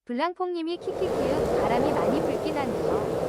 블랑퐁님이 키키키윽 바람이 많이 불긴 하네요.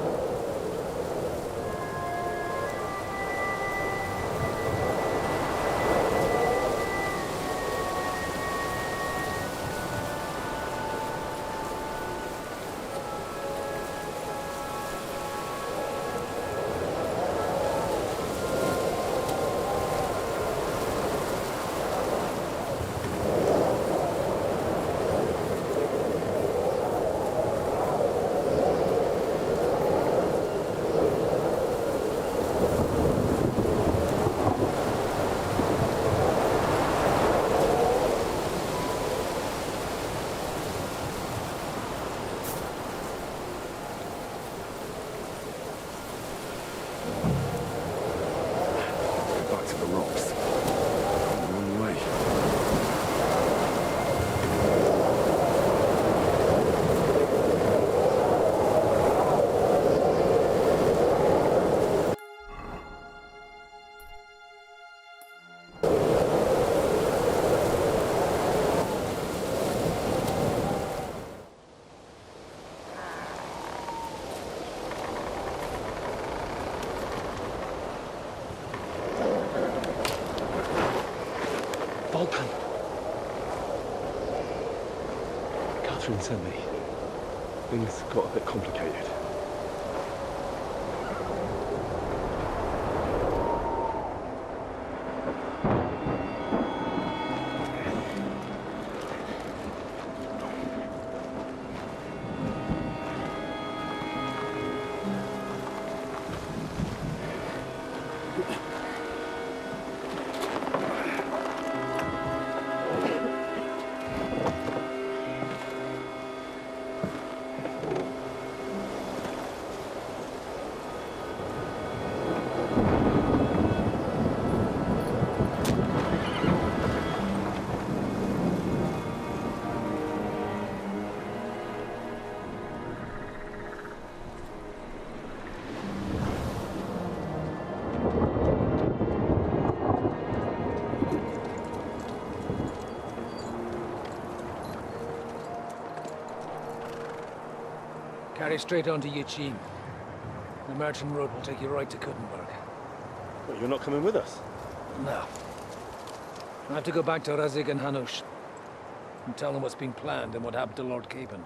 Vulcan. Catherine sent me. Things got a bit complicated. Carry straight on to Yichin. The merchant road will take you right to Kuttenberg. Well, you're not coming with us? No. I have to go back to Razik and Hanush and tell them what's been planned and what happened to Lord Capen.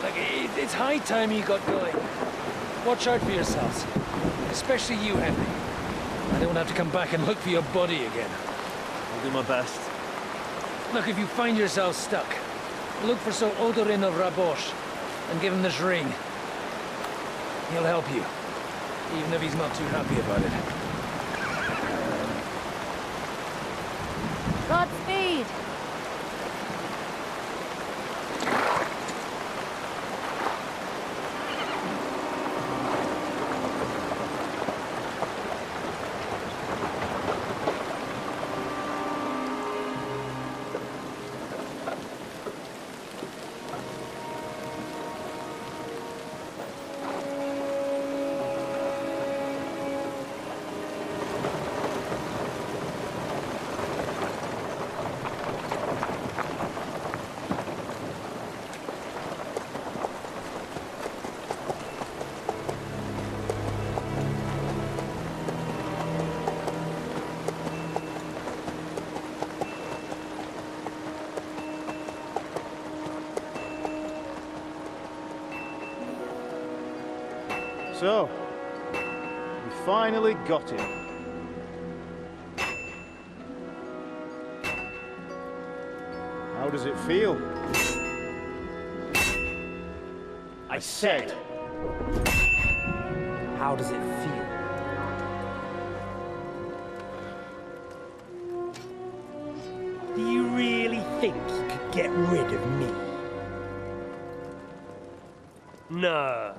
Look, it's high time you got going. Watch out for yourselves. Especially you, Henry. I don't have to come back and look for your body again. I'll do my best. Look, if you find yourself stuck, look for Sir Odorin of Rabosh and give him this ring. He'll help you, even if he's not too happy about it. Godspeed! So, we finally got him. How does it feel? I said, How does it feel? Do you really think you could get rid of me? No,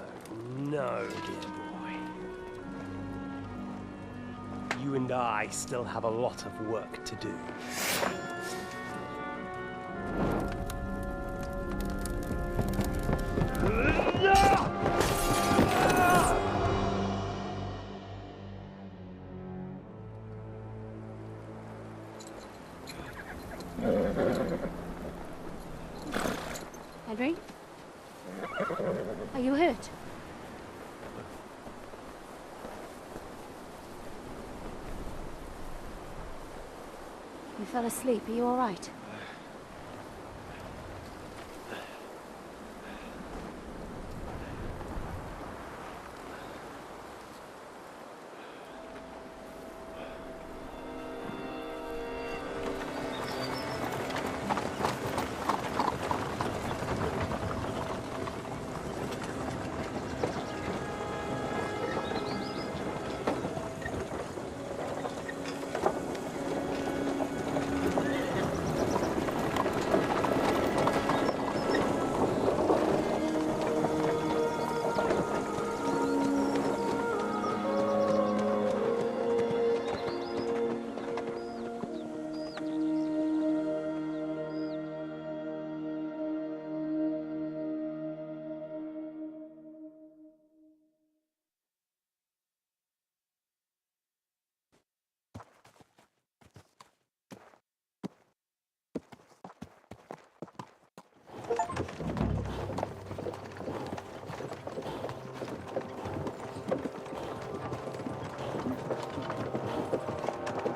no, dear boy. You and I still have a lot of work to do. You fell asleep. Are you all right?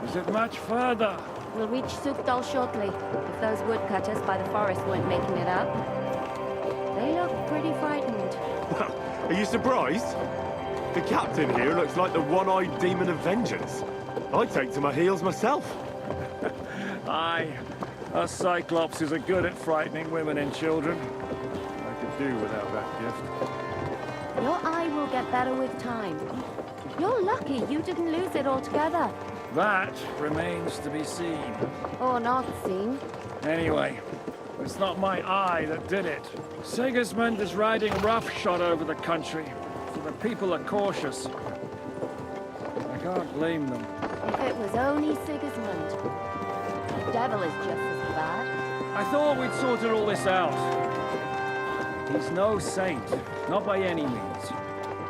Is it much further? We'll reach Sukdal shortly, if those woodcutters by the forest weren't making it up. They look pretty frightened. Are you surprised? The captain here looks like the one-eyed demon of vengeance. I'd take to my heels myself. Aye, us Cyclopses are good at frightening women and children. I could do without that gift. Your eye will get better with time. You're lucky you didn't lose it altogether. That remains to be seen. Or not seen. Anyway, it's not my eye that did it. Sigismund is riding roughshod over the country, so the people are cautious. I can't blame them. If it was only Sigismund. The devil is just as bad. I thought we'd sorted all this out. He's no saint, not by any means.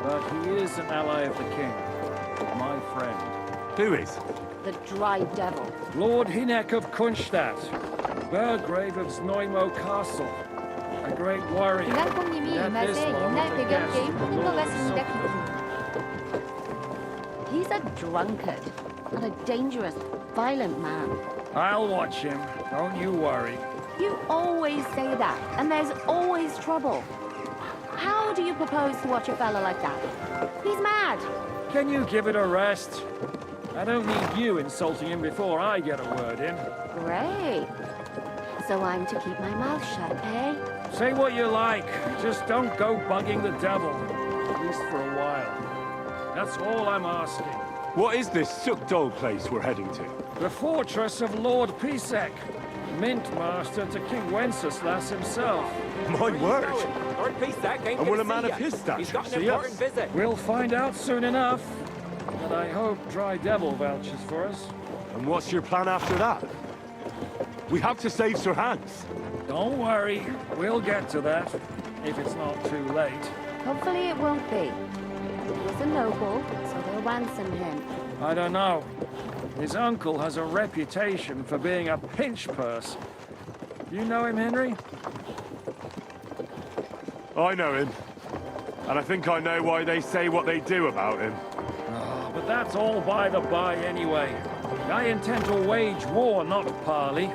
But he is an ally of the king. My friend. Who is? The dry devil. Lord Hinek of Kunstadt, Burgrave of Znojmo Castle, a great warrior. 블랑콩님이 이 맛에 옛날 배경 게임 하는 것 같습니다. He's a drunkard, and a dangerous, violent man. I'll watch him, don't you worry. You always say that, and there's always trouble. How do you propose to watch a fella like that? He's mad. Can you give it a rest? I don't need you insulting him before I get a word in. Great. So I'm to keep my mouth shut, eh? Say what you like, just don't go bugging the devil. At least for a while. That's all I'm asking. What is this Sukdol place we're heading to? The fortress of Lord Pisek, Mint Master to King Wenceslas himself. My word! Lord Pisek ain't And will gonna a man see of ya. his stature He's got an see important us? visit. We'll find out soon enough. But I hope Dry Devil vouches for us. And what's your plan after that? We have to save Sir Hans. Don't worry, we'll get to that, if it's not too late. Hopefully it won't be. He was a noble, so they'll ransom him. I don't know. His uncle has a reputation for being a pinch purse. You know him, Henry? I know him. And I think I know why they say what they do about him. Oh, but that's all by the by anyway. I intend to wage war, not parley.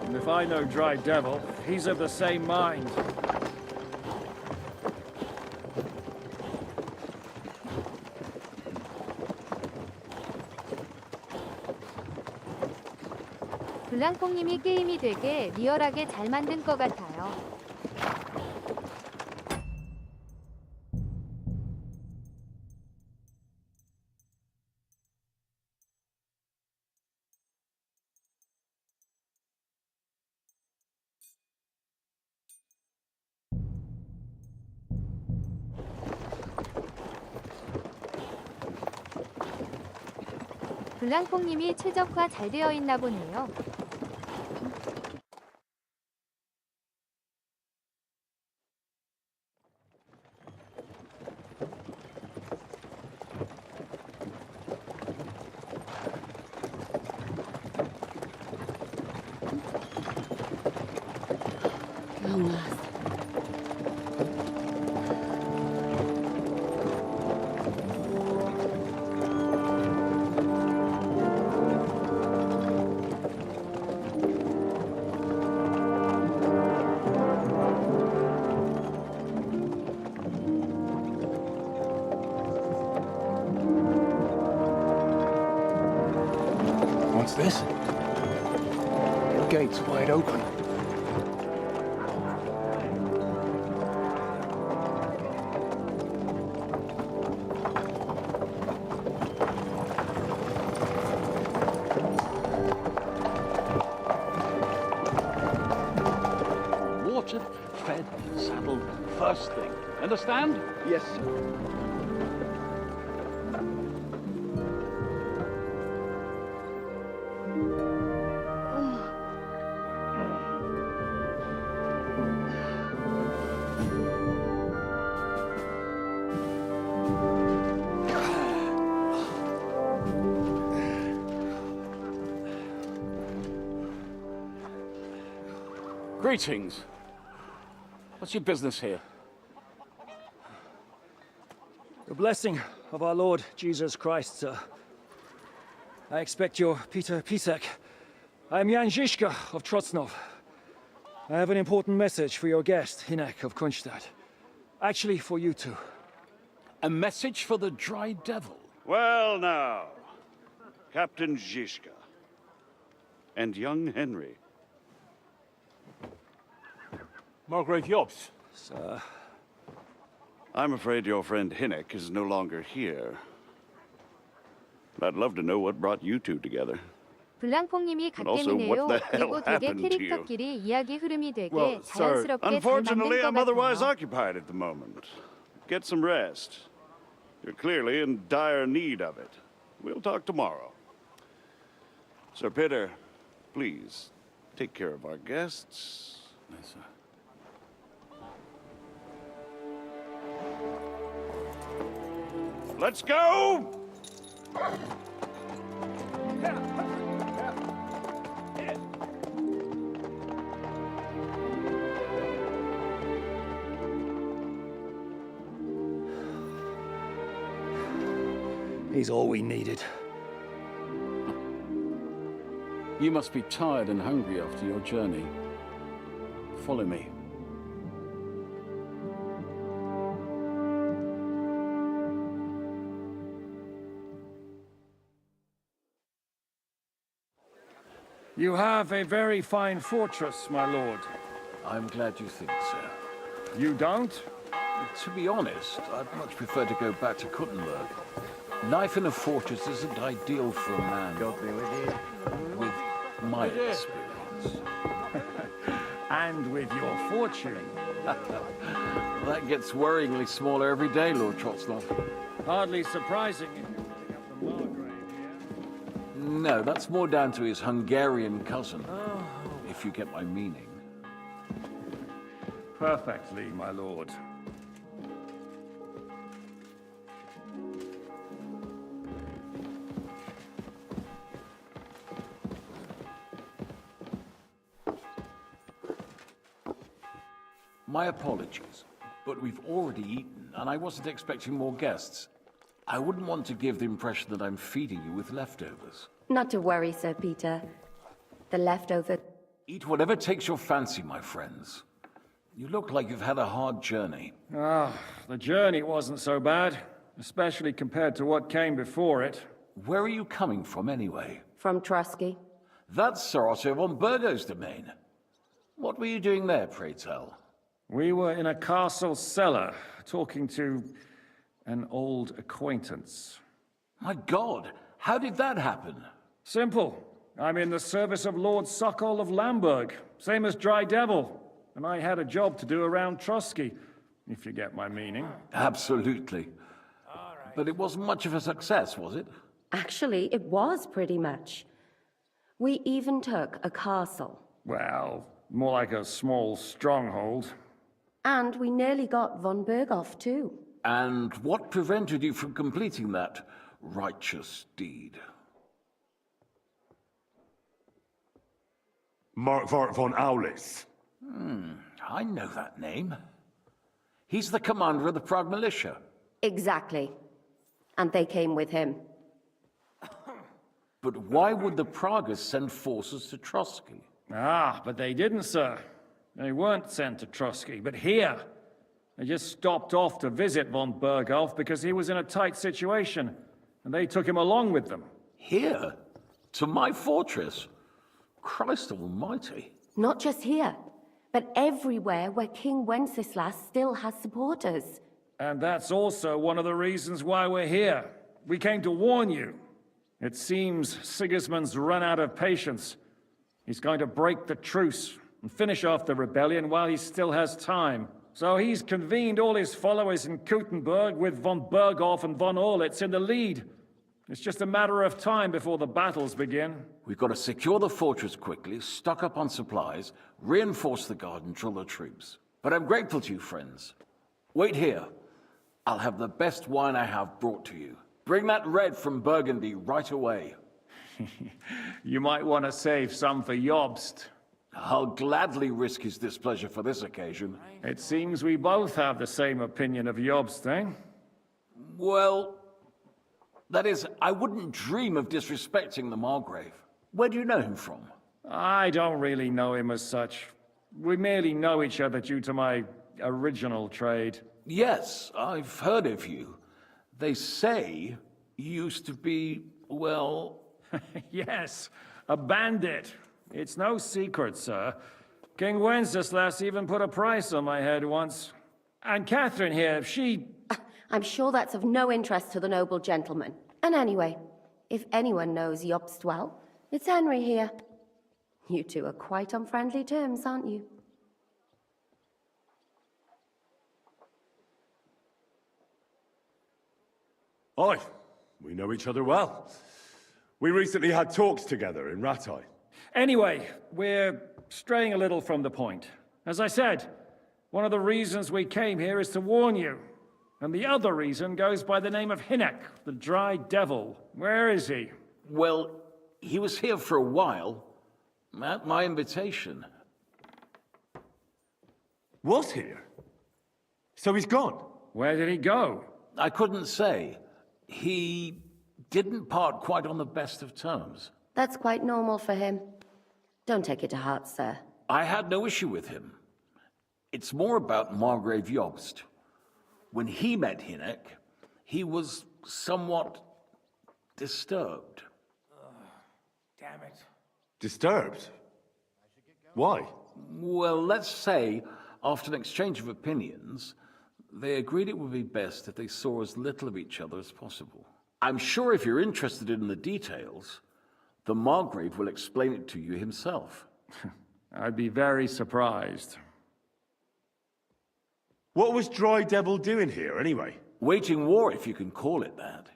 And if I know Dry Devil, he's of the same mind. 블랑콩님이 게임이 되게 리얼하게 잘 만든 것 같아요. 블랑콩님이 최적화 잘 되어 있나 보네요. Long last. What's this? The gate's wide open. Watered, fed, saddled, first thing. Understand? Yes, sir. Greetings. What's your business here? The blessing of our Lord Jesus Christ, sir. I expect you're Peter Pisek. I am Jan Žižka of Trocnov. I have an important message for your guest, Hinek of Kunstadt. Actually, for you two. A message for the Dry Devil? Well now, Captain Žižka and young Henry. Margrave Jobs. Sir. I'm afraid your friend Hinek is no longer here. But I'd love to know what brought you two together. 블랑퐁님이 also, what 갓겜이네요. the hell 그리고 되게 happened to you? 캐릭터끼리 이야기 흐름이 되게 Well, sir, 자연스럽게 잘 unfortunately, 만든 I'm 것 otherwise 같아요. occupied at the moment. Get some rest. You're clearly in dire need of it. We'll talk tomorrow. Sir Peter, please, take care of our guests. Yes, sir. Let's go! He's all we needed. You must be tired and hungry after your journey. Follow me. You have a very fine fortress, my lord. I'm glad you think so. You don't? To be honest, I'd much prefer to go back to Kuttenberg. Life in a fortress isn't ideal for a man with my experience. And with your fortune. That gets worryingly smaller every day, Lord Trotznov. Hardly surprising if you're putting up the Margrave here. No, that's more down to his Hungarian cousin, if you get my meaning. Perfectly, my lord. My apologies, but we've already eaten, and I wasn't expecting more guests. I wouldn't want to give the impression that I'm feeding you with leftovers. Not to worry, Sir Peter. The leftover... Eat whatever takes your fancy, my friends. You look like you've had a hard journey. The journey wasn't so bad, especially compared to what came before it. Where are you coming from, anyway? From Trusky. That's Sir Otto von Burgo's domain. What were you doing there, pray tell? We were in a castle cellar, talking to an old acquaintance. My God, how did that happen? Simple. I'm in the service of Lord Sokol of Lamberg, same as Dry Devil. And I had a job to do around Trusky, if you get my meaning. Absolutely. But it wasn't much of a success, was it? Actually, it was pretty much. We even took a castle. Well, more like a small stronghold. And we nearly got von Berghoff, too. And what prevented you from completing that righteous deed? Markvart von Aulis. I know that name. He's the commander of the Prague militia. Exactly. And they came with him. But why would the Praguers send forces to Trotsky? But they didn't, sir. They weren't sent to Trusky, but here. They just stopped off to visit von Berghoff because he was in a tight situation, and they took him along with them. Here? To my fortress? Christ almighty. Not just here, but everywhere where King Wenceslas still has supporters. And that's also one of the reasons why we're here. We came to warn you. It seems Sigismund's run out of patience. He's going to break the truce and finish off the rebellion while he still has time. So he's convened all his followers in Kuttenberg with von Berghoff and von Orlitz in the lead. It's just a matter of time before the battles begin. We've got to secure the fortress quickly, stock up on supplies, reinforce the guard and drill the troops. But I'm grateful to you, friends. Wait here. I'll have the best wine I have brought to you. Bring that red from Burgundy right away. You might want to save some for Jobst. I'll gladly risk his displeasure for this occasion. It seems we both have the same opinion of Jobst, eh? Well, that is, I wouldn't dream of disrespecting the Margrave. Where do you know him from? I don't really know him as such. We merely know each other due to my original trade. Yes, I've heard of you. They say you used to be, well... Yes, a bandit. It's no secret, sir. King Wenceslas even put a price on my head once. And Catherine here, she... I'm sure that's of no interest to the noble gentleman. And anyway, if anyone knows Jobst well, it's Henry here. You two are quite on friendly terms, aren't you? Aye, we know each other well. We recently had talks together in Rattay. Anyway, we're straying a little from the point. As I said, one of the reasons we came here is to warn you. And the other reason goes by the name of Hynek, the Dry Devil. Where is he? Well, he was here for a while, at my invitation. Was here? So he's gone? Where did he go? I couldn't say. He didn't part quite on the best of terms. That's quite normal for him. Don't take it to heart, sir. I had no issue with him. It's more about Margrave Jobst. When he met Hynek, he was somewhat disturbed. Damn it. Disturbed? Why? Well, let's say, after an exchange of opinions, they agreed it would be best if they saw as little of each other as possible. I'm sure if you're interested in the details, the Margrave will explain it to you himself. I'd be very surprised. What was Dry Devil doing here, anyway? Waging war, if you can call it that.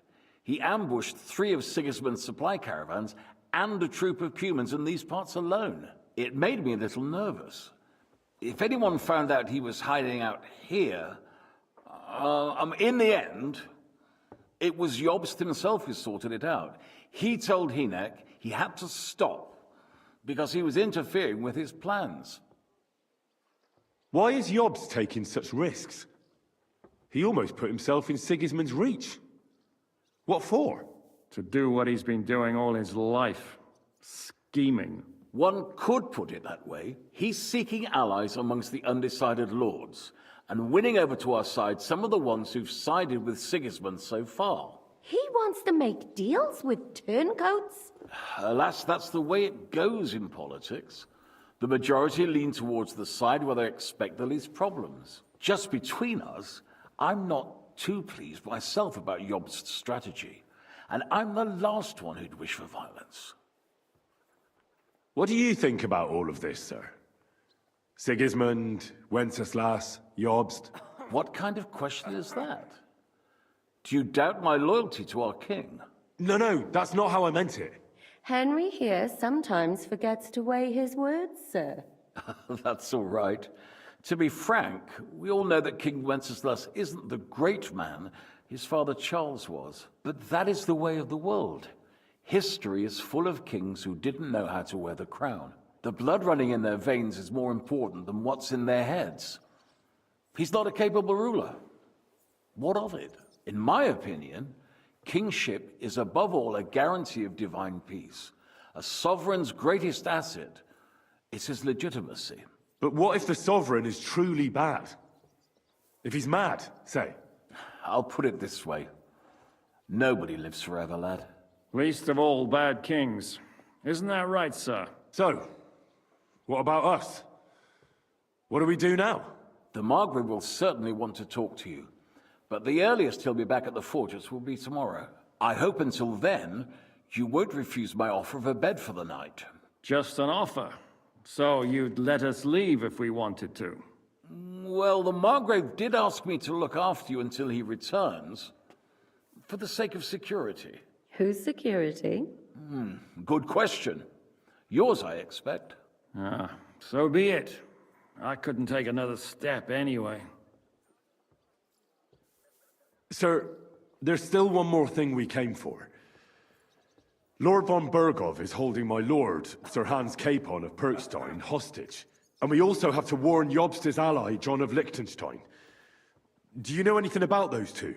He ambushed 3 of Sigismund's supply caravans and a troop of humans in these parts alone. It made me a little nervous. If anyone found out he was hiding out here, in the end, it was Jobst himself who sorted it out. He told Hynek he had to stop because he was interfering with his plans. Why is Jobst taking such risks? He almost put himself in Sigismund's reach. What for? To do what he's been doing all his life. Scheming. One could put it that way. He's seeking allies amongst the undecided lords, and winning over to our side some of the ones who've sided with Sigismund so far. He wants to make deals with turncoats? Alas, that's the way it goes in politics. The majority lean towards the side where they expect the least problems. Just between us, I'm not too pleased myself about Jobst's strategy, and I'm the last one who'd wish for violence. What do you think about all of this, sir? Sigismund, Wenceslas, Jobst? What kind of question is that? Do you doubt my loyalty to our king? No, that's not how I meant it. Henry here sometimes forgets to weigh his words, sir. That's all right. To be frank, we all know that King Wenceslas isn't the great man his father Charles was. But that is the way of the world. History is full of kings who didn't know how to wear the crown. The blood running in their veins is more important than what's in their heads. He's not a capable ruler. What of it? In my opinion, kingship is above all a guarantee of divine peace. A sovereign's greatest asset is his legitimacy. But what if the sovereign is truly bad? If he's mad, say? I'll put it this way. Nobody lives forever, lad. Least of all bad kings. Isn't that right, sir? So, what about us? What do we do now? The Margrave will certainly want to talk to you, but the earliest he'll be back at the fortress will be tomorrow. I hope until then, you won't refuse my offer of a bed for the night. Just an offer. So you'd let us leave if we wanted to? Well, the Margrave did ask me to look after you until he returns, for the sake of security. Whose security? Good question. Yours, I expect. Ah, so be it. I couldn't take another step anyway. Sir, there's still one more thing we came for. Lord von Bergov is holding my lord, Sir Hans Capon of Perkstein, hostage. And we also have to warn Jobst's ally, John of Liechtenstein. Do you know anything about those two?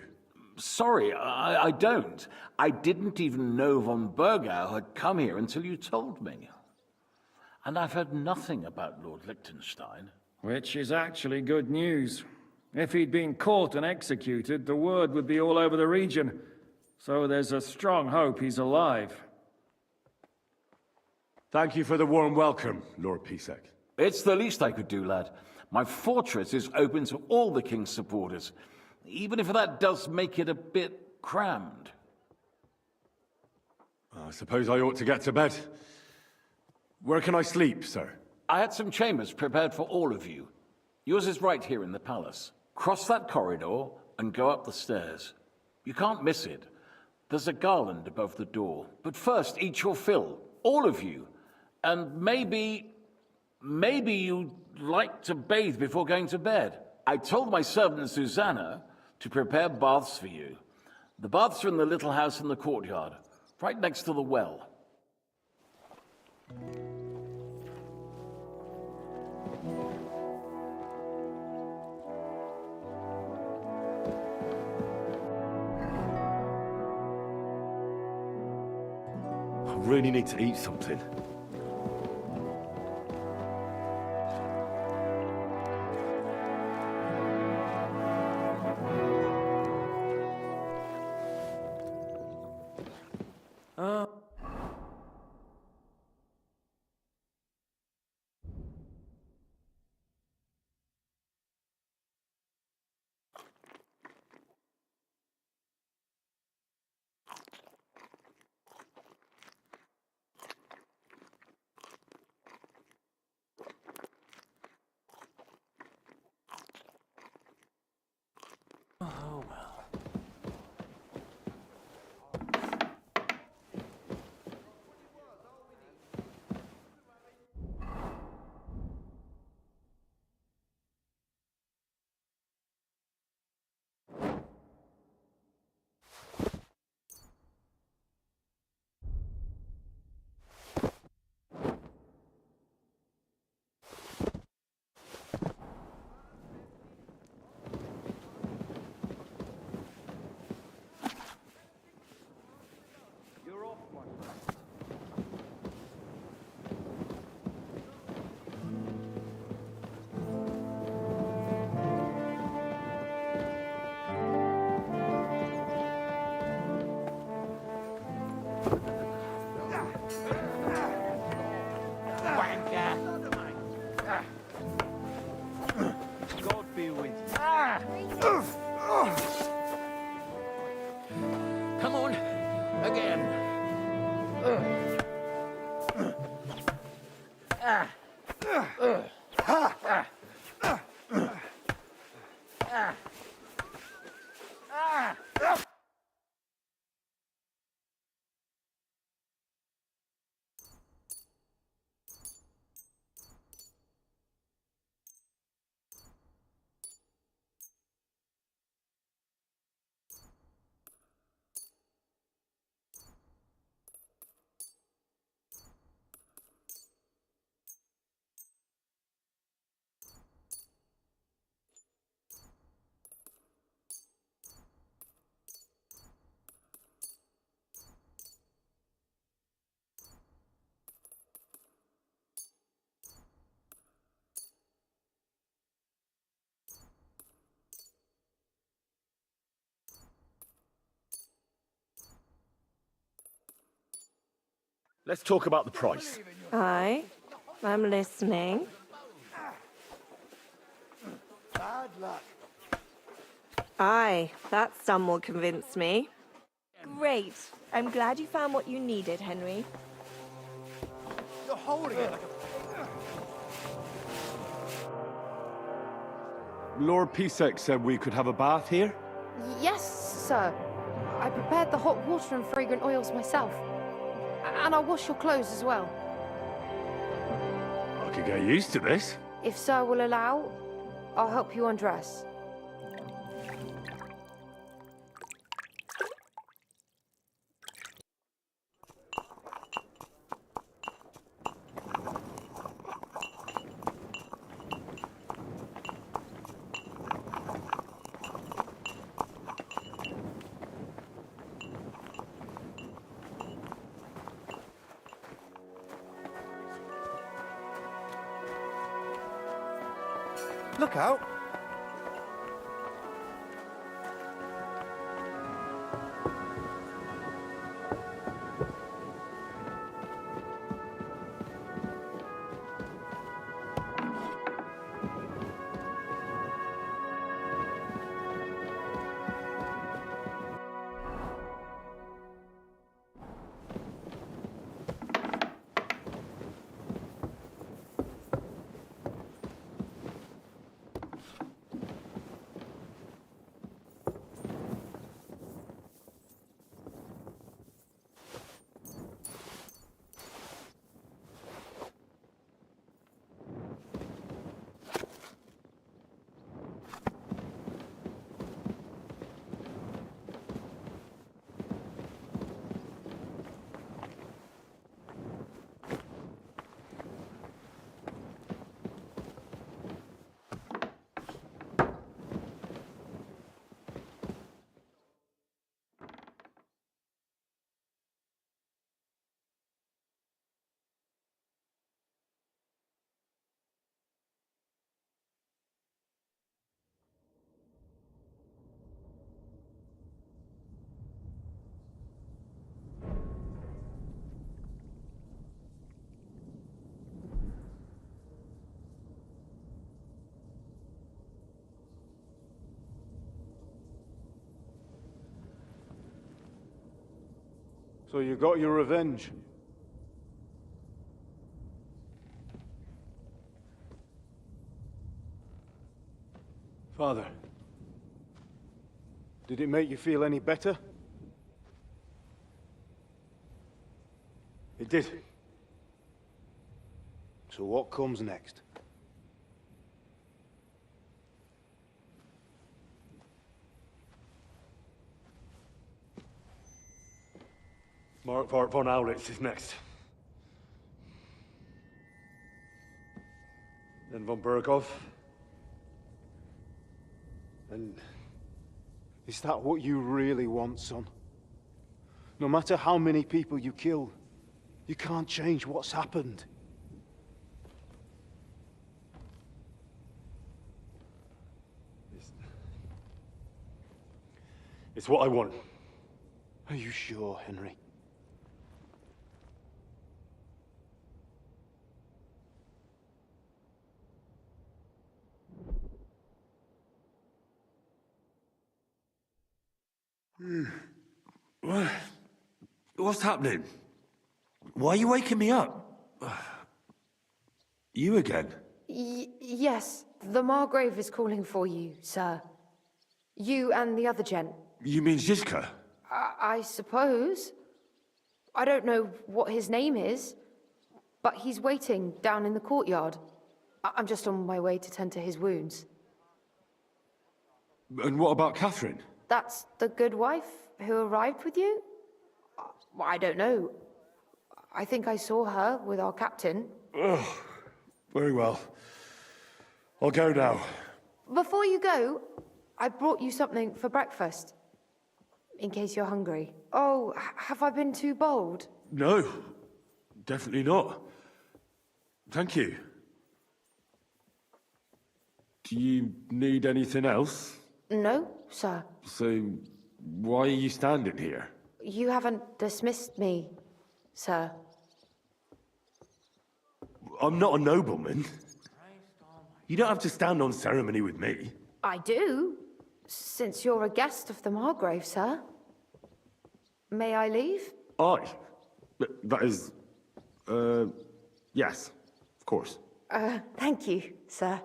Sorry, I don't. I didn't even know von Bergau had come here until you told me. And I've heard nothing about Lord Liechtenstein. Which is actually good news. If he'd been caught and executed, the word would be all over the region. So there's a strong hope he's alive. Thank you for the warm welcome, Lord Pisek. It's the least I could do, lad. My fortress is open to all the king's supporters, even if that does make it a bit crammed. I suppose I ought to get to bed. Where can I sleep, sir? I had some chambers prepared for all of you. Yours is right here in the palace. Cross that corridor and go up the stairs. You can't miss it. There's a garland above the door. But first, eat your fill, all of you. And maybe you'd like to bathe before going to bed. I told my servant Susanna to prepare baths for you. The baths are in the little house in the courtyard, right next to the well. I really need to eat something. God be with you. Come on, again. Let's talk about the price. Aye, I'm listening. Aye, that sum will convince me. Great. I'm glad you found what you needed, Henry. You're holding it like a... Lord Pisek said we could have a bath here? Yes, sir. I prepared the hot water and fragrant oils myself. And I'll wash your clothes as well. I could get used to this. If sir will allow, I'll help you undress. Look out! So you got your revenge? Father, did it make you feel any better? It did. So what comes next? Mark von Aulitz is next. Then von Berghoff. And is that what you really want, son? No matter how many people you kill, you can't change what's happened. It's what I want. Are you sure, Henry? What's happening? Why are you waking me up? You again? Yes, the Margrave is calling for you, sir. You and the other gent. You mean Zizka? I suppose. I don't know what his name is, but he's waiting down in the courtyard. I'm just on my way to tend to his wounds. And what about Catherine? That's the good wife who arrived with you? I don't know. I think I saw her with our captain. Oh, very well. I'll go now. Before you go, I brought you something for breakfast. In case you're hungry. Oh, have I been too bold? No, definitely not. Thank you. Do you need anything else? No, sir. So, why are you standing here? You haven't dismissed me, sir. I'm not a nobleman. You don't have to stand on ceremony with me. I do, since you're a guest of the Margrave, sir. May I leave? Aye. That is... yes, of course. Thank you, sir.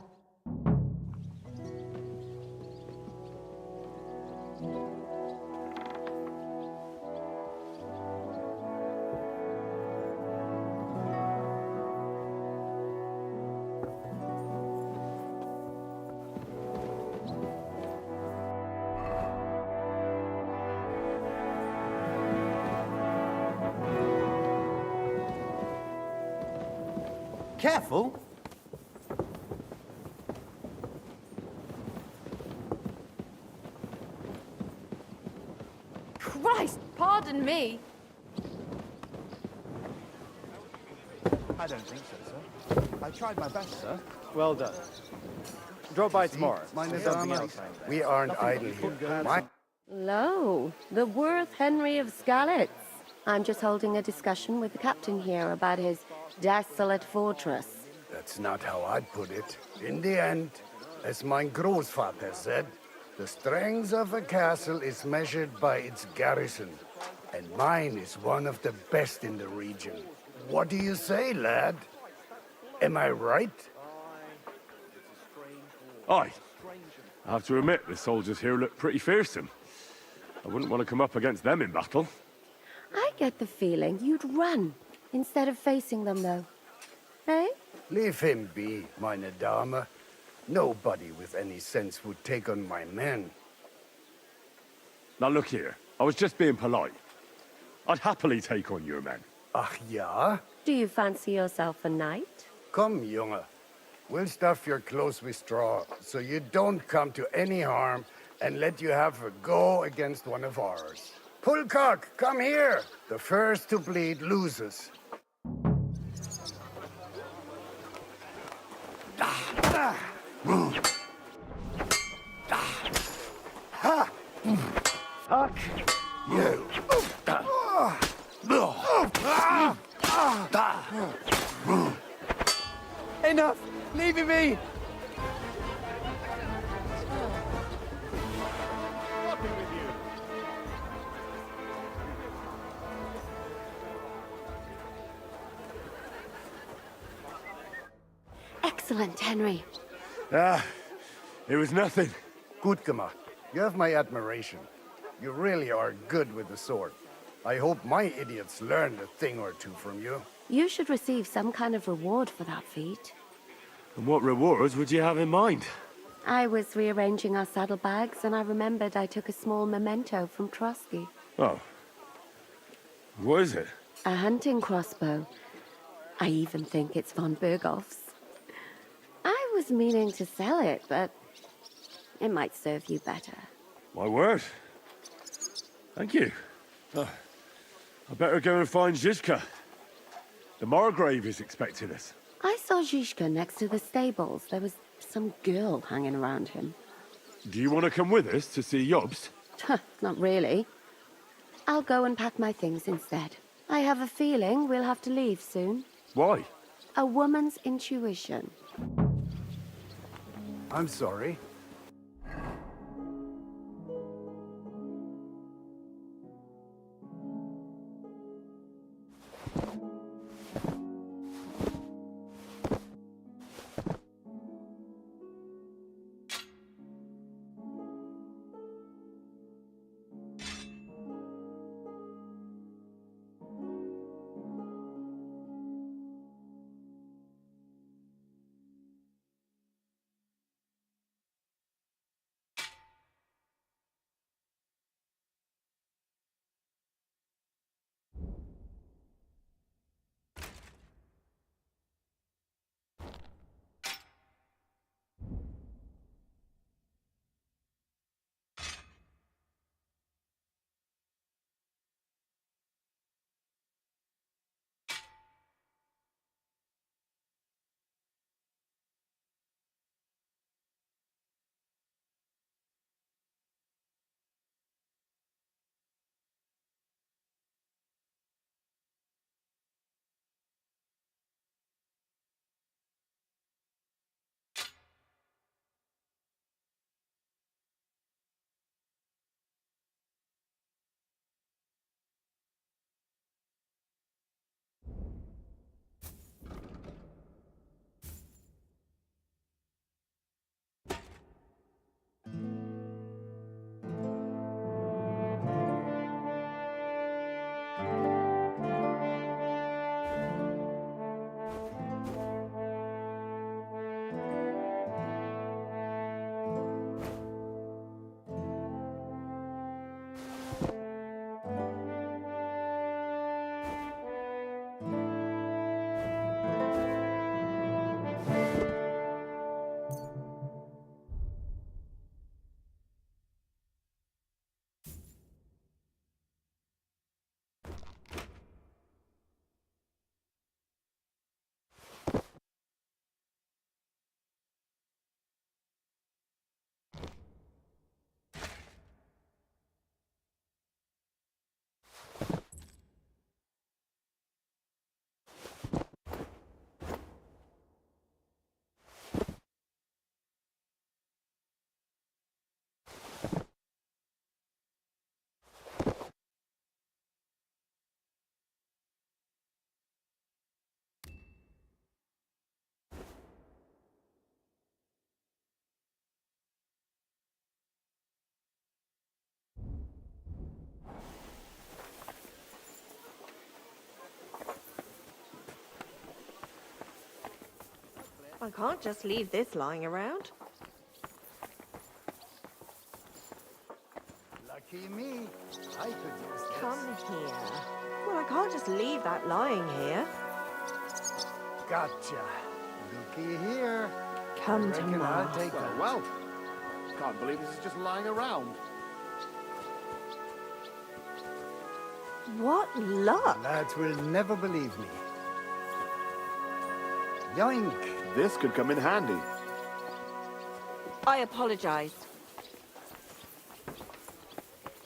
Careful. Christ, pardon me. I don't think so, sir. I tried my best, sir. Well done. Drop by tomorrow. We aren't idle here. Lo, the worth Henry of Skalitz. I'm just holding a discussion with the captain here about his desolate fortress. That's not how I'd put it. In the end, as my Großvater said, the strength of a castle is measured by its garrison, and mine is one of the best in the region. What do you say, lad? Am I right? Aye. I have to admit, the soldiers here look pretty fearsome. I wouldn't want to come up against them in battle. I get the feeling you'd run instead of facing them, though. Eh? Leave him be, meine Dame. Nobody with any sense would take on my men. Now look here, I was just being polite. I'd happily take on your men. Ach ja? Do you fancy yourself a knight? Come, Junge. We'll stuff your clothes with straw, so you don't come to any harm, and let you have a go against one of ours. Pulcock, come here! The first to bleed loses. Fuck you! Enough! Leave it be! Excellent, Henry. It was nothing. Gut gemacht. You have my admiration. You really are good with the sword. I hope my idiots learned a thing or two from you. You should receive some kind of reward for that feat. And what rewards would you have in mind? I was rearranging our saddlebags, and I remembered I took a small memento from Trotsky. Oh. What is it? A hunting crossbow. I even think it's von Berghoff's. I was meaning to sell it, but it might serve you better. My word. Thank you. I better go and find Zizka. The Margrave is expecting us. I saw Zizka next to the stables. There was some girl hanging around him. Do you want to come with us to see Jobst? Not really. I'll go and pack my things instead. I have a feeling we'll have to leave soon. Why? A woman's intuition. I'm sorry. I can't just leave this lying around. Lucky me. I could use this. Come here. Well, I can't just leave that lying here. Gotcha. Looky here. Come to Reckon mama. I'll take that. Well, can't believe this is just lying around. What luck! Lads will never believe me. Yoink. This could come in handy. I apologize.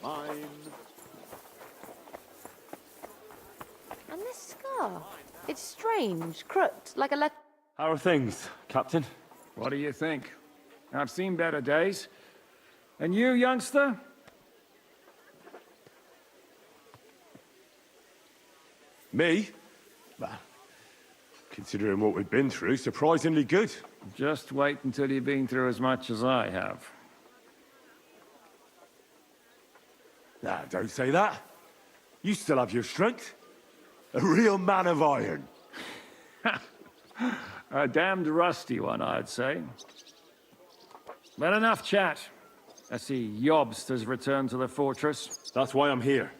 Mine. And this scar? It's strange, crooked, like a How are things, Captain? What do you think? I've seen better days. And you, youngster? Me? Well, considering what we've been through, surprisingly good. Just wait until you've been through as much as I have. Nah, don't say that. You still have your strength. A real man of iron. A damned rusty one, I'd say. But enough chat. I see Jobst has returned to the fortress. That's why I'm here.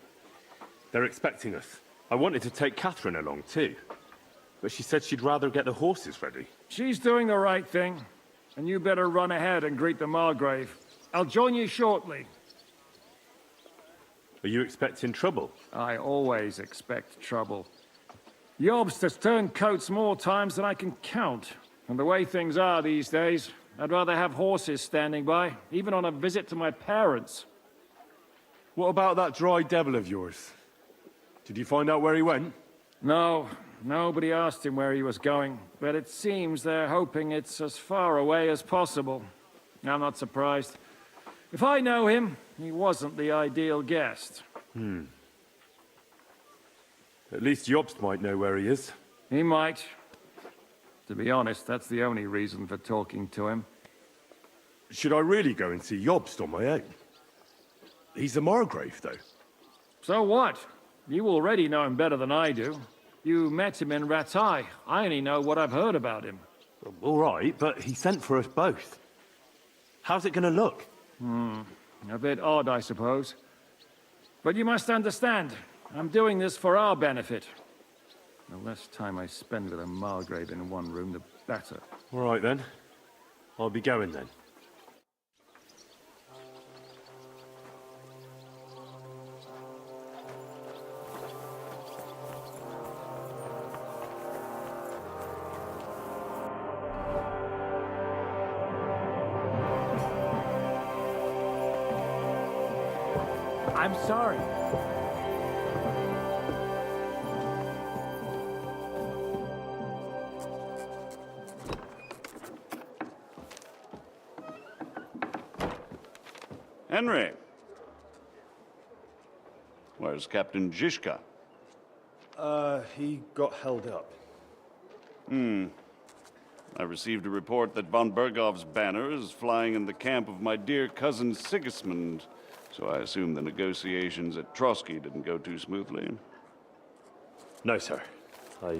They're expecting us. I wanted to take Catherine along too, but she said she'd rather get the horses ready. She's doing the right thing, and you better run ahead and greet the Margrave. I'll join you shortly. Are you expecting trouble? I always expect trouble. Jobst has turned coats more times than I can count. And the way things are these days, I'd rather have horses standing by, even on a visit to my parents. What about that dry devil of yours? Did you find out where he went? No, nobody asked him where he was going, but it seems they're hoping it's as far away as possible. I'm not surprised. If I know him, he wasn't the ideal guest. At least Jobst might know where he is. He might. To be honest, that's the only reason for talking to him. Should I really go and see Jobst on my own? He's a Margrave, though. So what? You already know him better than I do. You met him in Ratai. I only know what I've heard about him. All right, but he sent for us both. How's it gonna look? A bit odd, I suppose. But you must understand, I'm doing this for our benefit. The less time I spend with a Margrave in one room, the better. All right, then. I'll be going, then. I'm sorry. Henry. Where's Captain Zizka? He got held up. I received a report that von Bergov's banner is flying in the camp of my dear cousin Sigismund, so I assume the negotiations at Trotsky didn't go too smoothly. No, sir. I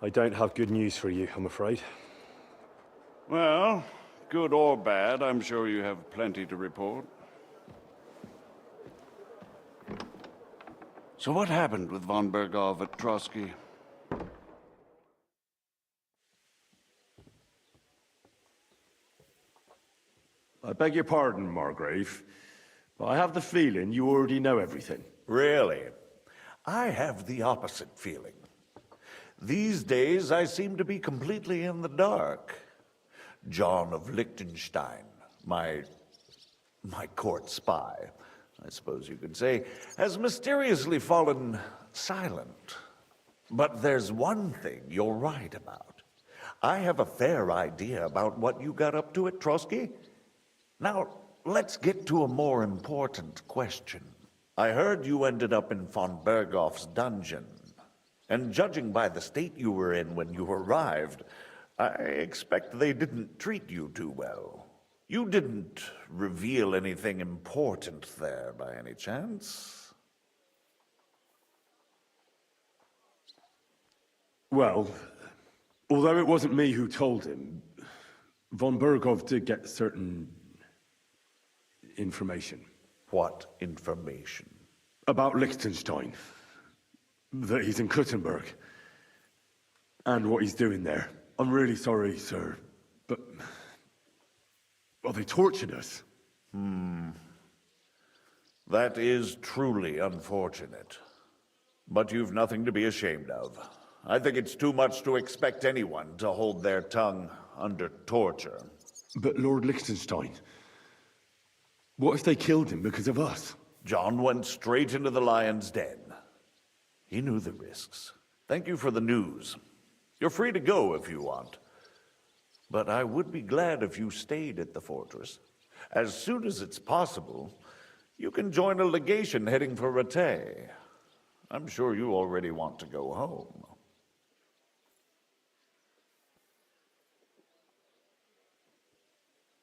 don't have good news for you, I'm afraid. Well, good or bad, I'm sure you have plenty to report. So what happened with von Bergov at Trotsky? I beg your pardon, Margrave, but I have the feeling you already know everything. Really? I have the opposite feeling. These days, I seem to be completely in the dark. John of Liechtenstein, my court spy, I suppose you could say, has mysteriously fallen silent. But there's one thing you're right about. I have a fair idea about what you got up to at Trotsky. Now, let's get to a more important question. I heard you ended up in von Bergov's dungeon. And judging by the state you were in when you arrived, I expect they didn't treat you too well. You didn't reveal anything important there by any chance? Well, Although it wasn't me who told him, von Berghoff did get certain information. What information? About Liechtenstein. That he's in Kuttenberg. And what he's doing there. I'm really sorry, sir, but... well, they tortured us. That is truly unfortunate. But you've nothing to be ashamed of. I think it's too much to expect anyone to hold their tongue under torture. But Lord Liechtenstein... what if they killed him because of us? John went straight into the lion's den. He knew the risks. Thank you for the news. You're free to go if you want. But I would be glad if you stayed at the fortress. As soon as it's possible, you can join a legation heading for Rattay. I'm sure you already want to go home.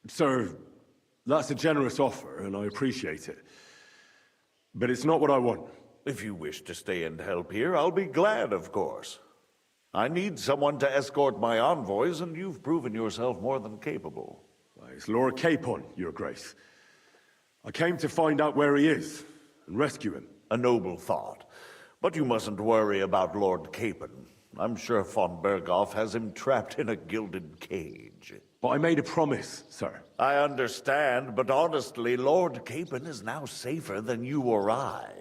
Sir, that's a generous offer, and I appreciate it. But it's not what I want. If you wish to stay and help here, I'll be glad, of course. I need someone to escort my envoys, and you've proven yourself more than capable. Why, it's Lord Capon, Your Grace. I came to find out where he is, and rescue him. A noble thought. But you mustn't worry about Lord Capon. I'm sure von Berghoff has him trapped in a gilded cage. But I made a promise, sir. I understand, but honestly, Lord Capon is now safer than you or I.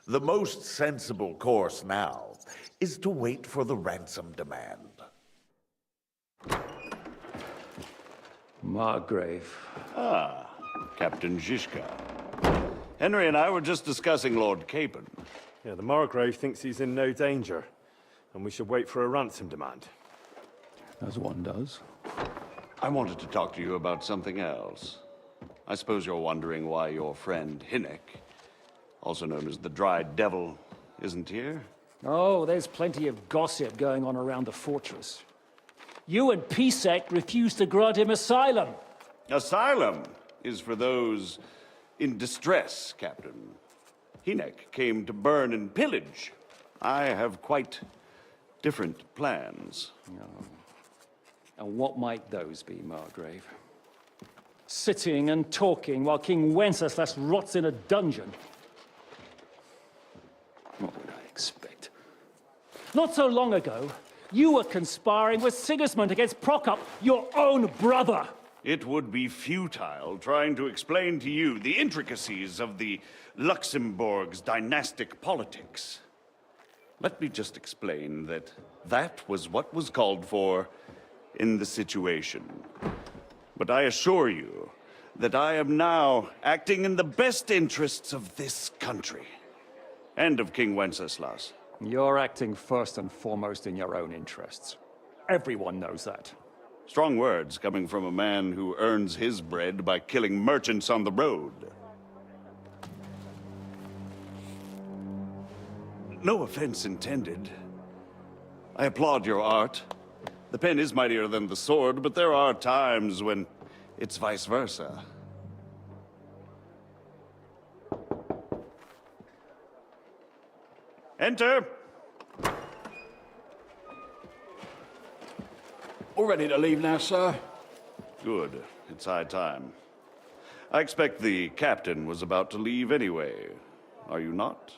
The most sensible course now is to wait for the ransom demand. Margrave. Ah, Captain Zizka. Henry and I were just discussing Lord Capon. Yeah, the Margrave thinks he's in no danger, and we should wait for a ransom demand. As one does. I wanted to talk to you about something else. I suppose you're wondering why your friend Hinnek, also known as the Dried Devil, isn't here? Oh, there's plenty of gossip going on around the fortress. You and Pisek refused to grant him asylum. Asylum is for those in distress, Captain. Hinnek came to burn and pillage. I have quite different plans. Oh. And what might those be, Margrave? Sitting and talking while King Wenceslas rots in a dungeon. What would I expect? Not so long ago, you were conspiring with Sigismund against Prokop, your own brother. It would be futile trying to explain to you the intricacies of the Luxembourg's dynastic politics. Let me just explain that that was what was called for in the situation. But I assure you that I am now acting in the best interests of this country and of King Wenceslas. You're acting first and foremost in your own interests. Everyone knows that. Strong words coming from a man who earns his bread by killing merchants on the road. No offense intended. I applaud your art. The pen is mightier than the sword, but there are times when it's vice versa. Enter! All ready to leave now, sir? Good. It's high time. I expect the captain was about to leave anyway. Are you not?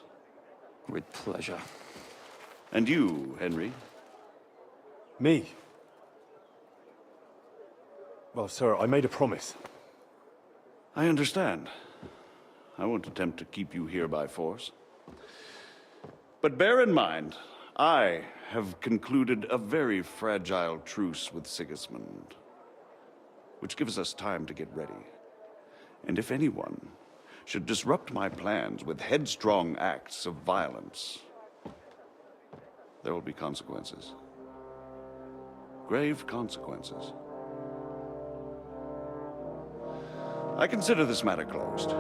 With pleasure. And you, Henry? Me? Well, sir, I made a promise. I understand. I won't attempt to keep you here by force. But bear in mind, I have concluded a very fragile truce with Sigismund, which gives us time to get ready. And if anyone should disrupt my plans with headstrong acts of violence, there will be consequences. Grave consequences. I consider this matter closed.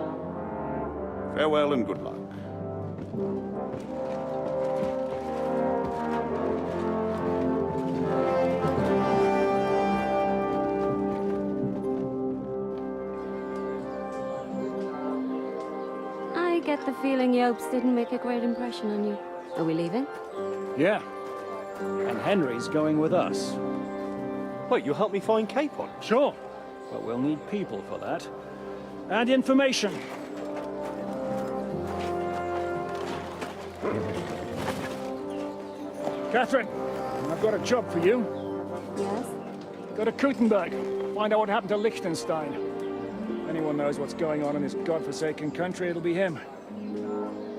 Farewell and good luck. I get the feeling Yopes didn't make a great impression on you. Are we leaving? Yeah. And Henry's going with us. Wait, you'll help me find Capon? Sure, but we'll need people for that. And information. Catherine, I've got a job for you. Yes? Go to Kuttenberg. Find out what happened to Liechtenstein. If anyone knows what's going on in this godforsaken country, it'll be him.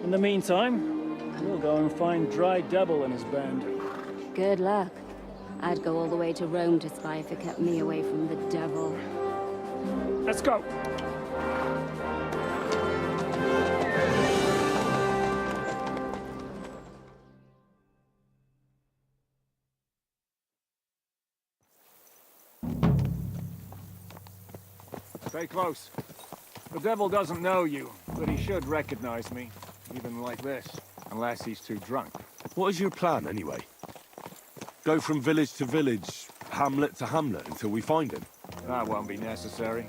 In the meantime, we'll go and find Dry Devil and his band. Good luck. I'd go all the way to Rome to spy if it kept me away from the devil. Let's go! Stay close. The devil doesn't know you, but he should recognize me, even like this, unless he's too drunk. What is your plan, anyway? Go from village to village, hamlet to hamlet, until we find him? That won't be necessary.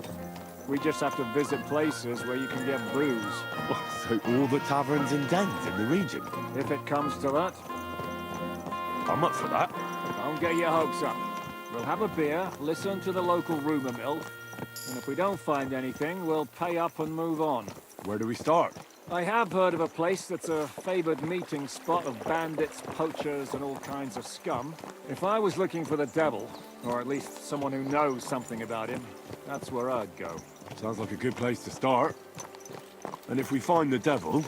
We just have to visit places where you can get booze. Oh, so all the taverns and dens in the region? If it comes to that. I'm up for that. Don't get your hopes up. We'll have a beer, listen to the local rumor mill, and if we don't find anything, we'll pay up and move on. Where do we start? I have heard of a place that's a favored meeting spot of bandits, poachers, and all kinds of scum. If I was looking for the devil, or at least someone who knows something about him, that's where I'd go. Sounds like a good place to start. And if we find the devil,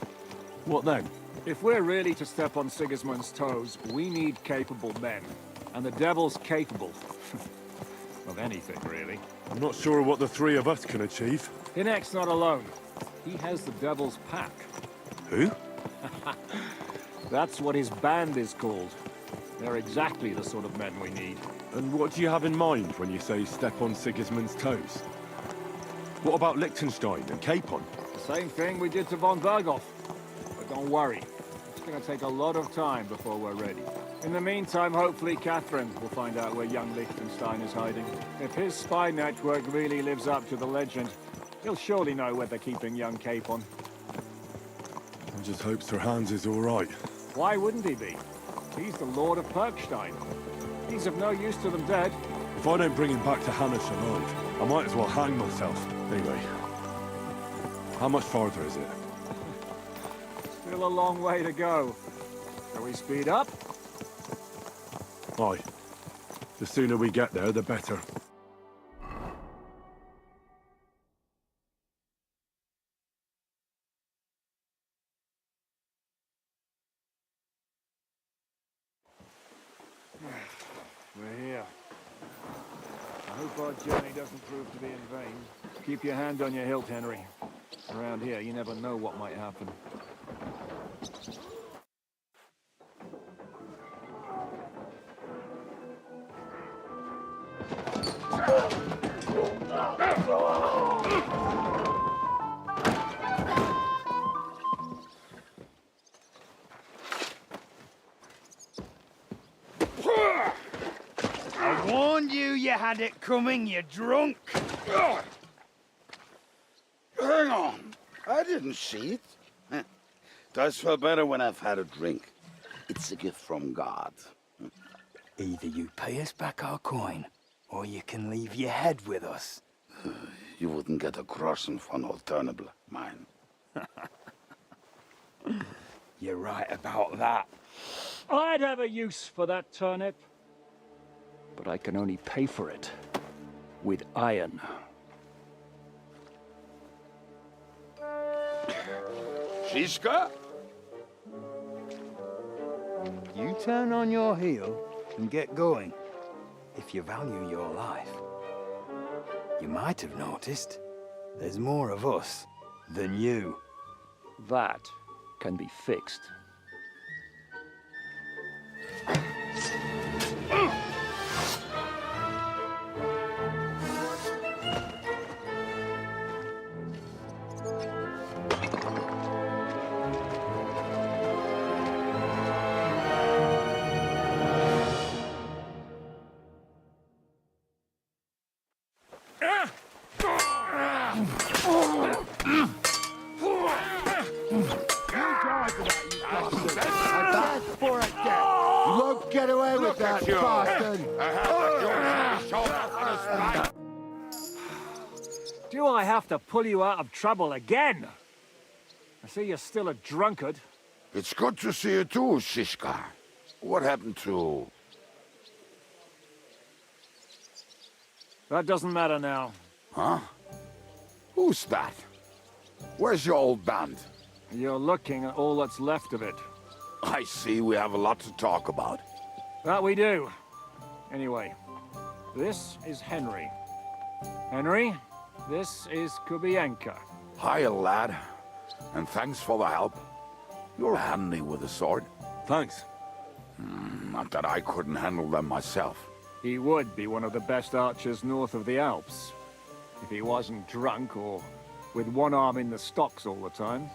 what then? If we're really to step on Sigismund's toes, we need capable men. And the devil's capable. Of anything, really. I'm not sure what the three of us can achieve. Hinek's not alone. He has the devil's pack. Who? That's what his band is called. They're exactly the sort of men we need. And what do you have in mind when you say step on Sigismund's toes? What about Liechtenstein and Capon? The same thing we did to von Berghoff. But don't worry. It's going to take a lot of time before we're ready. In the meantime, hopefully Catherine will find out where young Liechtenstein is hiding. If his spy network really lives up to the legend, he'll surely know where they're keeping young Capon. I just hope Sir Hans is all right. Why wouldn't he be? He's the Lord of Perkstein. He's of no use to them dead. If I don't bring him back to Hannish alive, I might as well hang myself. Anyway, how much farther is it? Still a long way to go. Shall we speed up? Aye. The sooner we get there, the better. We're here. I hope our journey doesn't prove to be in vain. Keep your hand on your hilt, Henry. Around here, you never know what might happen. I warned you you had it coming, you drunk. Hang on. I didn't see it. Does feel better when I've had a drink. It's a gift from God. Either you pay us back our coin, or you can leave your head with us. You wouldn't get a groschen von Alternable, mine. You're right about that. I'd have a use for that turnip. But I can only pay for it with iron. Shiska? You turn on your heel and get going. If you value your life. You might have noticed there's more of us than you. That can be fixed. get away with that, bastard! Do I have to pull you out of trouble again? I see you're still a drunkard. It's good to see you too, Shishka. What happened to... That doesn't matter now. Huh? Who's that? Where's your old band? You're looking at all that's left of it. I see we have a lot to talk about. That we do. Anyway, this is Henry. Henry, this is Kubienka. Hiya, lad. And thanks for the help. You're handy with a sword. Thanks. Not that I couldn't handle them myself. He would be one of the best archers north of the Alps. If he wasn't drunk or with one arm in the stocks all the time.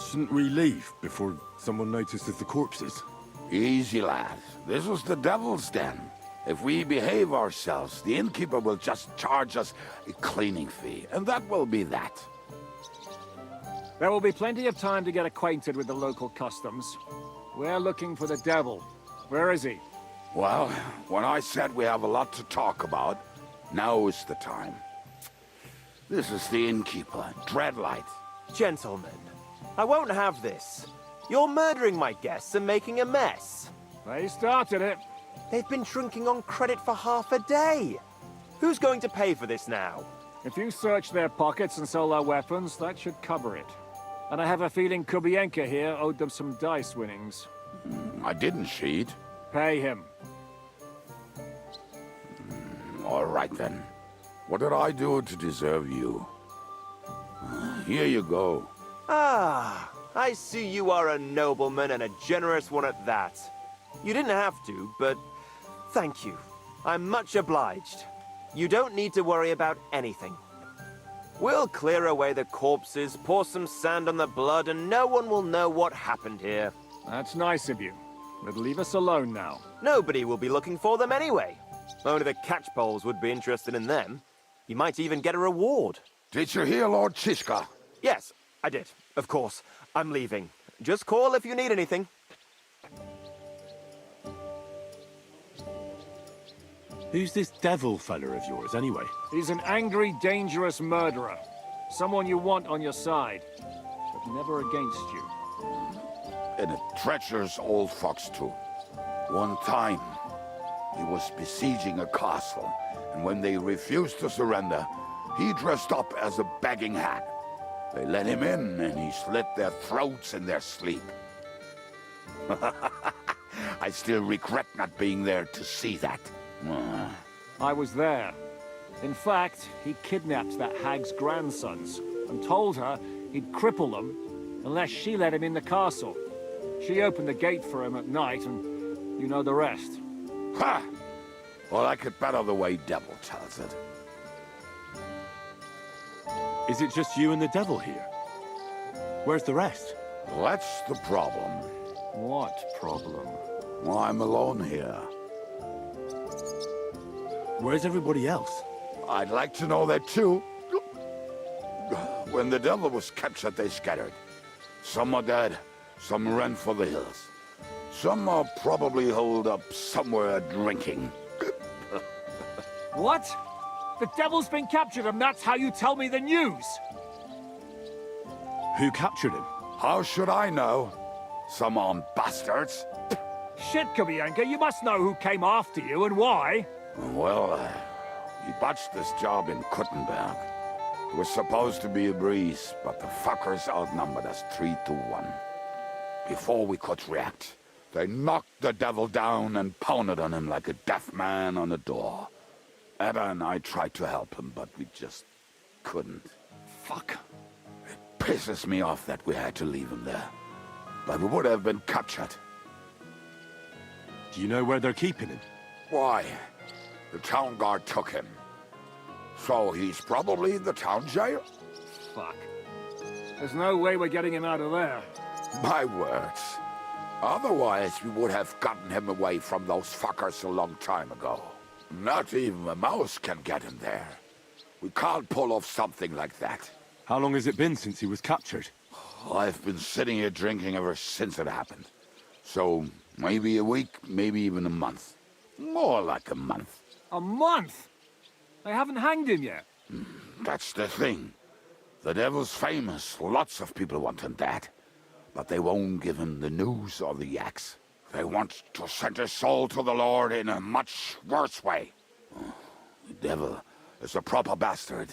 Shouldn't we leave before someone notices the corpses? Easy, lad. This was the devil's den. If we behave ourselves, the innkeeper will just charge us a cleaning fee, and that will be that. There will be plenty of time to get acquainted with the local customs. We're looking for the devil. Where is he? Well, when I said we have a lot to talk about, now is the time. This is the innkeeper, Dreadlight. Gentlemen, I won't have this. You're murdering my guests and making a mess. They started it. They've been drinking on credit for half a day. Who's going to pay for this now? If you search their pockets and sell their weapons, that should cover it. And I have a feeling Kubienka here owed them some dice winnings. I didn't cheat. Pay him. All right, then. What did I do to deserve you? Here you go. Ah, I see you are a nobleman and a generous one at that. You didn't have to, but thank you. I'm much obliged. You don't need to worry about anything. We'll clear away the corpses, pour some sand on the blood, and no one will know what happened here. That's nice of you. But leave us alone now. Nobody will be looking for them anyway. Only the catchpoles would be interested in them. You might even get a reward. Did you hear, Lord Chishka? Yes, I did. Of course. I'm leaving. Just call if you need anything. Who's this devil fella of yours, anyway? He's an angry, dangerous murderer. Someone you want on your side, but never against you. And a treacherous old fox, too. One time, he was besieging a castle, and when they refused to surrender, he dressed up as a begging hag. They let him in, and he slit their throats in their sleep. I still regret not being there to see that. I was there. In fact, he kidnapped that hag's grandsons and told her he'd cripple them unless she let him in the castle. She opened the gate for him at night, and you know the rest. Ha! Well, I could better the way Devil tells it. Is it just you and the devil here? Where's the rest? That's the problem. What problem? Well, I'm alone here. Where's everybody else? I'd like to know that too. When the devil was captured, they scattered. Some are dead, some ran for the hills. Some are probably holed up somewhere drinking. What? The devil's been captured and that's how you tell me the news? Who captured him? How should I know? Some armed bastards. Shit, Kubienka, you must know who came after you and why. Well, he botched this job in Kuttenberg. It was supposed to be a breeze, but the fuckers outnumbered us 3-1. Before we could react, they knocked the devil down and pounded on him like a deaf man on a door. Ada and I tried to help him, but we just couldn't. Fuck. It pisses me off that we had to leave him there. But we would have been captured. Do you know where they're keeping him? Why? The town guard took him. So he's probably in the town jail? Fuck. There's no way we're getting him out of there. My words. Otherwise, we would have gotten him away from those fuckers a long time ago. Not even a mouse can get him there. We can't pull off something like that. How long has it been since he was captured? I've been sitting here drinking ever since it happened. So, Maybe a week, maybe even a month. More like a month. A month? They haven't hanged him yet. That's the thing. The devil's famous. Lots of people want him dead. But they won't give him the news or the axe. They want to send his soul to the Lord in a much worse way. The devil is a proper bastard,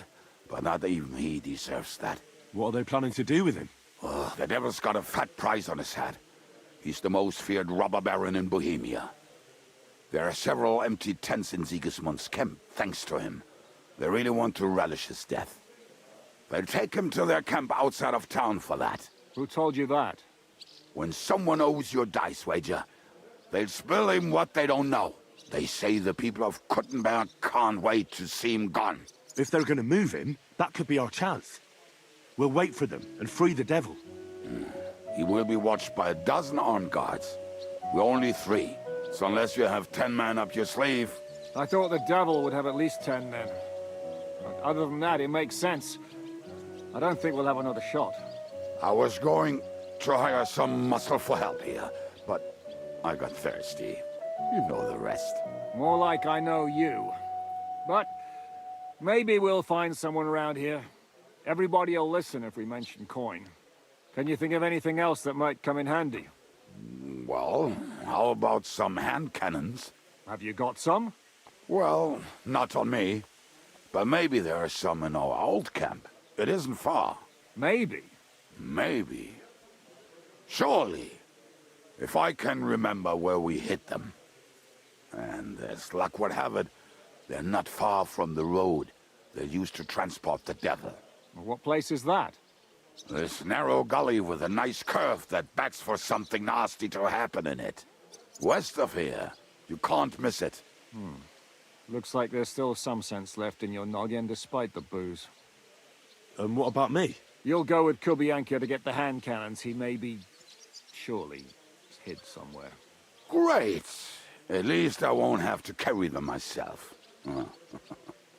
but not even he deserves that. What are they planning to do with him? The devil's got a fat price on his head. He's the most feared robber baron in Bohemia. There are several empty tents in Sigismund's camp, thanks to him. They really want to relish his death. They'll take him to their camp outside of town for that. Who told you that? When someone owes you a dice wager, they'll spill him what they don't know. They say the people of Kuttenberg can't wait to see him gone. If they're gonna move him, that could be our chance. We'll wait for them and free the devil. He will be watched by a dozen armed guards. We're only 3, so unless you have 10 men up your sleeve... I thought the devil would have at least 10 men. But other than that, it makes sense. I don't think we'll have another shot. I was going to hire some muscle for help here, but I got thirsty. You know the rest. More like I know you. But maybe we'll find someone around here. Everybody will listen if we mention coin. Can you think of anything else that might come in handy? Well, how about some hand cannons? Have you got some? Well, not on me. But maybe there are some in our old camp. It isn't far. Maybe? Maybe. Surely. If I can remember where we hit them. And as luck would have it, they're not far from the road they used to transport the devil. Well, what place is that? This narrow gully with a nice curve that backs for something nasty to happen in it. West of here. You can't miss it. Looks like there's still some sense left in your noggin despite the booze. And what about me? You'll go with Kubianka to get the hand cannons. He may be... surely hid somewhere. Great. At least I won't have to carry them myself.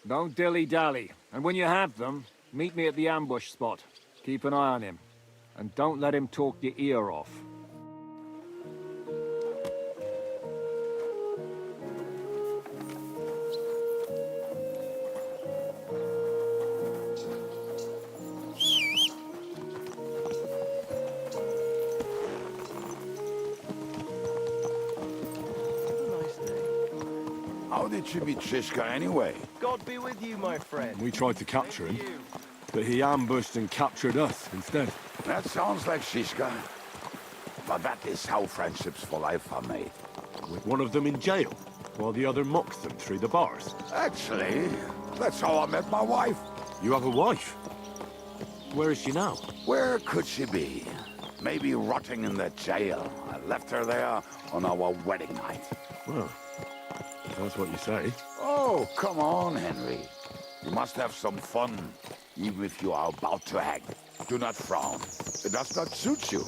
Don't dilly-dally. And when you have them, meet me at the ambush spot. Keep an eye on him. And don't let him talk your ear off. How did you meet Shishka anyway? God be with you, my friend. We tried to capture him, but he ambushed and captured us instead. That sounds like Shishka. But that is how friendships for life are made. With one of them in jail, while the other mocks them through the bars. Actually, that's how I met my wife. You have a wife? Where is she now? Where could she be? Maybe rotting in that jail. I left her there on our wedding night. Well, if that's what you say. Oh, come on, Henry. You must have some fun, even if you are about to hang. Do not frown. It does not suit you.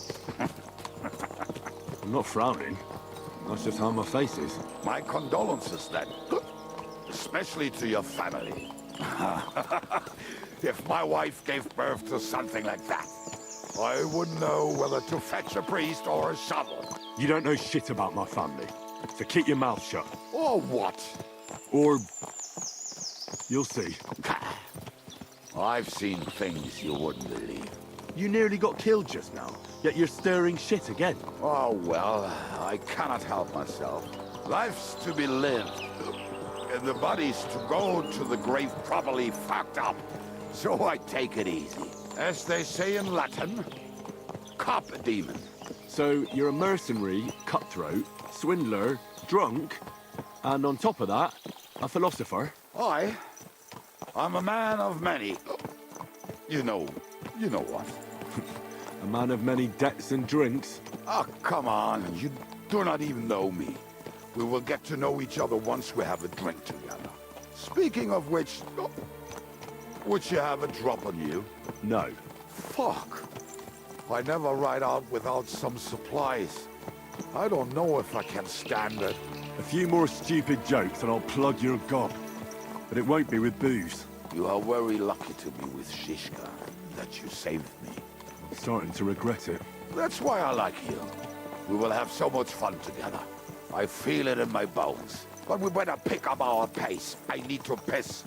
I'm not frowning. That's just how my face is. My condolences, then. Especially to your family. If my wife gave birth to something like that, I wouldn't know whether to fetch a priest or a shovel. You don't know shit about my family, so keep your mouth shut. Or what? Or... you'll see. I've seen things you wouldn't believe. You nearly got killed just now, yet you're stirring shit again. Oh, well, I cannot help myself. Life's to be lived, and the body's to go to the grave properly fucked up. So I take it easy. As they say in Latin, carpe demon. So you're a mercenary, cutthroat, swindler, drunk, and on top of that, a philosopher? I'm a man of many... You know what. A man of many debts and drinks? Oh, come on. You do not even know me. We will get to know each other once we have a drink together. Speaking of which, would you have a drop on you? No. Fuck. I never ride out without some supplies. I don't know if I can stand it. A few more stupid jokes and I'll plug your gob. But it won't be with booze. You are very lucky to be with Shishka, that you saved me. I'm starting to regret it. That's why I like you. We will have so much fun together. I feel it in my bones. But we better pick up our pace. I need to piss.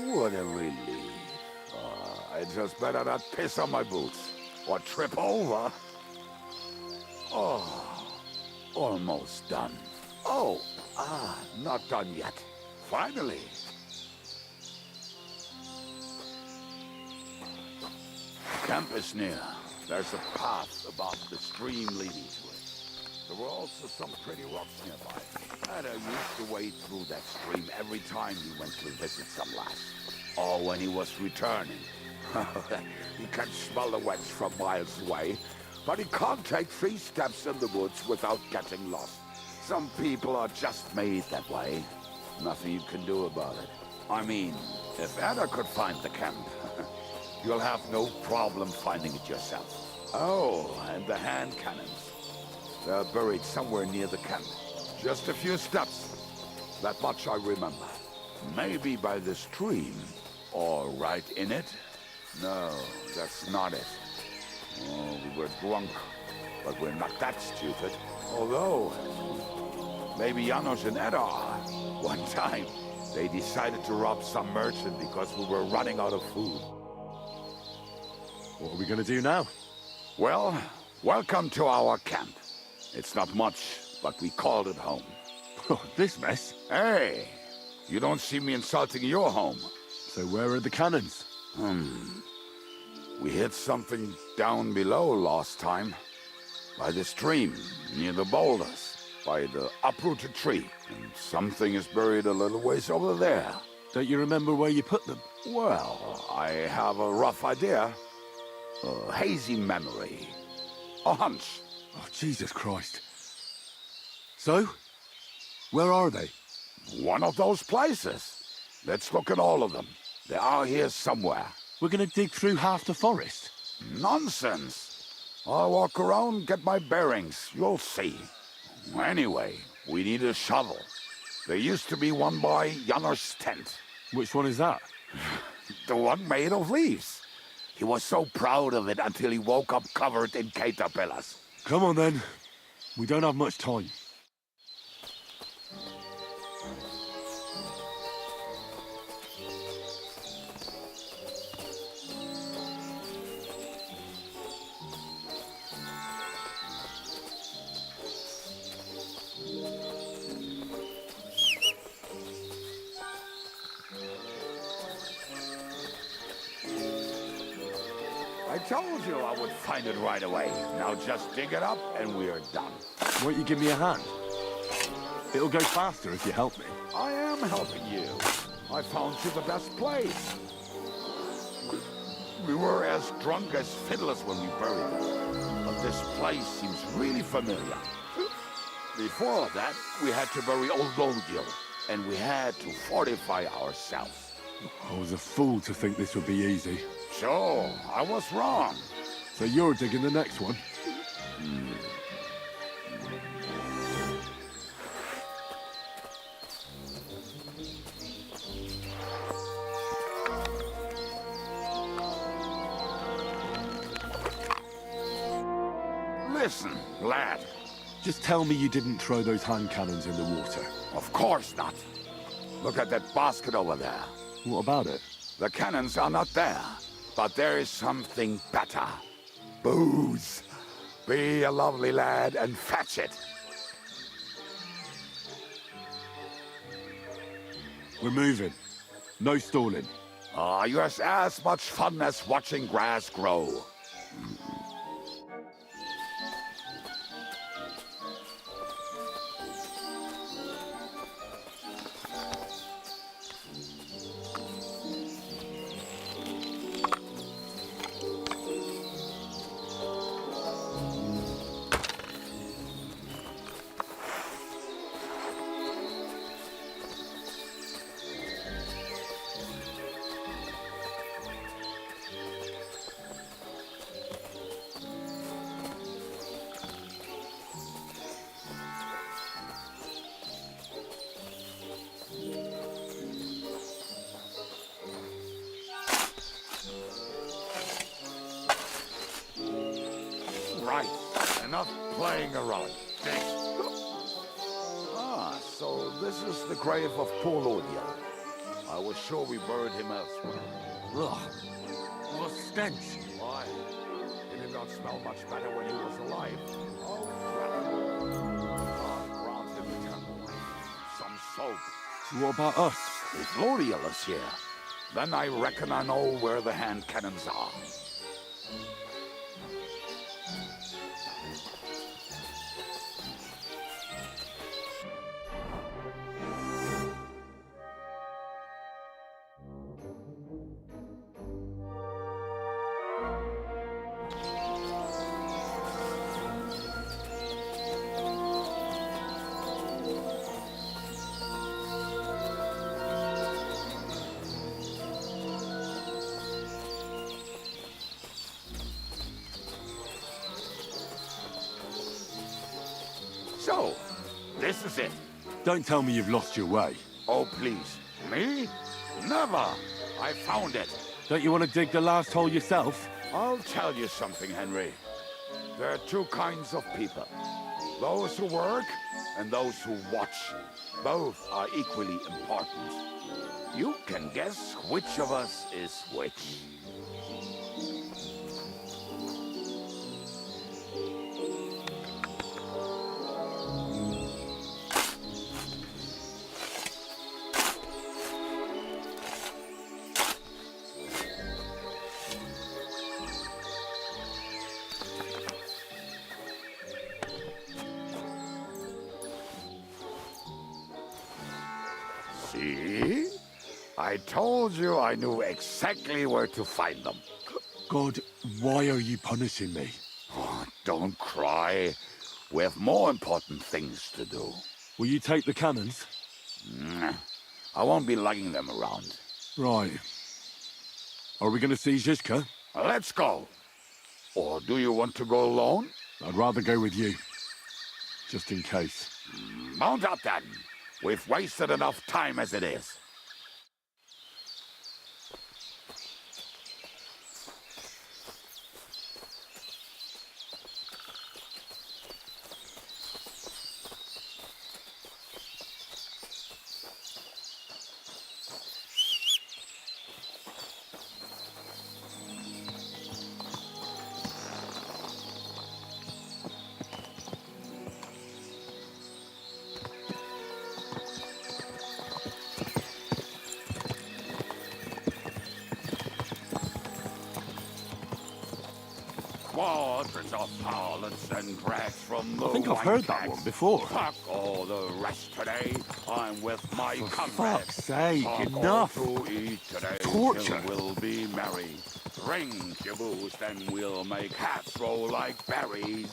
What a relief. I just better not piss on my boots or trip over. Oh, almost done. Oh, not done yet. Finally. Camp is near. There's a path above the stream leading to it. There were also some pretty rocks nearby. Ada used to wade through that stream every time he went to visit some lass. Or when he was returning. He can smell the wench from miles away, but he can't take 3 steps in the woods without getting lost. Some people are just made that way. Nothing you can do about it. I mean, if Ada could find the camp, you'll have no problem finding it yourself. Oh, and the hand cannons. They're buried somewhere near the camp. Just a few steps. That much I remember. Maybe by the stream, or right in it. No, that's not it. Oh, we were drunk, but we're not that stupid. Although, maybe Janos and Edda are. One time, they decided to rob some merchant because we were running out of food. What are we gonna do now? Well, welcome to our camp. It's not much, but we called it home. Oh, this mess? Hey, you don't see me insulting your home. So where are the cannons? We hit something down below last time. By the stream, near the boulders. By the uprooted tree. And something is buried a little ways over there. Don't you remember where you put them? Well, I have a rough idea. A hazy memory. A hunch. Oh, Jesus Christ. So? Where are they? One of those places. Let's look at all of them. They are here somewhere. We're gonna dig through half the forest. Nonsense. I'll walk around, get my bearings. You'll see. Anyway, we need a shovel. There used to be one by Janos' tent. Which one is that? The one made of leaves. He was so proud of it until he woke up covered in caterpillars. Come on then. We don't have much time. I told you I would find it right away. Now just dig it up and we're done. Won't you give me a hand? It'll go faster if you help me. I am helping you. I found you the best place. We were as drunk as fiddlers when we buried them. But this place seems really familiar. Before that, we had to bury old Longil, and we had to fortify ourselves. I was a fool to think this would be easy. Sure, I was wrong. So you're digging the next one? Listen, lad. Just tell me you didn't throw those hand cannons in the water. Of course not. Look at that basket over there. What about it? The cannons are not there, but there is something better. Booze. Be a lovely lad and fetch it. We're moving. No stalling. Yours as much fun as watching grass grow. Right, enough playing around, Dick. So this is the grave of poor Lodia. I was sure we buried him elsewhere. Ugh. What a stench. Why? Did it not smell much better when he was alive? Oh, well. Grant him eternal life. Some soap. What about us? If Lodia is here, then I reckon I know where the hand cannons are. So, this is it. Don't tell me you've lost your way. Oh, please. Me? Never. I found it. Don't you want to dig the last hole yourself? I'll tell you something, Henry. There are two kinds of people. Those who work and those who watch. Both are equally important. You can guess which of us is which. See? I told you I knew exactly where to find them. God, why are you punishing me? Oh, don't cry. We have more important things to do. Will you take the cannons? I won't be lugging them around. Right. Are we going to see Zizka? Let's go. Or do you want to go alone? I'd rather go with you. Just in case. Mount up then. We've wasted enough time as it is. Waters of violence and drags from the I think I've heard that one before. Fuck all the rest today. I'm with my For comrades. fuck's sake, Fuck enough. all to eat today. Torture. We'll be merry. Drink your booze, then we'll make hats roll like berries.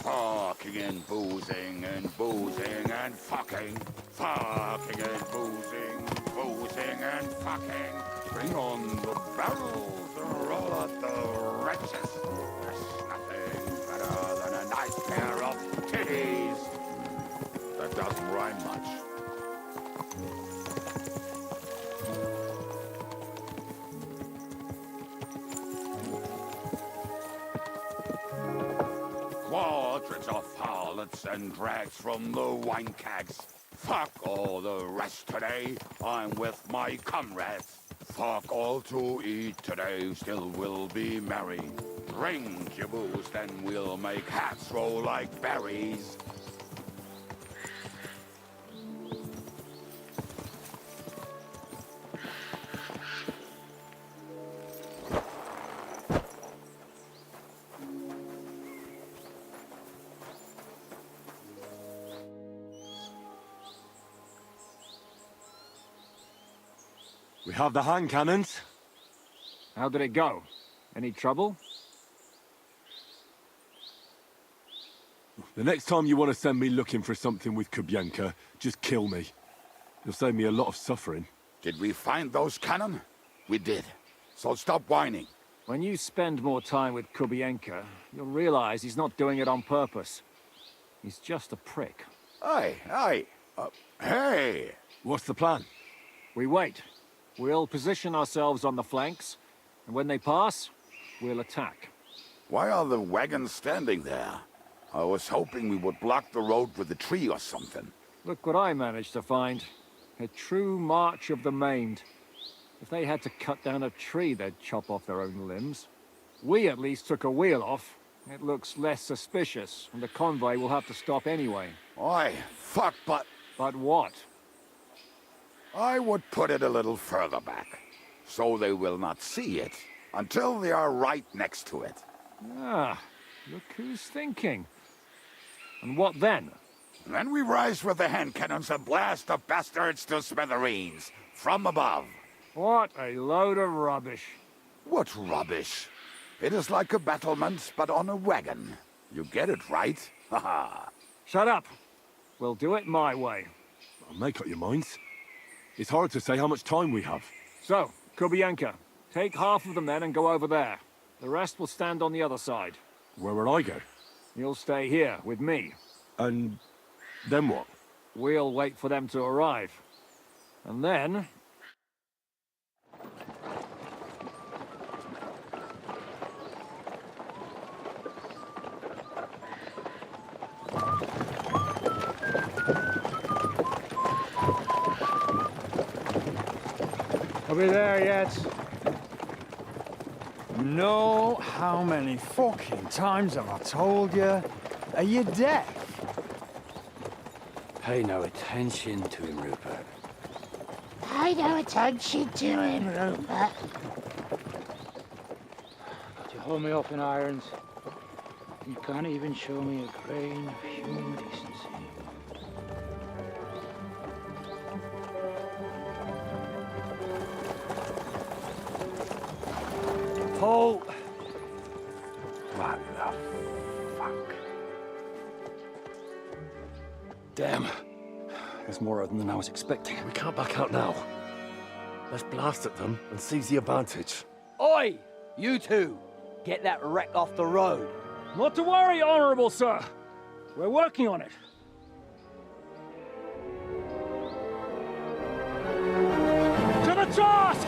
Fucking and boozing and boozing and fucking. Fucking and boozing, boozing and fucking. Bring on the barrels and roll out the wretches. There's nothing better than a nice pair of titties. That doesn't rhyme much. booze and drags from the wine kegs. Fuck all the rest today, I'm with my comrades. Fuck all to eat today, still we'll be merry. Drink your booze, then we'll make hats roll like berries. We have the hand cannons. How did it go? Any trouble? The next time you want to send me looking for something with Kubienka, just kill me. You'll save me a lot of suffering. Did we find those cannon? We did. So stop whining. When you spend more time with Kubienka, you'll realize he's not doing it on purpose. He's just a prick. Aye. Hey! What's the plan? We wait. We'll position ourselves on the flanks, and when they pass, we'll attack. Why are the wagons standing there? I was hoping we would block the road with a tree or something. Look what I managed to find. A true march of the maimed. If they had to cut down a tree, they'd chop off their own limbs. We at least took a wheel off. It looks less suspicious, and the convoy will have to stop anyway. Oi, fuck, but... But what? I would put it a little further back, so they will not see it until they are right next to it. Ah, look who's thinking. And what then? Then we rise with the hand cannons and blast the bastards to smithereens, from above. What a load of rubbish. What rubbish? It is like a battlement, but on a wagon. You get it right? Haha. Shut up. We'll do it my way. Make up your minds. It's hard to say how much time we have. So, Kubienka, take half of the men and go over there. The rest will stand on the other side. Where will I go? You'll stay here with me. And then what? We'll wait for them to arrive. And then... Are we there yet? No, how many fucking times have I told you? Are you deaf? Pay no attention to him, Rupert. Pay no attention to him, Rupert. But you hold me up in irons. You can't even show me a grain of human decency. Paul! What the fuck? Damn. There's more of them than I was expecting. We can't back out now. Let's blast at them and seize the advantage. Oi! You two! Get that wreck off the road. Not to worry, Honorable Sir. We're working on it. To the task!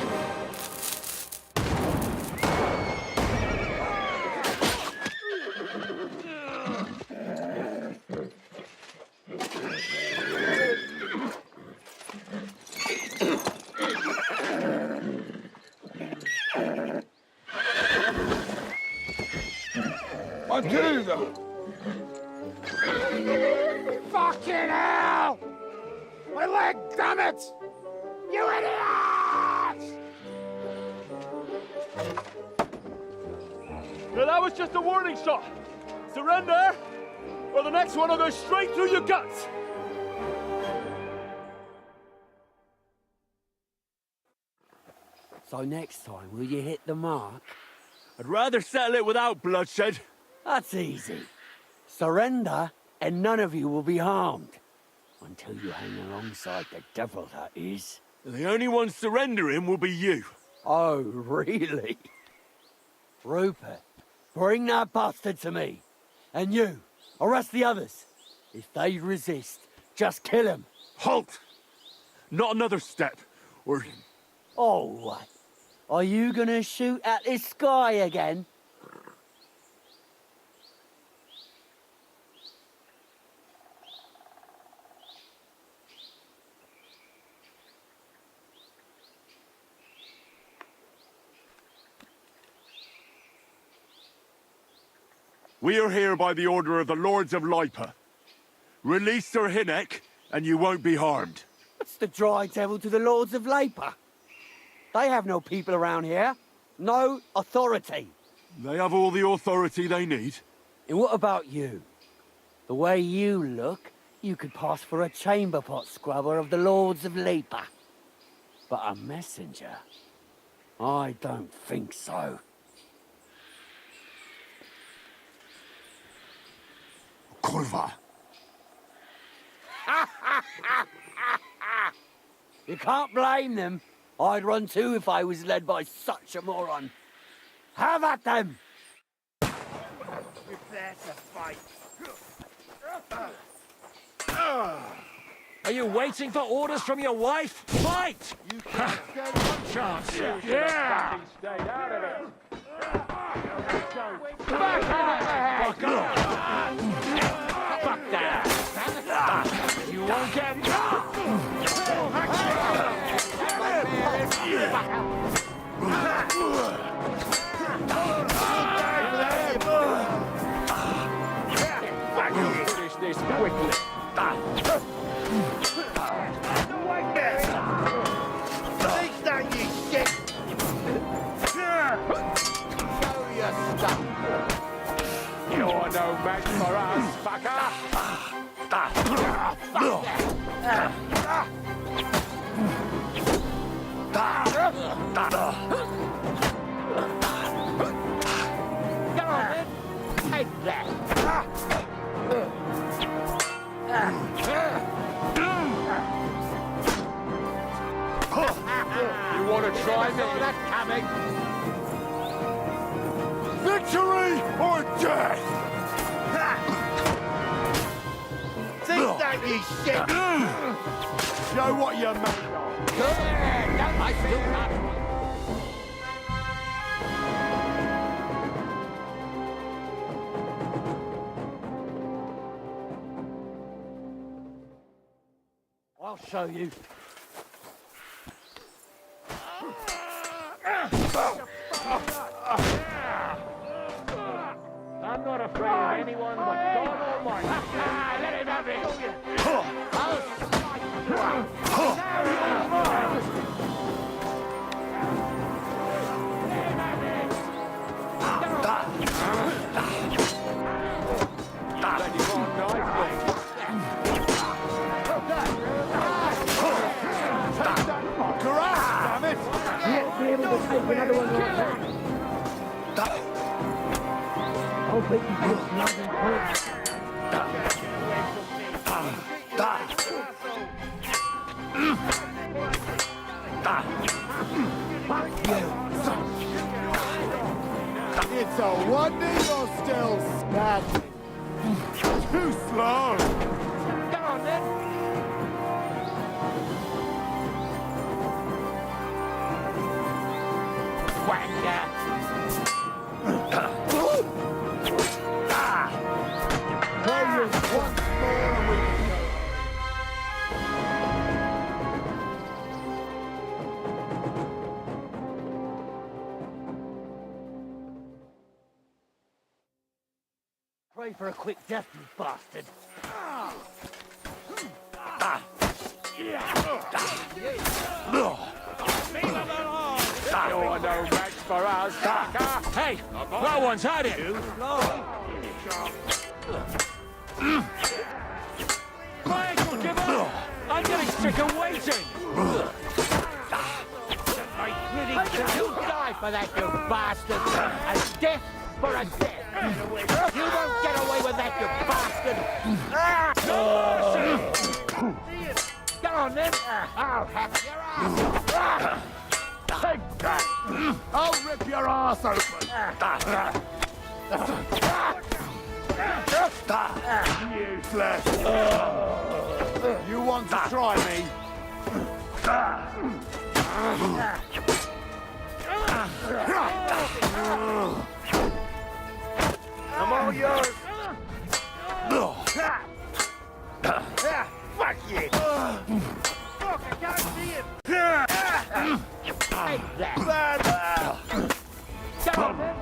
Matilda! Fucking hell! My leg, damn it! You idiots! No, that was just a warning shot. Surrender, or the next one will go straight through your guts. So next time, will you hit the mark? I'd rather settle it without bloodshed. That's easy. Surrender, and none of you will be harmed. Until you hang alongside the devil, that is. The only one surrendering will be you. Oh, really? Rupert, bring that bastard to me. And you, arrest the others. If they resist, just kill them. Halt! Not another step, or... Oh, what? Are you gonna shoot at this sky again? We are here by the order of the Lords of Lipa. Release Sir Hinnek, and you won't be harmed. What's the dry devil to the Lords of Labour? They have no people around here. No authority. They have all the authority they need. And what about you? The way you look, you could pass for a chamber pot scrubber of the Lords of Labour. But a messenger? I don't think so. Kurva. You can't blame them. I'd run too if I was led by such a moron. Have at them! We're there to fight. Are you waiting for orders from your wife? Fight! You can't stand one chance. Yeah! Stay out of it. Back off! Fuck that! You won't get... Finish this quickly. Take that, you shit! Show your stuff. You're no match for us, fucker! Come on, then. Take that. You want to try me? That's coming. Victory or death! Take that, you shit! Show what you're made of. Don't I still not? I'll show you. I'm not afraid of anyone but God Almighty. Let him have it. It's a wonder you're still standing. Too slow. Come on, then. Wanker. Pray for a quick death, you bastard. You're no match for us, fucker. Hey, that one's had it. Why don't you give up? I'm getting sick of waiting. You die for that, you bastard. A death for a death. You won't get away with that, you bastard. No mercy. Come on, then. I'll hack your ass. Take that. I'll rip your ass open. Useless. You want to try me? I'm all yours. Fuck you. Fuck, I can't see it. Take that. Come on, then.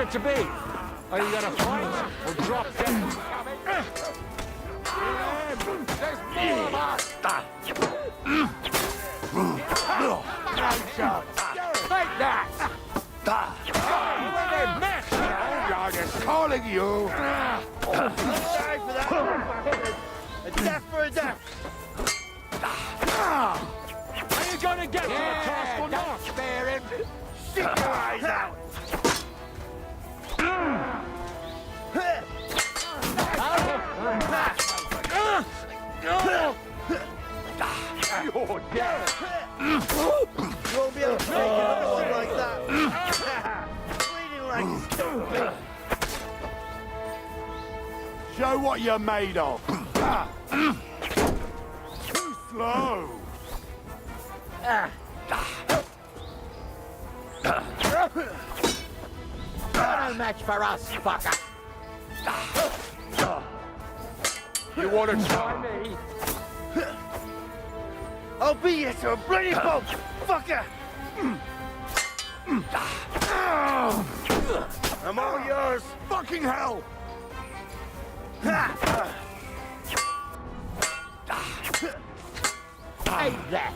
it to be? Are you gonna fight or drop dead? There's more of us! Take that! God is calling you! Sorry for that! A death for a death! Are you gonna get to the task or not? Spare him! Stick your eyes out! You're dead! You won't be able to make another one like that! Bleeding like stupid! Show what you're made of! Too slow! No match for us, fucker! You want to try me? I'll be here to a bloody pulp, fucker! I'm all yours! Fucking hell! Hey that!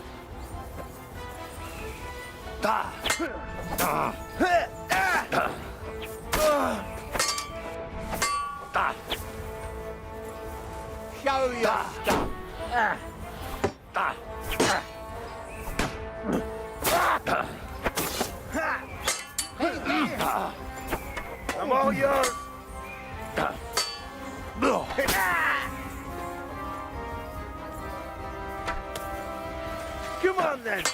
Show your stuff! I'm all yours! Come on then!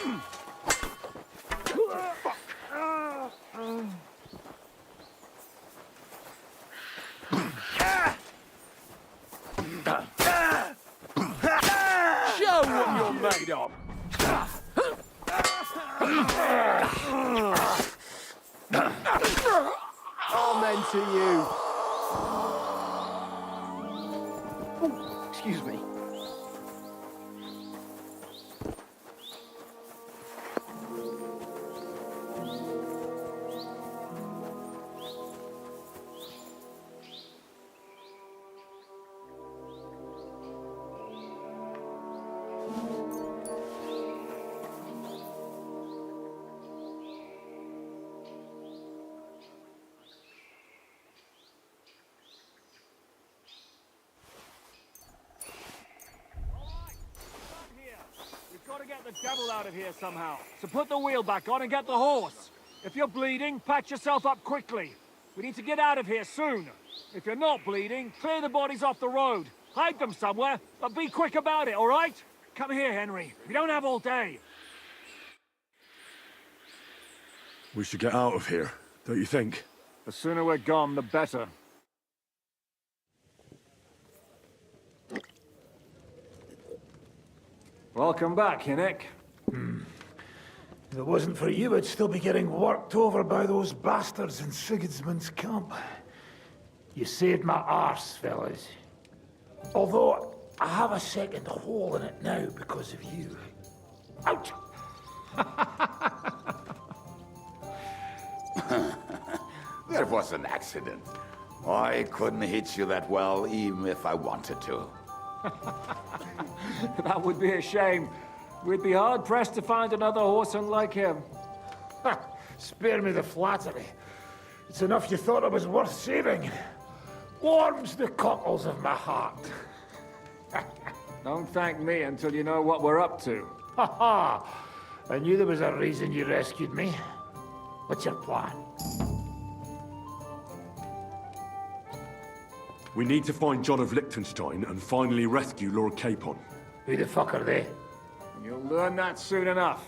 Show what you're made of! Amen to you! Excuse me. Got to get the devil out of here somehow. So put the wheel back on and get the horse. If you're bleeding, patch yourself up quickly. We need to get out of here soon. If you're not bleeding, clear the bodies off the road. Hide them somewhere, but be quick about it, all right? Come here, Henry. We don't have all day. We should get out of here, don't you think? The sooner we're gone, the better. Welcome back, Hinnick. If it wasn't for you, I'd still be getting worked over by those bastards in Sigismund's camp. You saved my arse, fellas. Although, I have a second hole in it now because of you. Ouch! That was an accident. I couldn't hit you that well, even if I wanted to. That would be a shame. We'd be hard-pressed to find another horseman like him. Spare me the flattery. It's enough you thought it was worth saving. Warms the cockles of my heart. Don't thank me until you know what we're up to. Ha ha! I knew there was a reason you rescued me. What's your plan? We need to find John of Liechtenstein and finally rescue Lord Capon. Who the fuck are they? You'll learn that soon enough.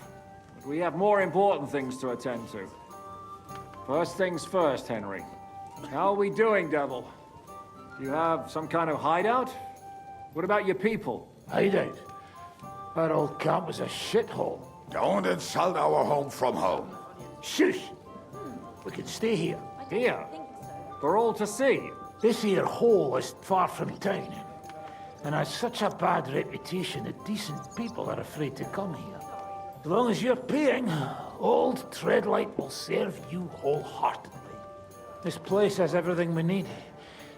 But we have more important things to attend to. First things first, Henry. How are we doing, Devil? Do you have some kind of hideout? What about your people? Hideout? Our old camp was a shithole. Don't insult our home from home. Shush! We can stay here. Here? For all to see? This here hole is far from town, and has such a bad reputation that decent people are afraid to come here. As long as you're paying, old Treadlight will serve you wholeheartedly. This place has everything we need.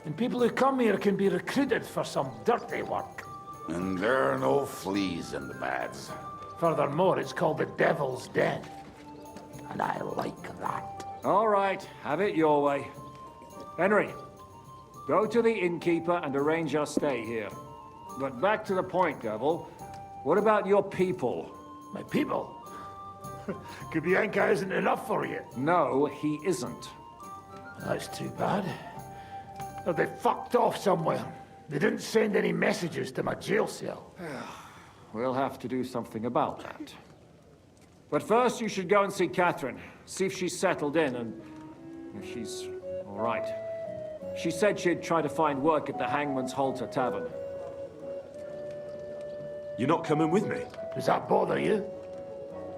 And people who come here can be recruited for some dirty work. And there are no fleas in the beds. Furthermore, it's called the Devil's Den. And I like that. All right, have it your way. Henry, go to the innkeeper and arrange our stay here. But back to the point, Devil. What about your people? My people? Kubienka isn't enough for you. No, he isn't. That's too bad. Oh, they fucked off somewhere. They didn't send any messages to my jail cell. We'll have to do something about that. But first, you should go and see Catherine. See if she's settled in and if she's all right. She said she'd try to find work at the Hangman's Halter Tavern. You're not coming with me? Does that bother you?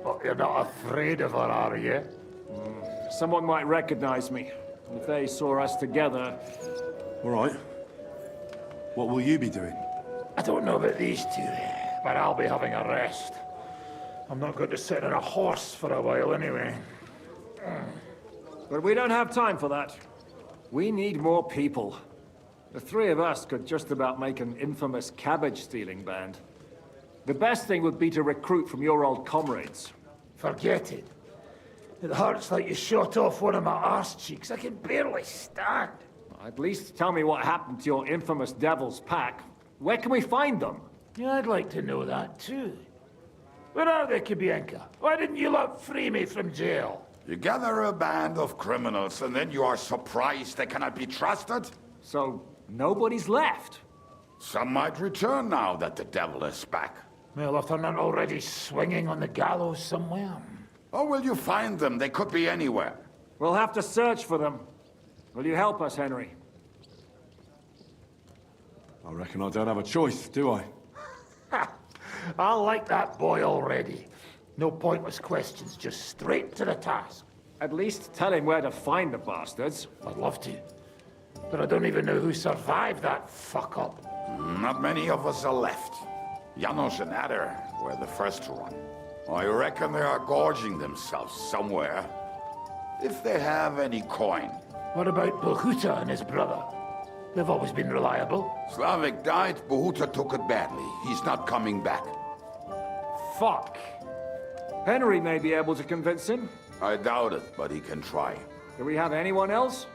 But you're not afraid of her, are you? Someone might recognize me. If they saw us together... All right. What will you be doing? I don't know about these two, but I'll be having a rest. I'm not going to sit on a horse for a while anyway. But we don't have time for that. We need more people. The three of us could just about make an infamous cabbage-stealing band. The best thing would be to recruit from your old comrades. Forget it. It hurts like you shot off one of my arse cheeks. I can barely stand. At least tell me what happened to your infamous Devil's Pack. Where can we find them? Yeah, I'd like to know that too. Where are they, Kubienka? Why didn't you lot free me from jail? You gather a band of criminals and then you are surprised they cannot be trusted? So, nobody's left? Some might return now that the devil is back. Well, if they're not already swinging on the gallows somewhere. How will you find them? They could be anywhere. We'll have to search for them. Will you help us, Henry? I reckon I don't have a choice, do I? I like that boy already. No pointless questions, just straight to the task. At least tell him where to find the bastards. I'd love to. But I don't even know who survived that fuck-up. Not many of us are left. Janos and Adder were the first to run. I reckon they are gorging themselves somewhere. If they have any coin. What about Bohuta and his brother? They've always been reliable. Slavik died, Bohuta took it badly. He's not coming back. Fuck. Henry may be able to convince him. I doubt it, but he can try. Do we have anyone else?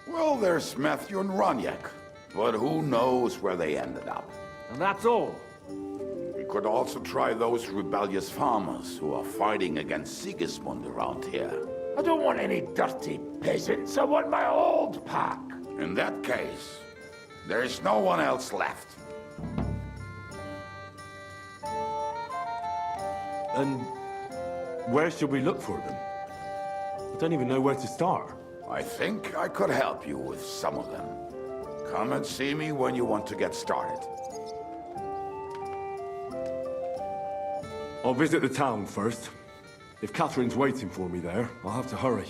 Well, there's Matthew and Roniak. But who knows where they ended up. And that's all. We could also try those rebellious farmers who are fighting against Sigismund around here. I don't want any dirty peasants. I want my old pack. In that case, there is no one else left. And where should we look for them? I don't even know where to start. I think I could help you with some of them. Come and see me when you want to get started. I'll visit the town first. If Catherine's waiting for me there, I'll have to hurry.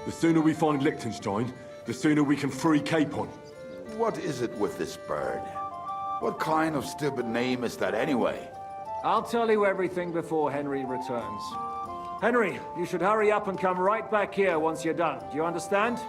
The sooner we find Liechtenstein, the sooner we can free Capon. What is it with this bird? What kind of stupid name is that anyway? I'll tell you everything before Henry returns. Henry, you should hurry up and come right back here once you're done. Do you understand?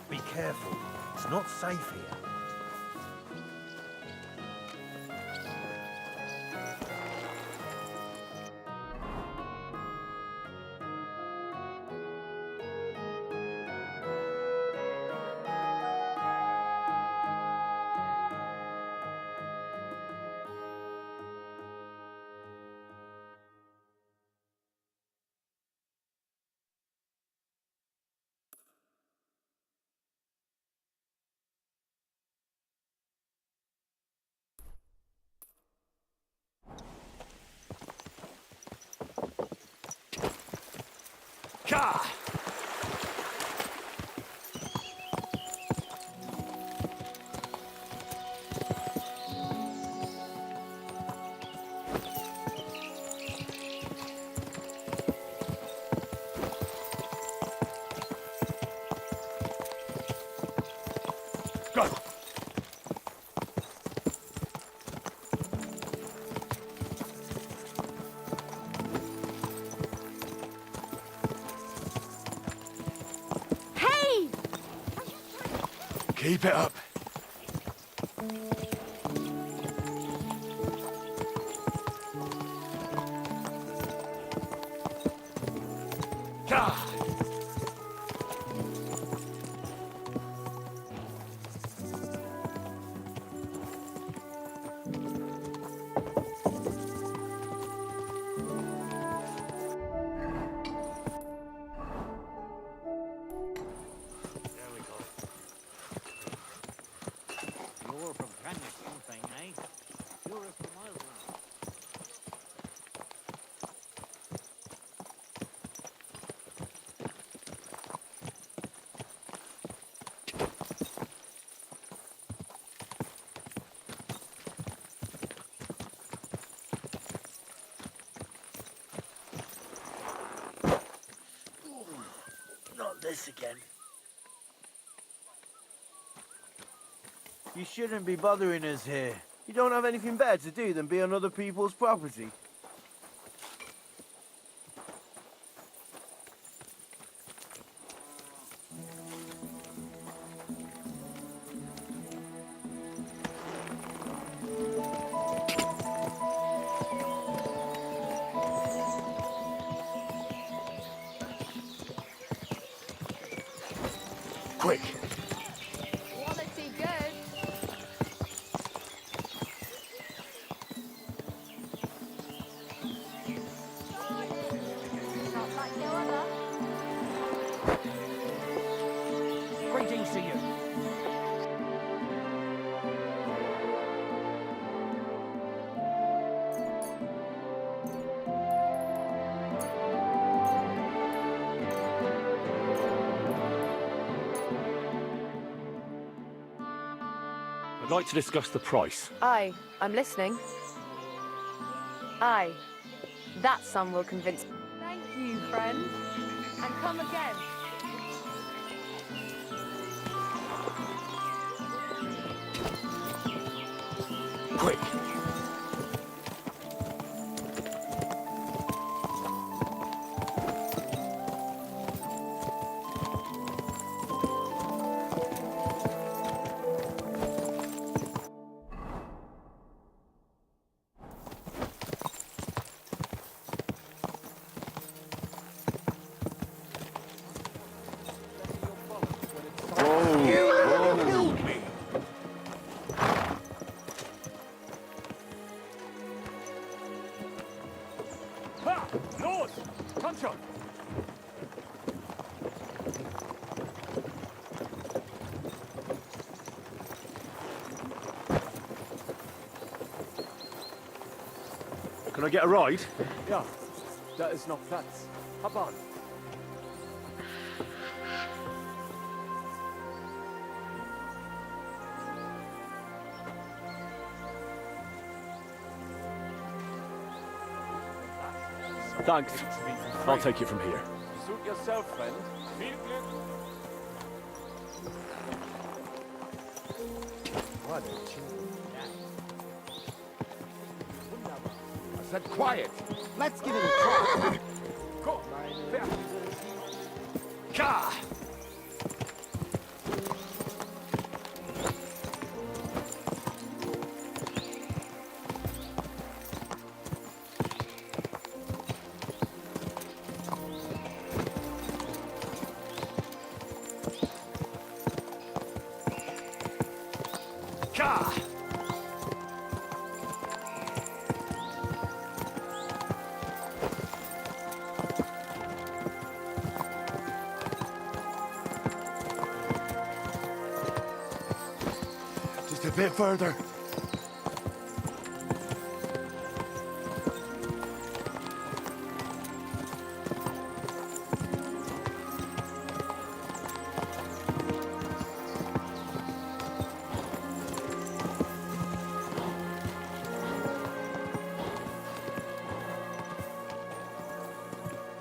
Be careful. It's not safe here. Keep it up. You're from Canada something, eh? You're from Ireland. Not this again. You shouldn't be bothering us here. You don't have anything better to do than be on other people's property. Quick. Quality good. Not like no other. Greetings to you. I'd like to discuss the price. Aye, I'm listening. Aye, that sum will convince. Thank you, friend. And come again. Quick. Ha! Lord! Concho! Can I get a ride? Ja, da ist noch Platz. Hop on. Thanks. I'll take you from here. Suit yourself, friend. Viel Glück. What a I said quiet. Let's give it a try. Go. Ka! Ka! Just a bit further.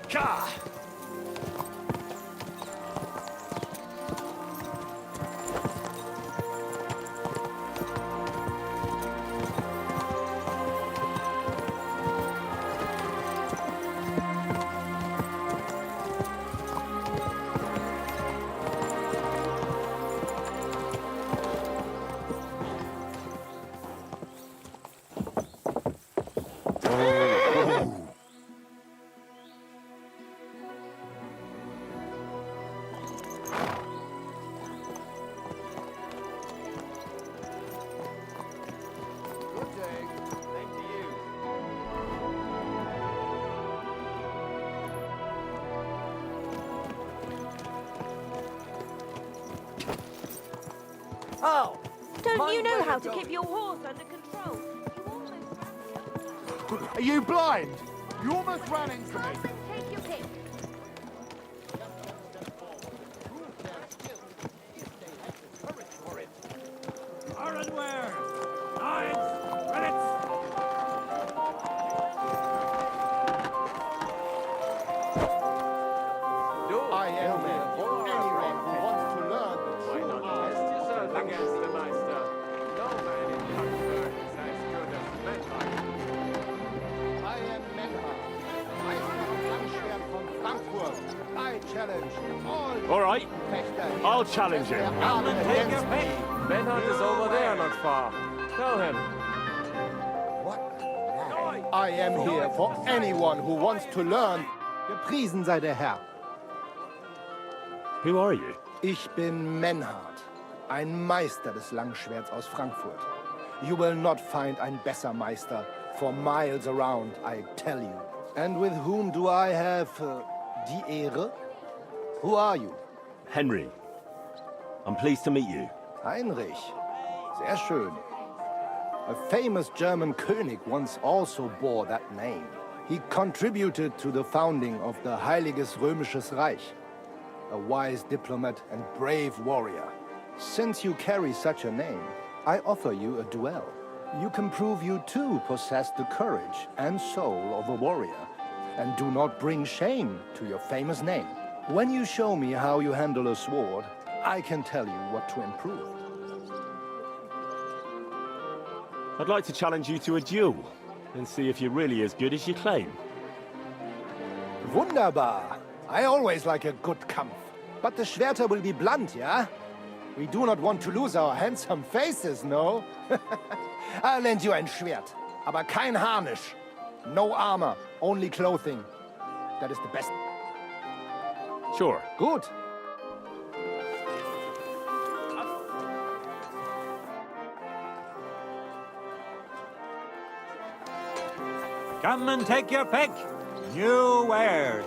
Ka! How? Don't you know how to keep your horse under control? Are you blind? You almost ran into me. Take your pick. Ironware! Knives! Credits! I am here for anyone who wants to learn the true art. Against the Meister. No man in Dunkirk is as good as Menhart. I am Menhart, Meister of Langschwert von Frankfurt. I challenge all right, Fechter. I'll challenge him. Come and take your pick. Menhart is over there, not far. Tell him. I am here for anyone who wants to learn. Gepriesen sei der Herr. Who are you? Ich bin Menhart, ein Meister des Langschwerts aus Frankfurt. You will not find ein besser Meister for miles around, I tell you. And with whom do I have die Ehre? Who are you? Henry. I'm pleased to meet you. Heinrich. Sehr schön. A famous German König once also bore that name. He contributed to the founding of the Heiliges Römisches Reich. A wise diplomat and brave warrior. Since you carry such a name, I offer you a duel. You can prove you too possess the courage and soul of a warrior, and do not bring shame to your famous name. When you show me how you handle a sword, I can tell you what to improve. I'd like to challenge you to a duel and see if you're really as good as you claim. Wunderbar. I always like a good Kampf. But the Schwerter will be blunt, yeah? We do not want to lose our handsome faces, no? I'll lend you ein Schwert, aber kein Harnisch. No armor, only clothing. That is the best. Sure. Gut. Come and take your pick. New wares.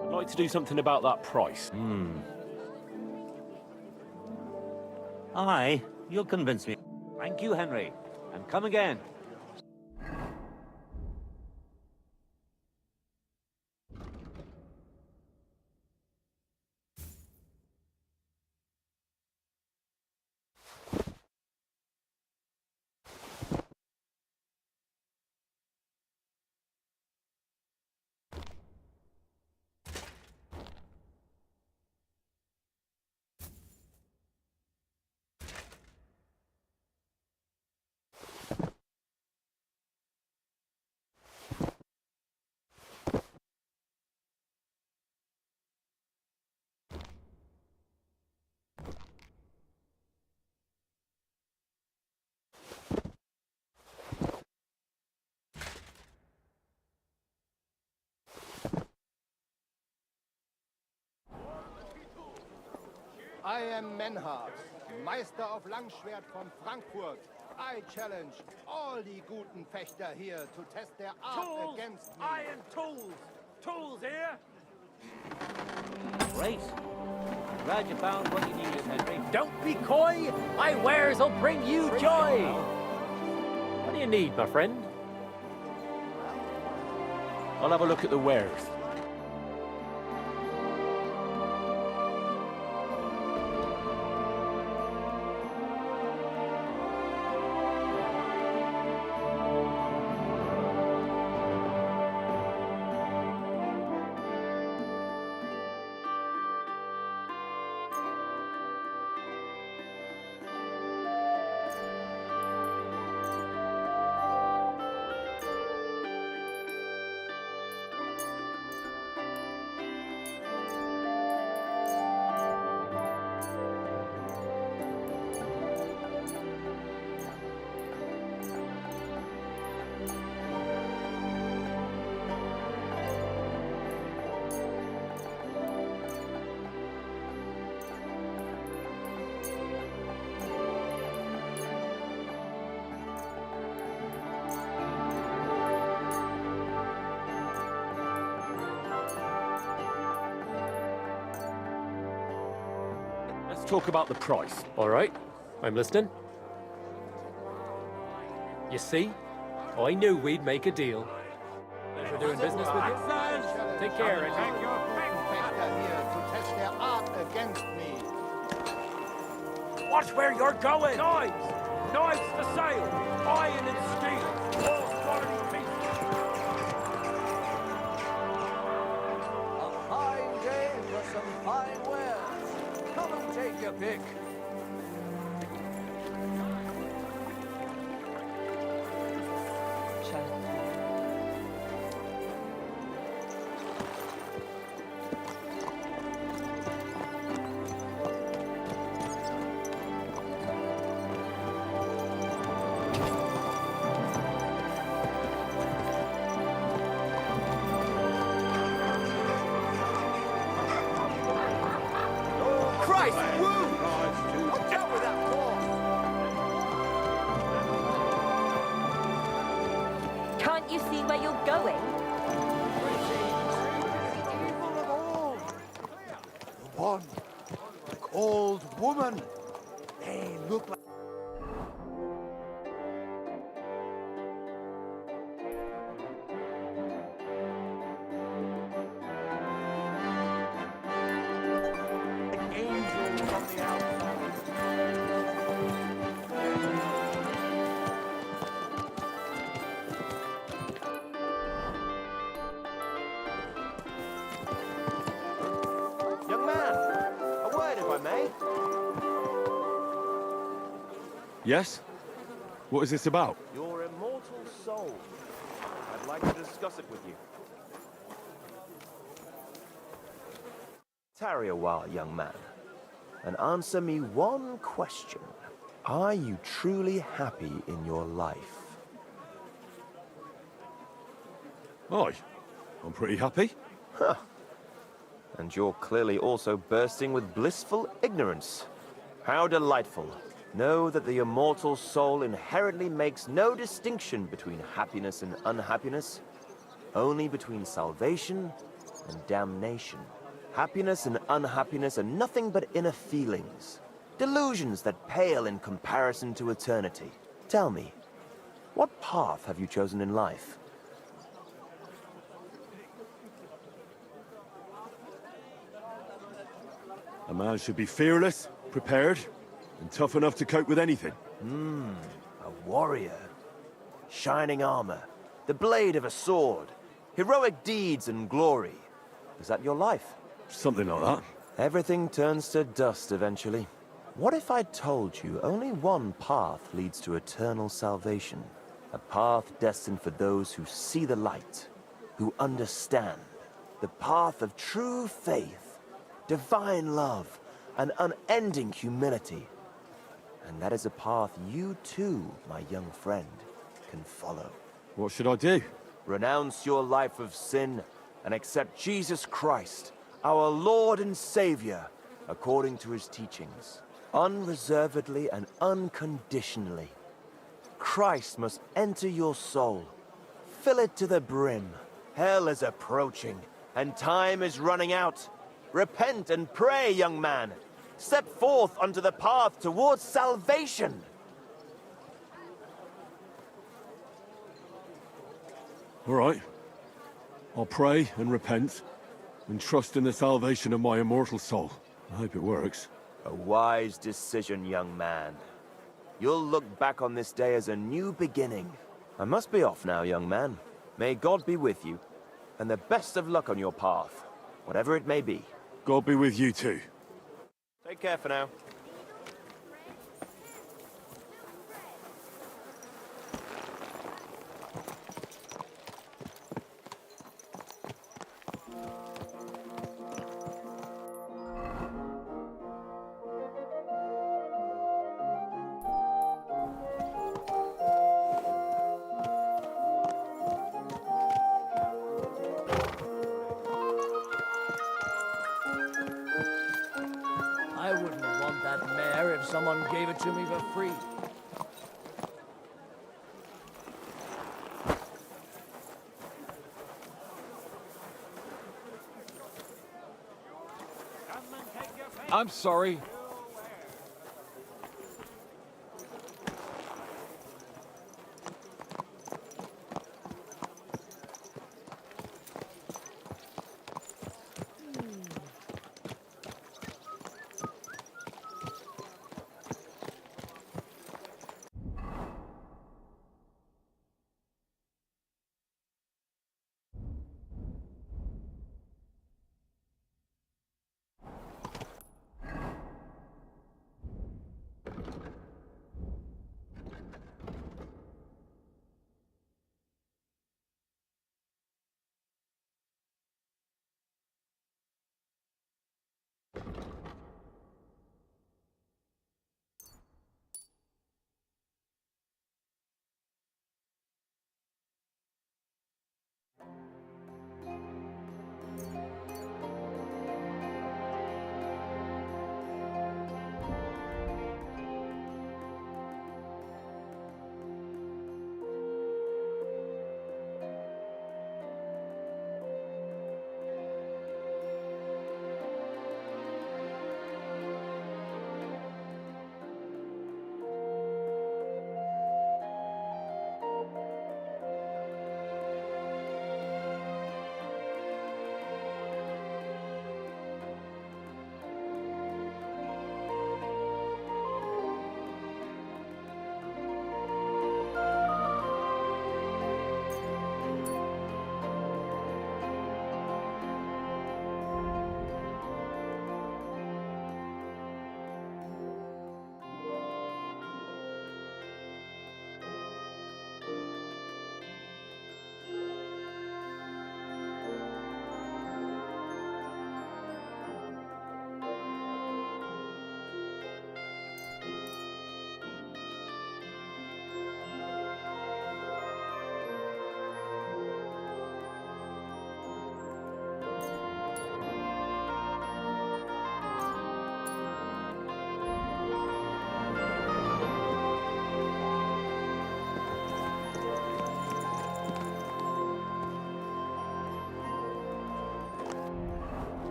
I'd like to do something about that price. Aye, you'll convince me. Thank you, Henry. And come again. am Menhard, Meister of Langschwert von Frankfurt. I challenge all die guten Fechter here to test their art against me. Iron tools! Tools here! Great. Glad you found what you needed, Henry. Don't be coy! My wares will bring you joy! What do you need, my friend? I'll have a look at the wares. Talk about the price. All right, I'm listening. You see, I knew we'd make a deal. Pleasure doing business with you. Take care, and thank you. Fechter here to test their art against me. Watch where you're going! Knives! Knives for sale! Iron and steel! All quality pieces! A fine day for some fine wares. Come and take your pick. Can't you see where you're going? One old woman. They look like. Young man, a word if I may. Yes? What is this about? Your immortal soul. I'd like to discuss it with you. Tarry a while, young man, and answer me one question. Are you truly happy in your life? Aye, I'm pretty happy. Huh. And you're clearly also bursting with blissful ignorance. How delightful. Know that the immortal soul inherently makes no distinction between happiness and unhappiness, only between salvation and damnation. Happiness and unhappiness are nothing but inner feelings, delusions that pale in comparison to eternity. Tell me, what path have you chosen in life? A man should be fearless, prepared, and tough enough to cope with anything. A warrior. Shining armor, the blade of a sword, heroic deeds and glory. Is that your life? Something like that. Everything turns to dust eventually. What if I told you only one path leads to eternal salvation? A path destined for those who see the light, who understand. The path of true faith, divine love, and unending humility. And that is a path you too, my young friend, can follow. What should I do? Renounce your life of sin and accept Jesus Christ, our Lord and Savior, according to his teachings, unreservedly and unconditionally. Christ must enter your soul. Fill it to the brim. Hell is approaching, and time is running out. Repent and pray, young man. Step forth onto the path towards salvation. All right. I'll pray and repent, and trust in the salvation of my immortal soul. I hope it works. A wise decision, young man. You'll look back on this day as a new beginning. I must be off now, young man. May God be with you, and the best of luck on your path, whatever it may be. God be with you too. Take care for now. I wouldn't want that mare if someone gave it to me for free. I'm sorry.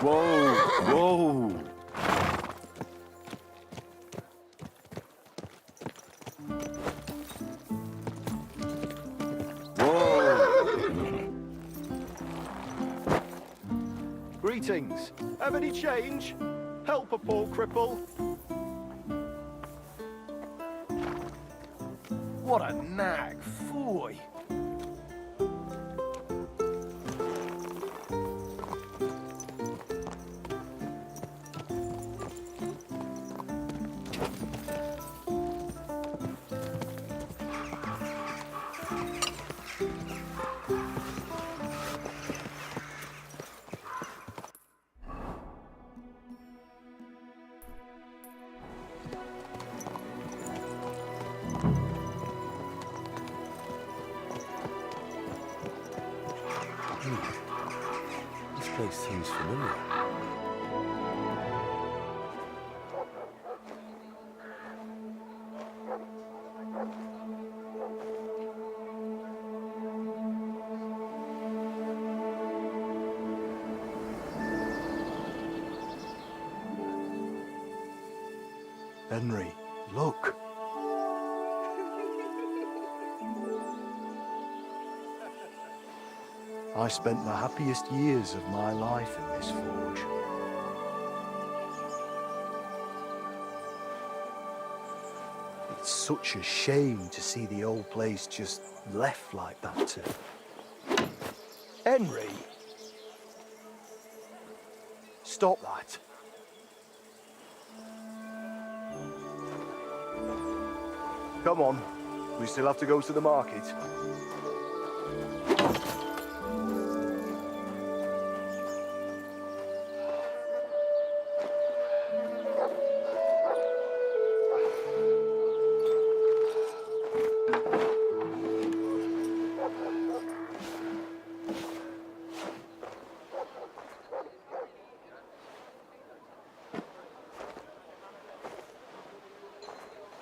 Whoa, whoa. Greetings. Have any change? Help a poor cripple. What a nag, foy. place seems familiar. Henry, look. I spent the happiest years of my life in this forge. It's such a shame to see the old place just left like that too. Henry! Stop that. Come on. We still have to go to the market.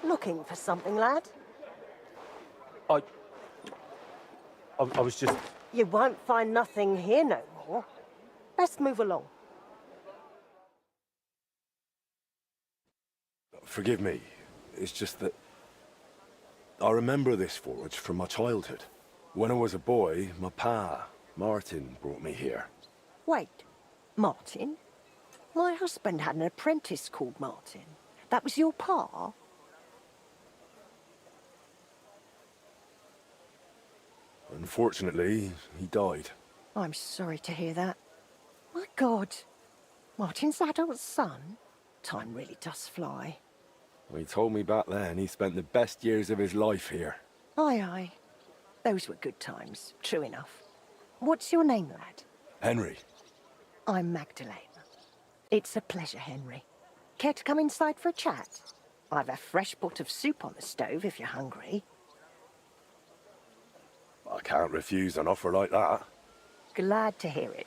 Looking for something, lad? I was just... You won't find nothing here no more. Best move along. Forgive me. It's just that... I remember this forge from my childhood. When I was a boy, my pa, Martin, brought me here. Wait, Martin? My husband had an apprentice called Martin. That was your pa? Unfortunately, he died. I'm sorry to hear that. My God, Martin's adult son? Time really does fly. Well, he told me back then he spent the best years of his life here. Aye, aye. Those were good times, true enough. What's your name, lad? Henry. I'm Magdalene. It's a pleasure, Henry. Care to come inside for a chat? I've a fresh pot of soup on the stove if you're hungry. I can't refuse an offer like that. Glad to hear it.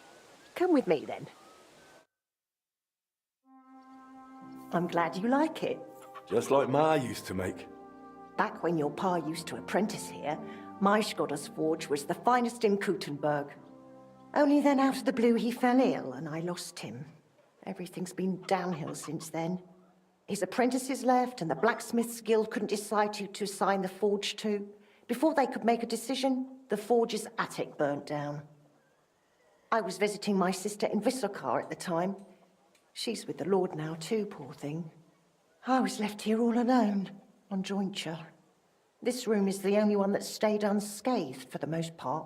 Come with me, then. I'm glad you like it. Just like Ma used to make. Back when your pa used to apprentice here, my Skodder's forge was the finest in Kuttenberg. Only then out of the blue he fell ill and I lost him. Everything's been downhill since then. His apprentices left and the Blacksmiths Guild couldn't decide who to assign the forge to. Before they could make a decision, the forge's attic burnt down. I was visiting my sister in Visokar at the time. She's with the Lord now too, poor thing. I was left here all alone, on jointure. This room is the only one that stayed unscathed for the most part.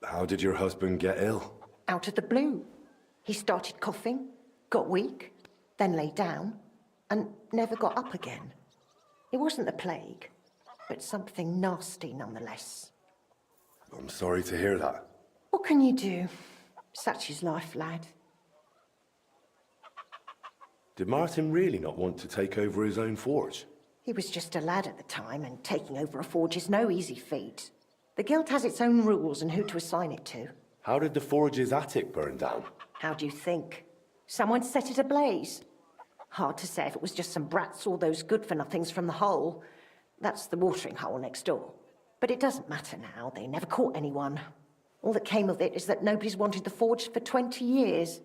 How did your husband get ill? Out of the blue. He started coughing, got weak, then lay down, and never got up again. It wasn't the plague, but something nasty nonetheless. I'm sorry to hear that. What can you do? Such is life, lad. Did Martin really not want to take over his own forge? He was just a lad at the time, and taking over a forge is no easy feat. The guild has its own rules and who to assign it to. How did the forge's attic burn down? How do you think? Someone set it ablaze. Hard to say if it was just some brats or those good-for-nothings from the hole. That's the watering hole next door. But it doesn't matter now. They never caught anyone. All that came of it is that nobody's wanted the forge for 20 years.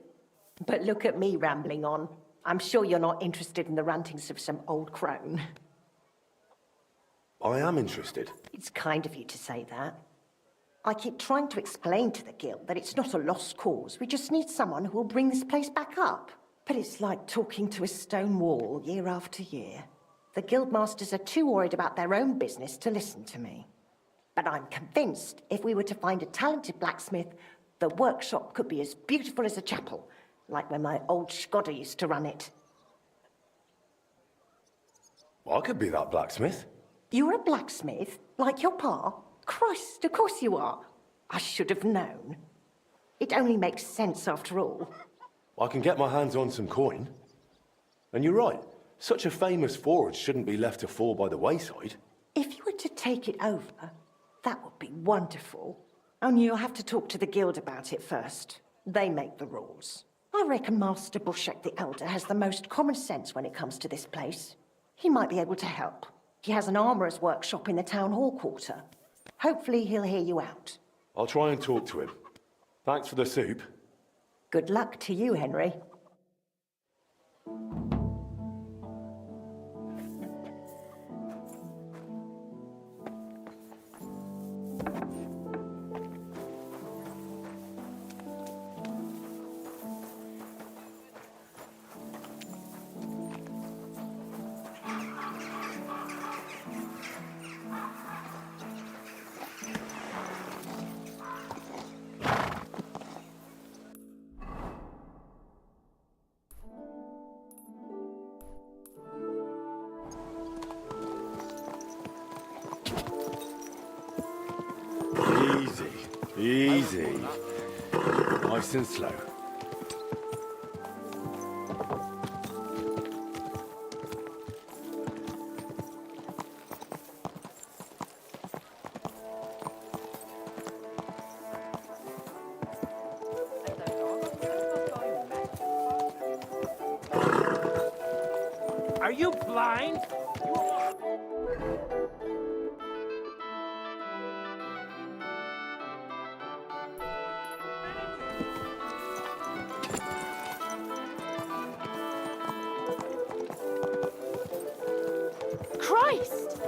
But look at me rambling on. I'm sure you're not interested in the rantings of some old crone. I am interested. It's kind of you to say that. I keep trying to explain to the guild that it's not a lost cause. We just need someone who will bring this place back up. But it's like talking to a stone wall year after year. The guildmasters are too worried about their own business to listen to me. But I'm convinced if we were to find a talented blacksmith, the workshop could be as beautiful as a chapel, like when my old Skodder used to run it. I could be that blacksmith. You're a blacksmith? Like your pa? Christ, of course you are. I should have known. It only makes sense after all. I can get my hands on some coin. And you're right, such a famous forge shouldn't be left to fall by the wayside. If you were to take it over, that would be wonderful. Only you'll have to talk to the guild about it first. They make the rules. I reckon Master Bushek the Elder has the most common sense when it comes to this place. He might be able to help. He has an armourer's workshop in the town hall quarter. Hopefully he'll hear you out. I'll try and talk to him. Thanks for the soup. Good luck to you, Henry. Easy. Nice and slow. Are you blind? Christ!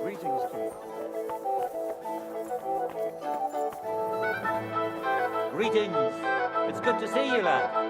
Greetings to you. Greetings. It's good to see you, lad.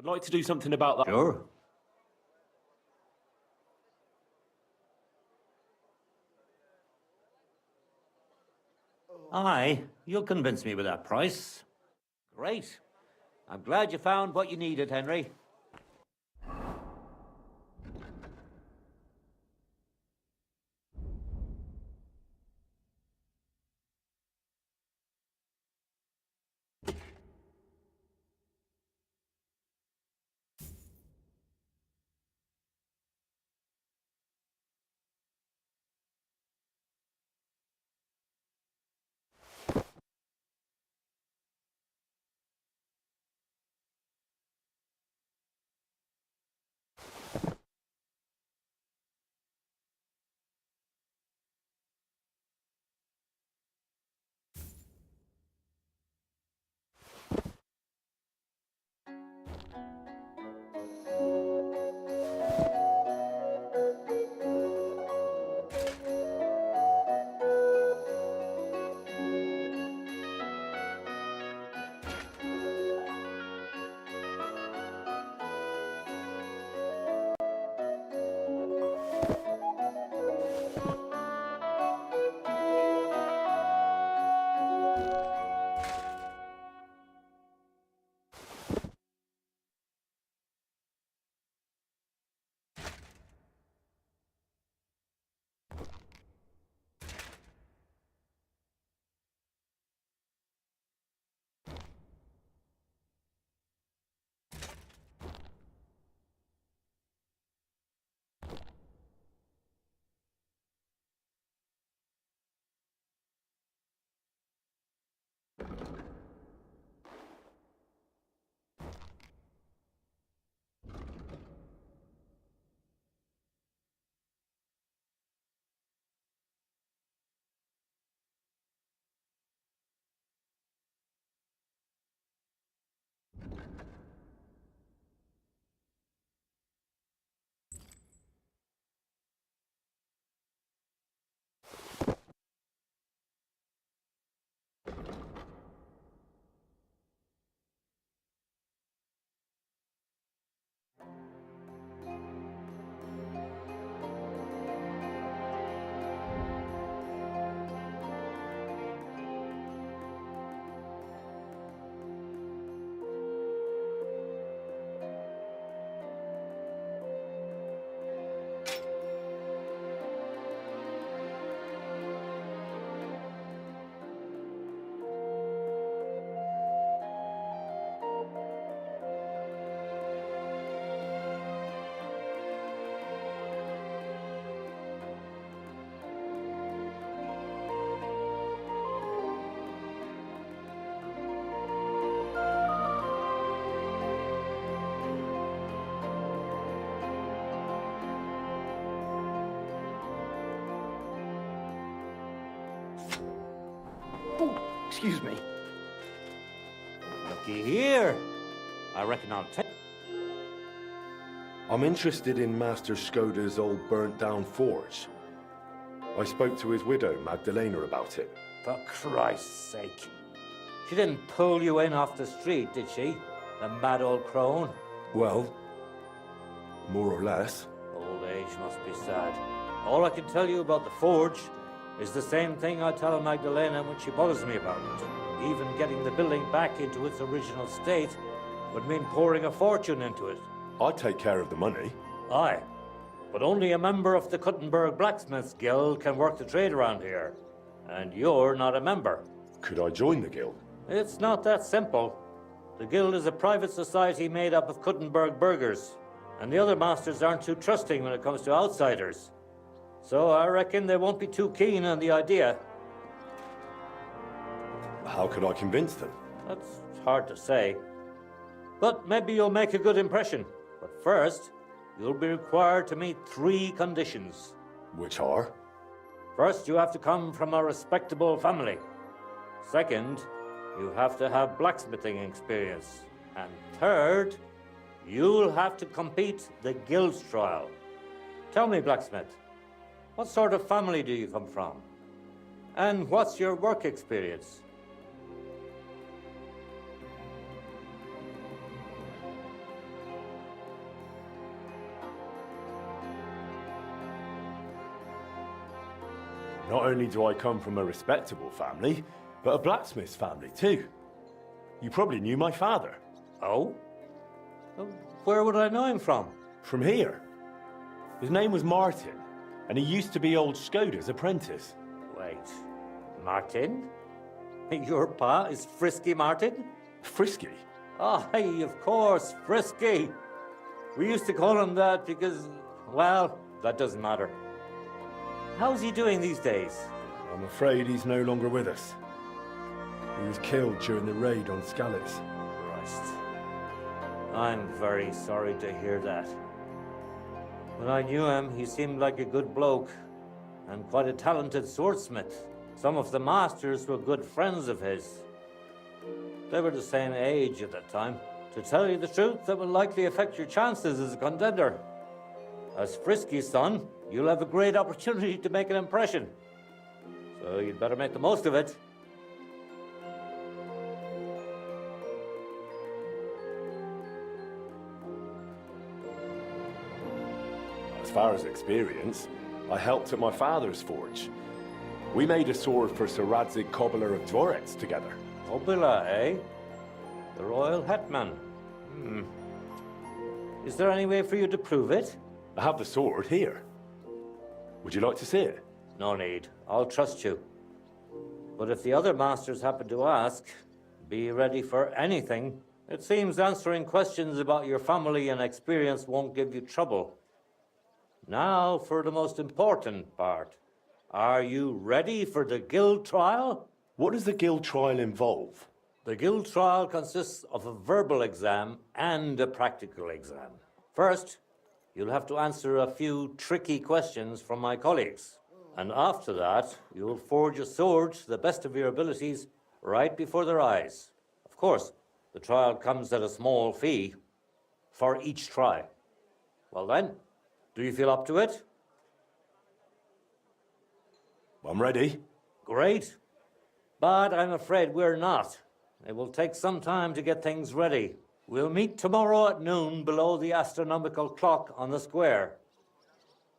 I'd like to do something about that. Sure. Aye, you'll convince me with that price. Great. I'm glad you found what you needed, Henry. Excuse me. Looky here. I reckon I'll take... I'm interested in Master Skoda's old burnt-down forge. I spoke to his widow, Magdalena, about it. For Christ's sake. She didn't pull you in off the street, did she? The mad old crone? Well, more or less. Old age must be sad. All I can tell you about the forge is the same thing I tell Magdalena when she bothers me about it. Even getting the building back into its original state would mean pouring a fortune into it. I'd take care of the money. Aye, but only a member of the Kuttenberg Blacksmiths Guild can work the trade around here. And you're not a member. Could I join the guild? It's not that simple. The guild is a private society made up of Kuttenberg burghers, and the other masters aren't too trusting when it comes to outsiders. So I reckon they won't be too keen on the idea. How could I convince them? That's hard to say. But maybe you'll make a good impression. But first, you'll be required to meet 3 conditions. Which are? First, you have to come from a respectable family. Second, you have to have blacksmithing experience. And third, you'll have to compete the guild's trial. Tell me, blacksmith, what sort of family do you come from? And what's your work experience? Not only do I come from a respectable family, but a blacksmith's family too. You probably knew my father. Oh? Where would I know him from? From here. His name was Martin, and he used to be old Skoda's apprentice. Wait, Martin? Your pa is Frisky Martin? Frisky? Aye, of course, Frisky. We used to call him that because, well, that doesn't matter. How's he doing these days? I'm afraid he's no longer with us. He was killed during the raid on Scalix. Christ. I'm very sorry to hear that. When I knew him, he seemed like a good bloke and quite a talented swordsmith. Some of the masters were good friends of his. They were the same age at that time. To tell you the truth, that will likely affect your chances as a contender. As Frisky's son, you'll have a great opportunity to make an impression. So you'd better make the most of it. As far as experience, I helped at my father's forge. We made a sword for Sir Radzig Cobbler of Dvorets together. Cobbler, eh? The royal hetman. Is there any way for you to prove it? I have the sword here. Would you like to see it? No need. I'll trust you. But if the other masters happen to ask, be ready for anything. It seems answering questions about your family and experience won't give you trouble. Now for the most important part. Are you ready for the guild trial? What does the guild trial involve? The guild trial consists of a verbal exam and a practical exam. First, you'll have to answer a few tricky questions from my colleagues. And after that, you'll forge a sword to the best of your abilities right before their eyes. Of course, the trial comes at a small fee for each try. Well then, do you feel up to it? I'm ready. Great. But I'm afraid we're not. It will take some time to get things ready. We'll meet tomorrow at noon below the astronomical clock on the square.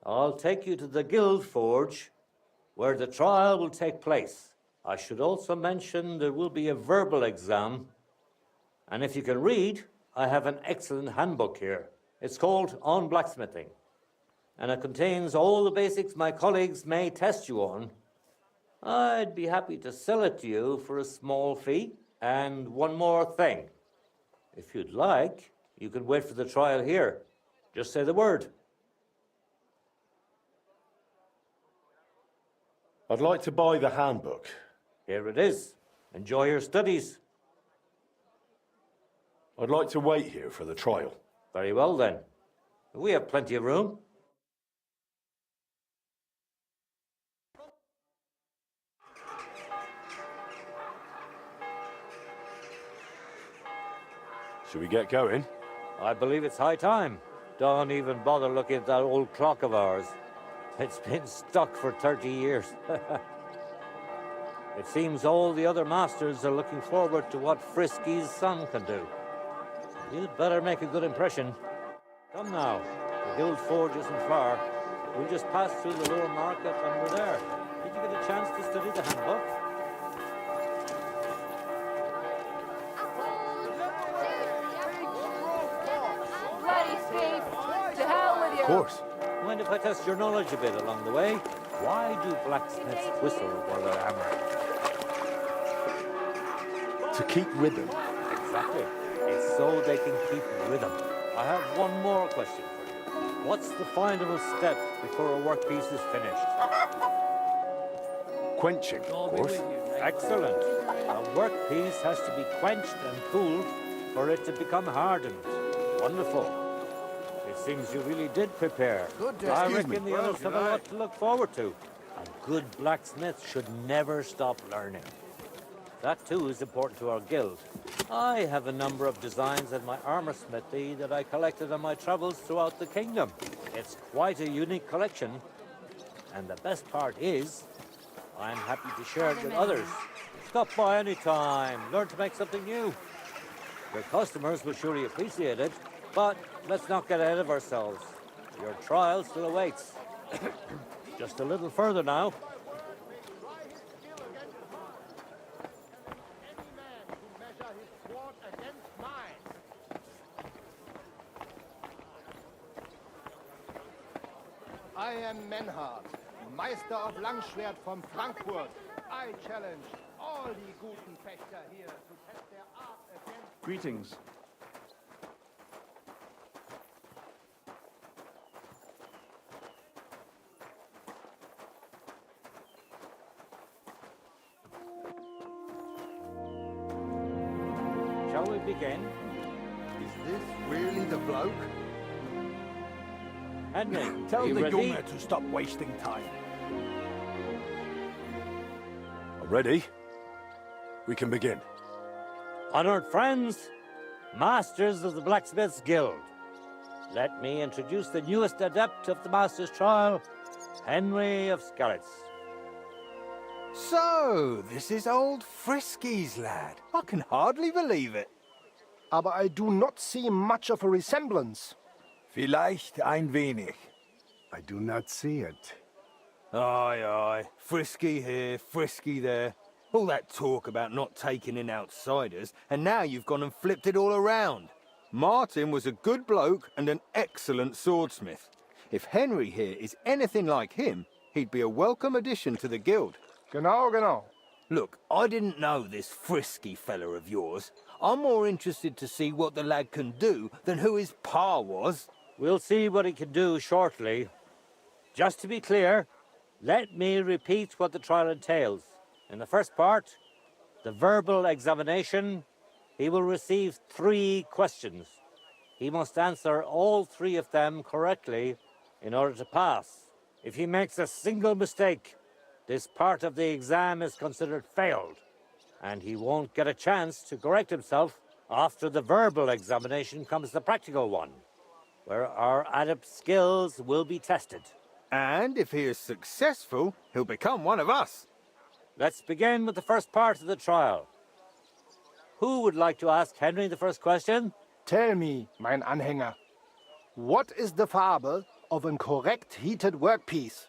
I'll take you to the guild forge, where the trial will take place. I should also mention there will be a verbal exam. And if you can read, I have an excellent handbook here. It's called On Blacksmithing. And it contains all the basics my colleagues may test you on. I'd be happy to sell it to you for a small fee. And one more thing. If you'd like, you can wait for the trial here. Just say the word. I'd like to buy the handbook. Here it is. Enjoy your studies. I'd like to wait here for the trial. Very well then. We have plenty of room. Should we get going? I believe it's high time. Don't even bother looking at that old clock of ours. It's been stuck for 30 years. It seems all the other masters are looking forward to what Frisky's son can do. You'd better make a good impression. Come now. The guild forge isn't far. We just passed through the lower market and we're there. Did you get a chance to study the handbook? Of course. Mind if I test your knowledge a bit along the way? Why do blacksmiths whistle while they're hammering? To keep rhythm. Exactly. It's so they can keep rhythm. I have one more question for you. What's the final step before a workpiece is finished? Quenching, of course. Excellent. A workpiece has to be quenched and cooled for it to become hardened. Wonderful. It seems you really did prepare. I reckon the others have a lot to look forward to. A good blacksmith should never stop learning. That too is important to our guild. I have a number of designs in my armor smithy that I collected on my travels throughout the kingdom. It's quite a unique collection. And the best part is, I'm happy to share it with others. Stop by any time. Learn to make something new. Your customers will surely appreciate it. But let's not get ahead of ourselves. Your trial still awaits. Just a little further now. I am Menhard, Meister of Langschwert from Frankfurt. I challenge all die guten Fechter here to test their art against... Greetings. Shall we begin? Is this really the bloke? Henry, Tell you the ready? younger to stop wasting time. Ready? We can begin. Honored friends, masters of the Blacksmiths Guild, let me introduce the newest adept of the Master's Trial, Henry of Skalitz. So, this is old Frisky's lad. I can hardly believe it. Aber I do not see much of a resemblance. Vielleicht ein wenig. I do not see it. Aye, aye. Frisky here, frisky there. All that talk about not taking in outsiders, and now you've gone and flipped it all around. Martin was a good bloke and an excellent swordsmith. If Henry here is anything like him, he'd be a welcome addition to the guild. Genau. Look, I didn't know this Frisky fella of yours. I'm more interested to see what the lad can do than who his pa was. We'll see what he can do shortly. Just to be clear, let me repeat what the trial entails. In the first part, the verbal examination, he will receive 3 questions. He must answer all 3 of them correctly in order to pass. If he makes a single mistake, this part of the exam is considered failed, and he won't get a chance to correct himself. After the verbal examination comes the practical one, where our adept skills will be tested. And if he is successful, he'll become one of us. Let's begin with the first part of the trial. Who would like to ask Henry the first question? Tell me, mein Anhänger, what is the Farbe of a correct heated workpiece?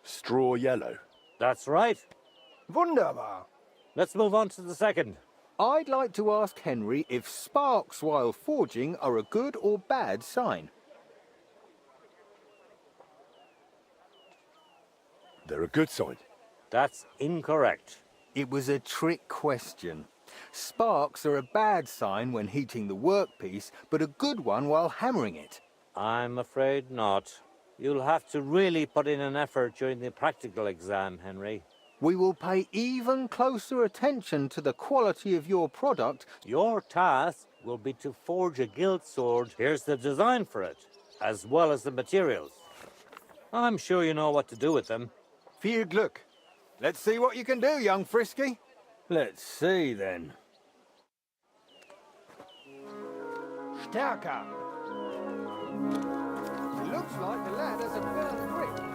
Straw yellow. That's right. Wunderbar. Let's move on to the second. I'd like to ask Henry if sparks while forging are a good or bad sign. They're a good sign. That's incorrect. It was a trick question. Sparks are a bad sign when heating the workpiece, but a good one while hammering it. I'm afraid not. You'll have to really put in an effort during the practical exam, Henry. We will pay even closer attention to the quality of your product. Your task will be to forge a guild sword. Here's the design for it, as well as the materials. I'm sure you know what to do with them. Viel Glück. Let's see what you can do, young Frisky. Let's see, then. Stärker. It looks like the lad has a firm grip.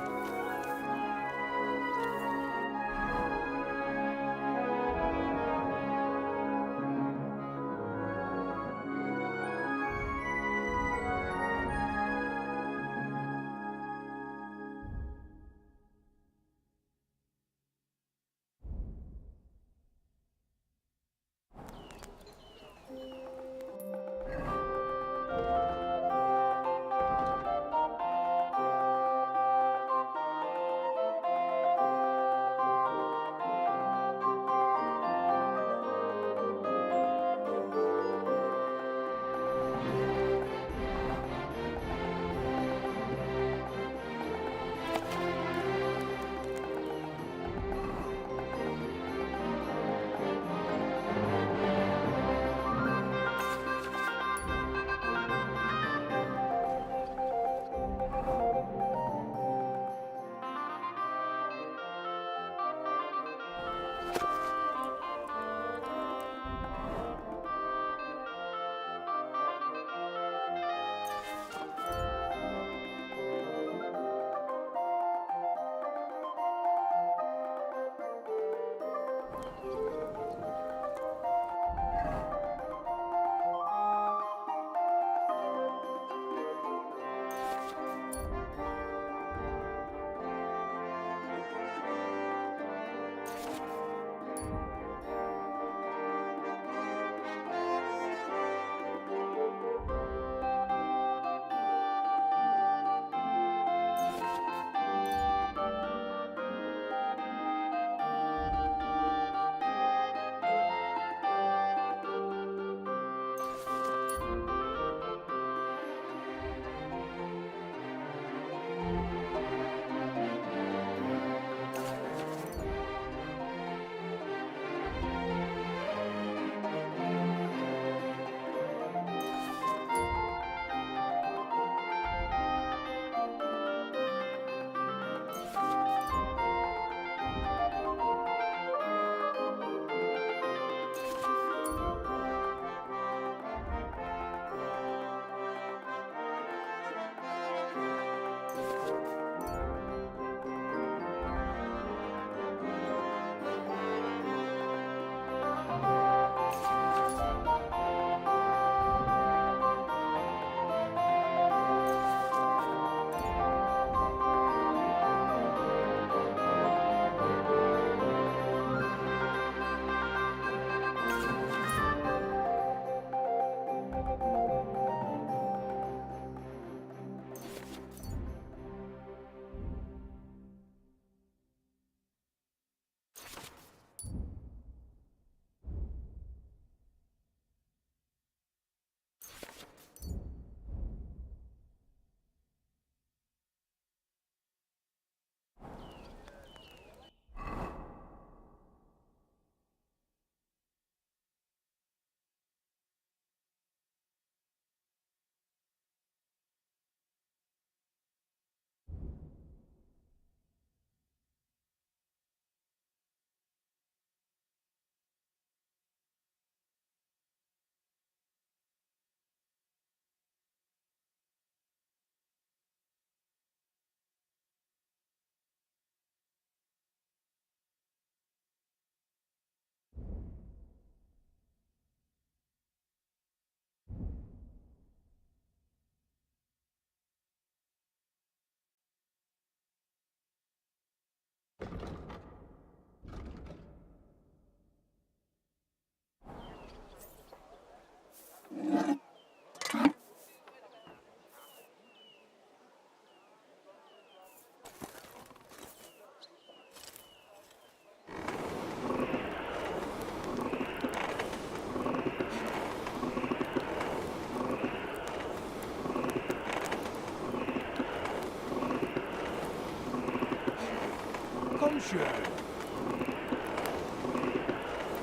Revolution!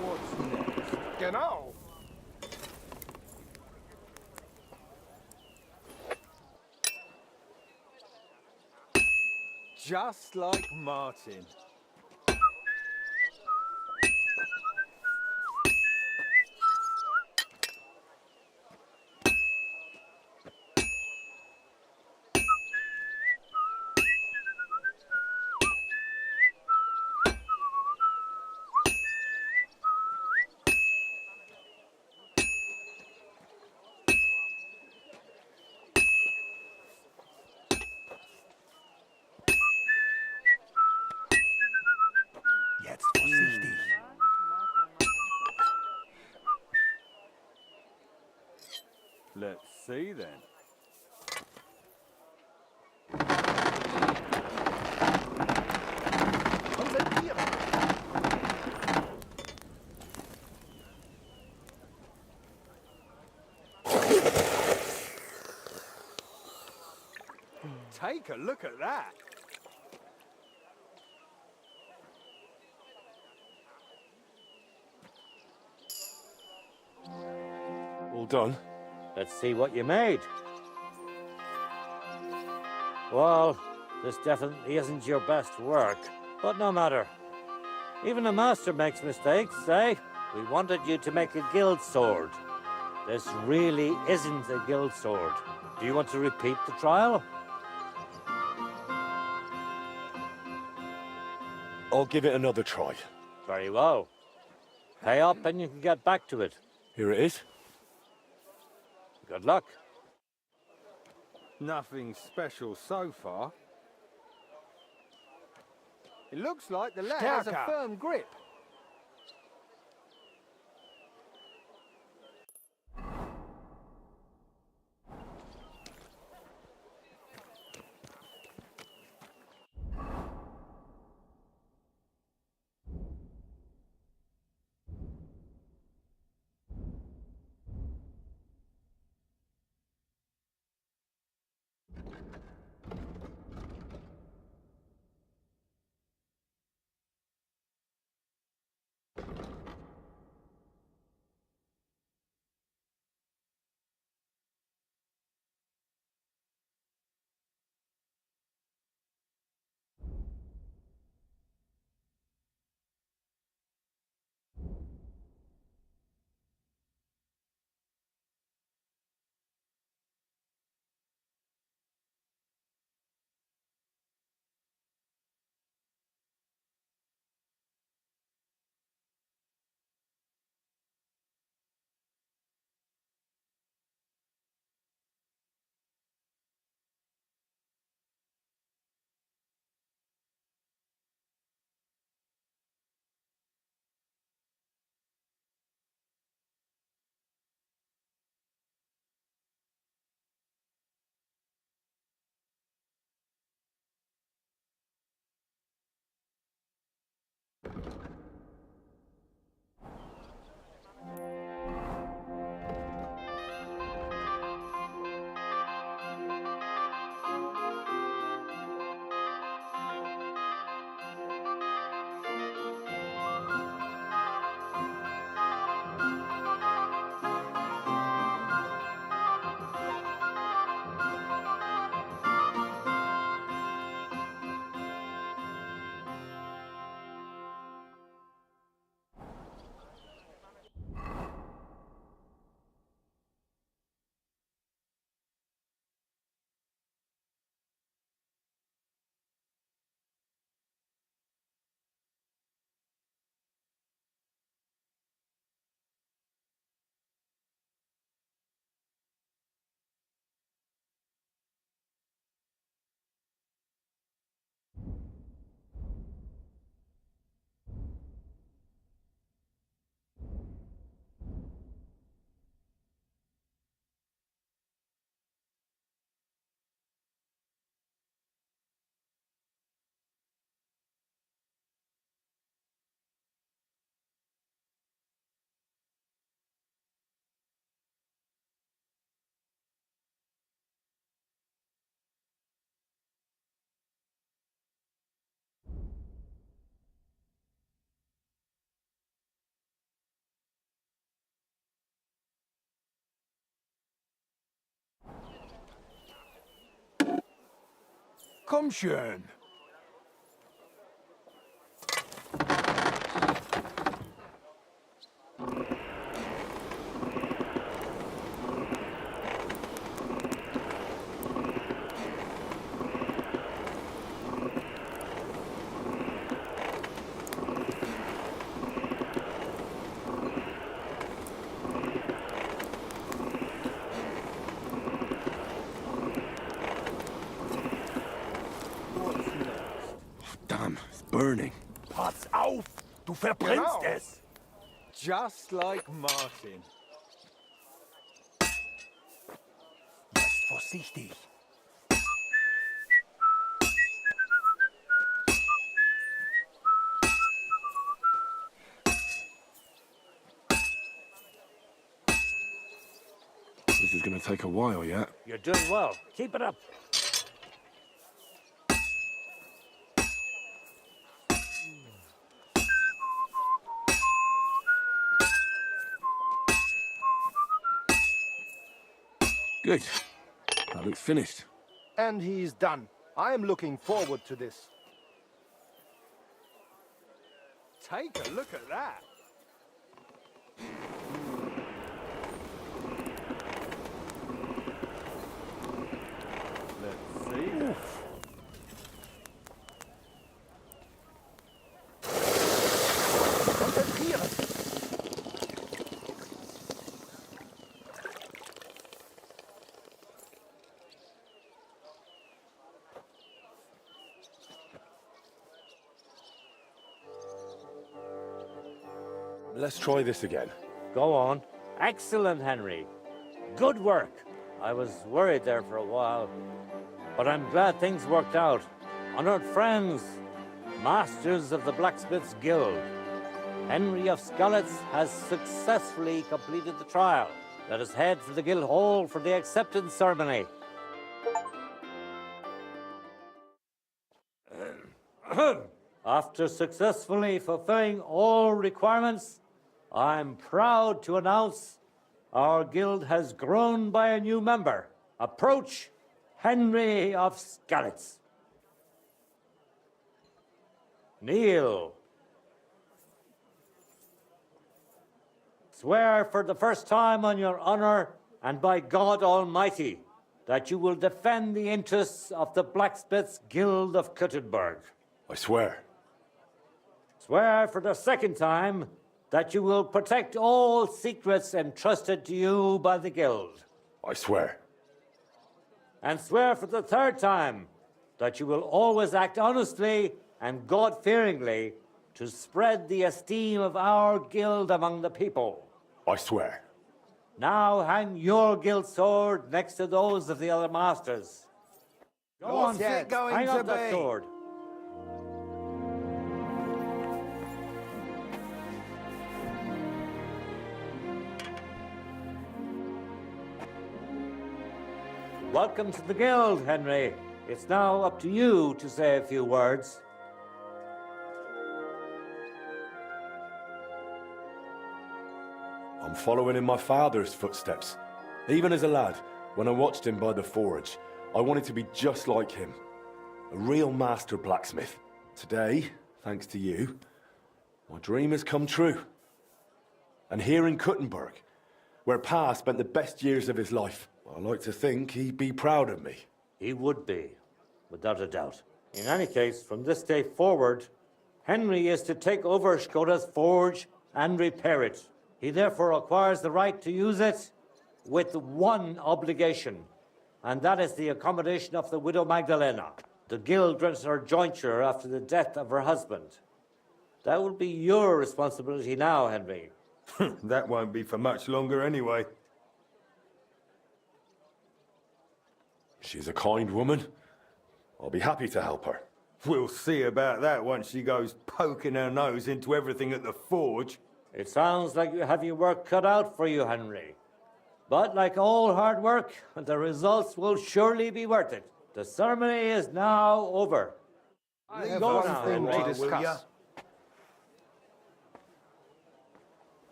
What's next? Genau! Just like Martin. Jetzt vorsichtig. Let's see then. Take a look at that. All done? Let's see what you made. Well, this definitely isn't your best work, but no matter. Even a master makes mistakes, eh? We wanted you to make a guild sword. This really isn't a guild sword. Do you want to repeat the trial? I'll give it another try. Very well. Pay up and you can get back to it. Here it is. Good luck. Nothing special so far. It looks like the lead has a Stärker. firm grip. Komm schön. Damn, it's burning. Pass auf! Du verbrennst Genau. es! Just like Martin. Jetzt vorsichtig. This is gonna take a while, yeah? You're doing well. Keep it up. Good. That looks finished. And he's done. I am looking forward to this. Take a look at that. Let's see. Konzentrieren! Let's try this again. Go on. Excellent, Henry. Good work. I was worried there for a while, but I'm glad things worked out. Honored friends, masters of the Blacksmith's Guild, Henry of Skalitz has successfully completed the trial. Let us head for the guild hall for the acceptance ceremony. After successfully fulfilling all requirements, I'm proud to announce our guild has grown by a new member. Approach Henry of Skalitz. Kneel. Swear for the first time on your honor and by God Almighty that you will defend the interests of the Blacksmiths Guild of Kuttenberg. I swear. Swear for the second time that you will protect all secrets entrusted to you by the Guild. I swear. And swear for the third time that you will always act honestly and God-fearingly to spread the esteem of our Guild among the people. I swear. Now hang your Guild sword next to those of the other masters. Go on, What's it going hang to up that be? sword. Welcome to the Guild, Henry. It's now up to you to say a few words. I'm following in my father's footsteps. Even as a lad, when I watched him by the forge, I wanted to be just like him. A real master blacksmith. Today, thanks to you, my dream has come true. And here in Kuttenberg, where Pa spent the best years of his life, I like to think he'd be proud of me. He would be, without a doubt. In any case, from this day forward, Henry is to take over Skoda's forge and repair it. He therefore acquires the right to use it with one obligation, and that is the accommodation of the widow Magdalena. The guild rents her jointure after the death of her husband. That will be your responsibility now, Henry. That won't be for much longer anyway. She's a kind woman. I'll be happy to help her. We'll see about that once she goes poking her nose into everything at the forge. It sounds like you have your work cut out for you, Henry. But like all hard work, the results will surely be worth it. The ceremony is now over. I have Go one now, thing Henry. to discuss.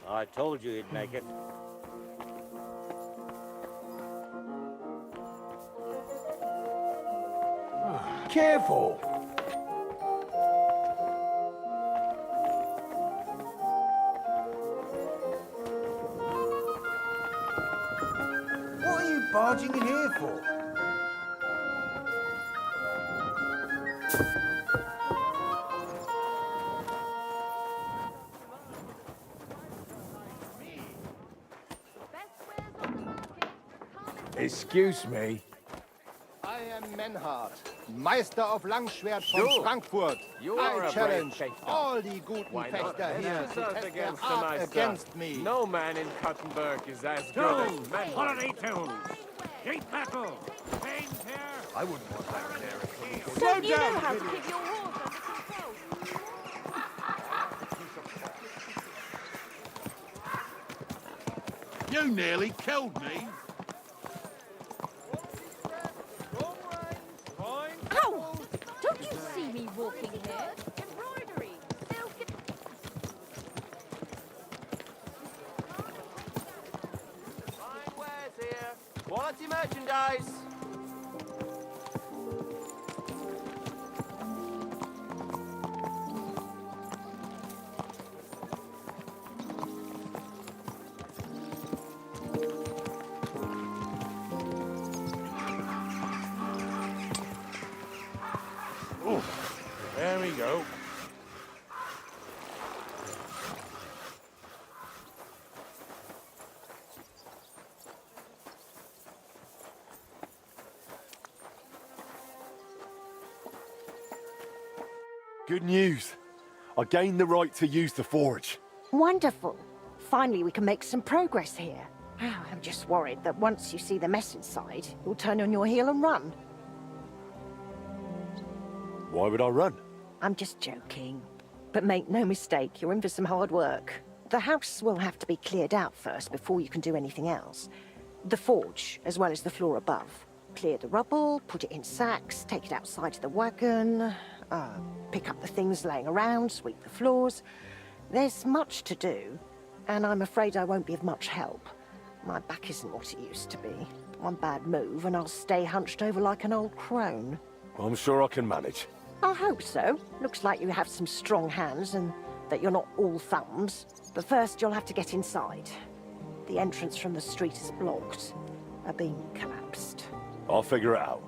I told you he'd make it. Careful. What are you barging in here for? Excuse me. I am Menhard, Meister of Langschwert from Sure. Frankfurt. You are I a challenge brave fechter. all die guten Why not? Fechter here to Yourself test their against the art Meister. against me. No man in Kuttenberg is as good as Tunes! men. Holiday tunes! Sheet metal! Chains here! I wouldn't want that canary. So you know how to keep your horse under control. You nearly killed me. Ow! Don't you see me walking here? Embroidery, silk. Fine wares here. Quality merchandise. There we go. Good news. I gained the right to use the forge. Wonderful. Finally, we can make some progress here. I'm just worried that once you see the mess inside, you'll turn on your heel and run. Why would I run? I'm just joking. But make no mistake, you're in for some hard work. The house will have to be cleared out first before you can do anything else. The forge, as well as the floor above. Clear the rubble, put it in sacks, take it outside to the wagon, pick up the things laying around, sweep the floors. There's much to do, and I'm afraid I won't be of much help. My back isn't what it used to be. One bad move, and I'll stay hunched over like an old crone. I'm sure I can manage. I hope so. Looks like you have some strong hands and that you're not all thumbs. But first, you'll have to get inside. The entrance from the street is blocked. A beam collapsed. I'll figure it out.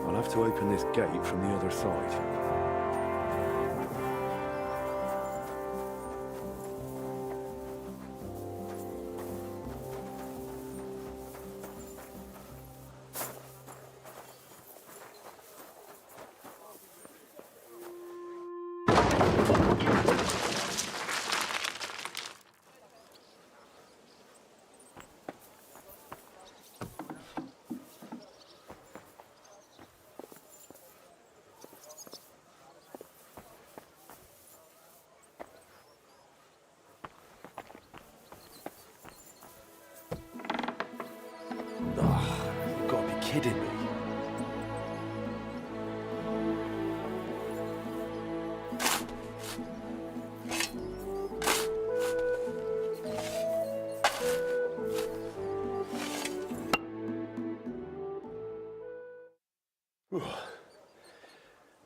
I'll have to open this gate from the other side. You've got to be kidding me.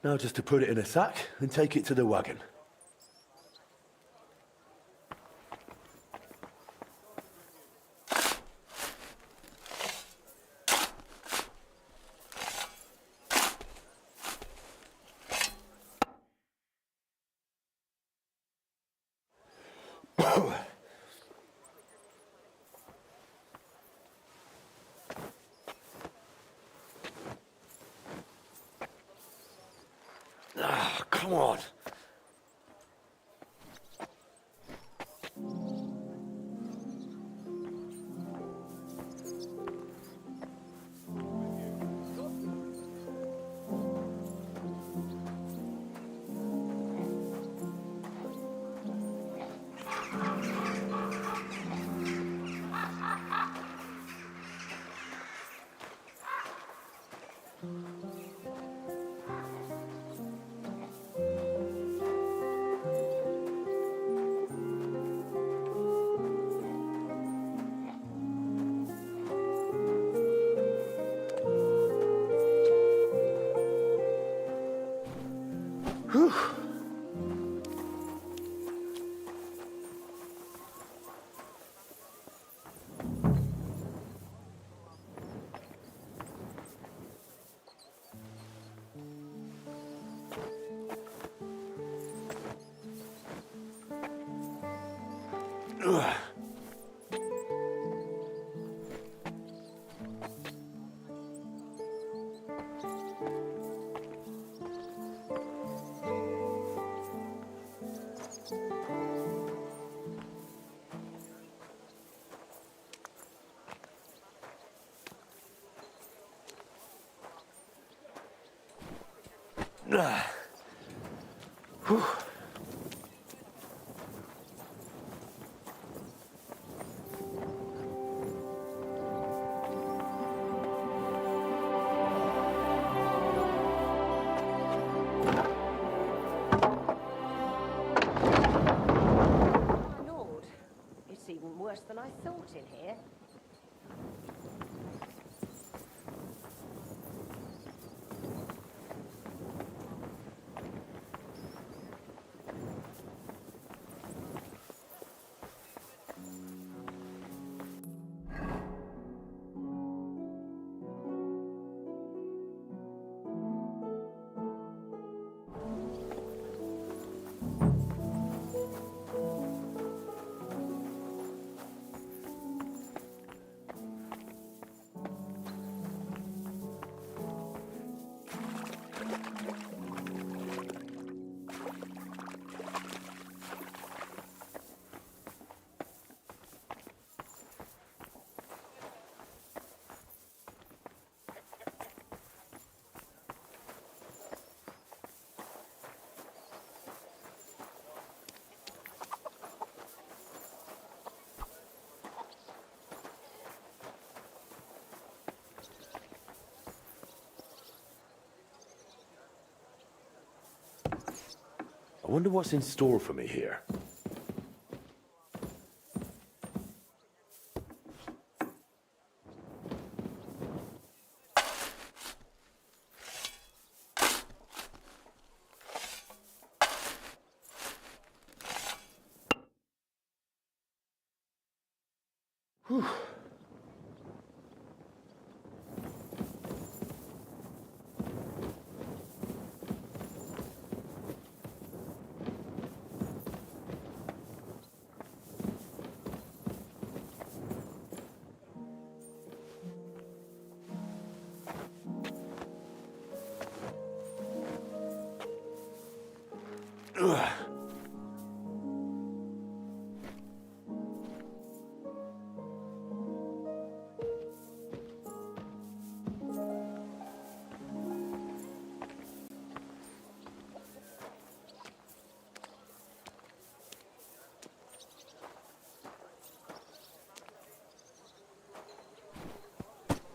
Now just to put it in a sack and take it to the wagon. Come on. Lord, it's even worse than I thought in here. I wonder what's in store for me here. Whew.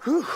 Whew.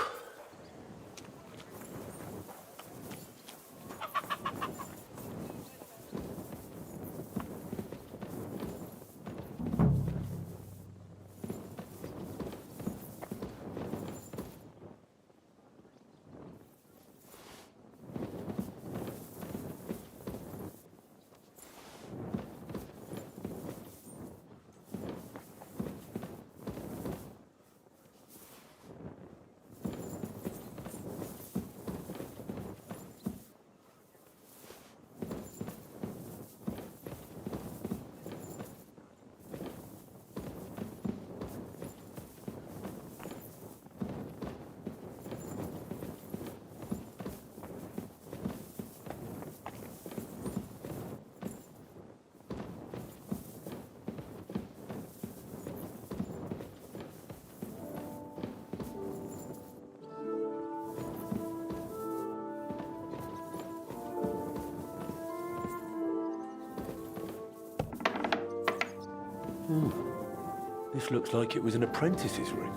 This looks like it was an apprentice's room.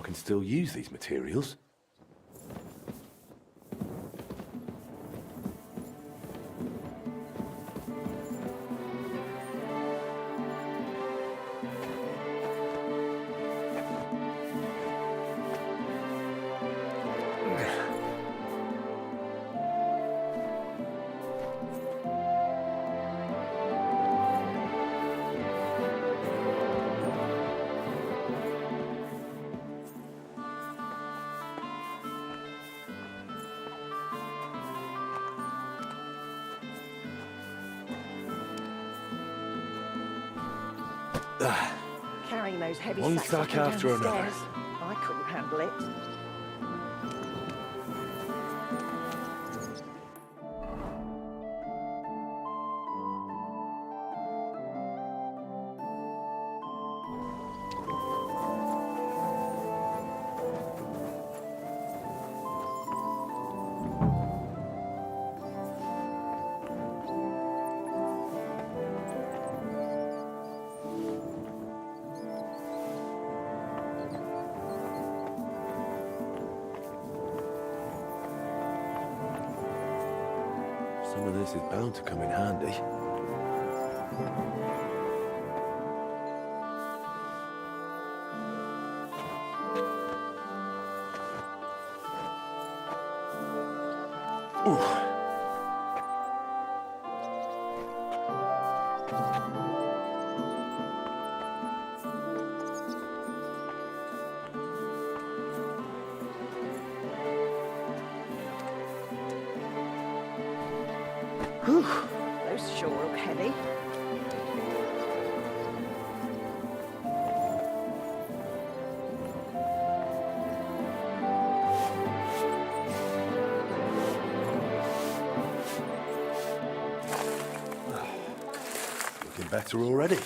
I can still use these materials. Carrying those heavy One sacks up sack and after another. downstairs. I couldn't handle it. Some of this is bound to come in handy. Ooh. Whew, those sure look heavy. Looking better already.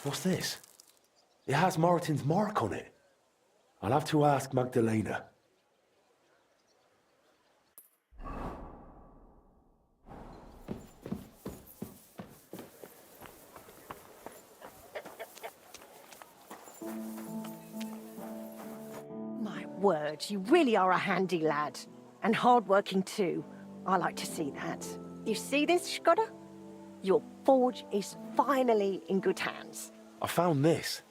What's this? It has Martin's mark on it. I'll have to ask Magdalena. My word, you really are a handy lad. And hard-working too. I like to see that. You see this, Skoda? Your forge is finally in good hands. I found this.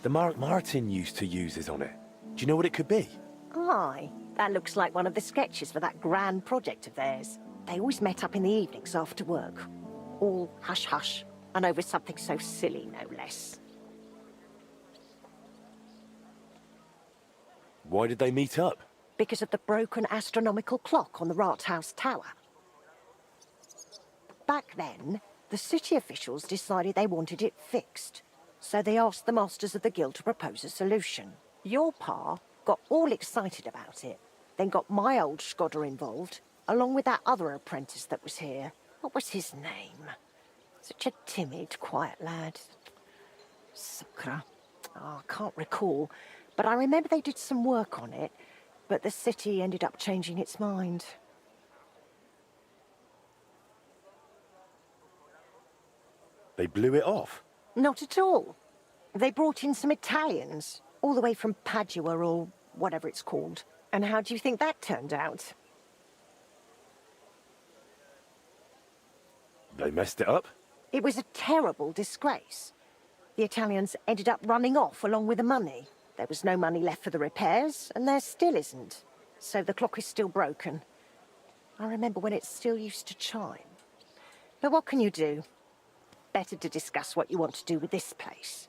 The mark Martin used to use is on it. Do you know what it could be? Aye, that looks like one of the sketches for that grand project of theirs. They always met up in the evenings after work. All hush-hush, and over something so silly, no less. Why did they meet up? Because of the broken astronomical clock on the Rathaus Tower. Back then, the city officials decided they wanted it fixed, so they asked the masters of the guild to propose a solution. Your pa got all excited about it, then got my old Skoda involved, along with that other apprentice that was here. What was his name? Such a timid, quiet lad. Sakra. Oh, I can't recall, but I remember they did some work on it, but the city ended up changing its mind. They blew it off? Not at all. They brought in some Italians, all the way from Padua or whatever it's called. And how do you think that turned out? They messed it up? It was a terrible disgrace. The Italians ended up running off along with the money. There was no money left for the repairs, and there still isn't. So the clock is still broken. I remember when it still used to chime. But what can you do? Better to discuss what you want to do with this place.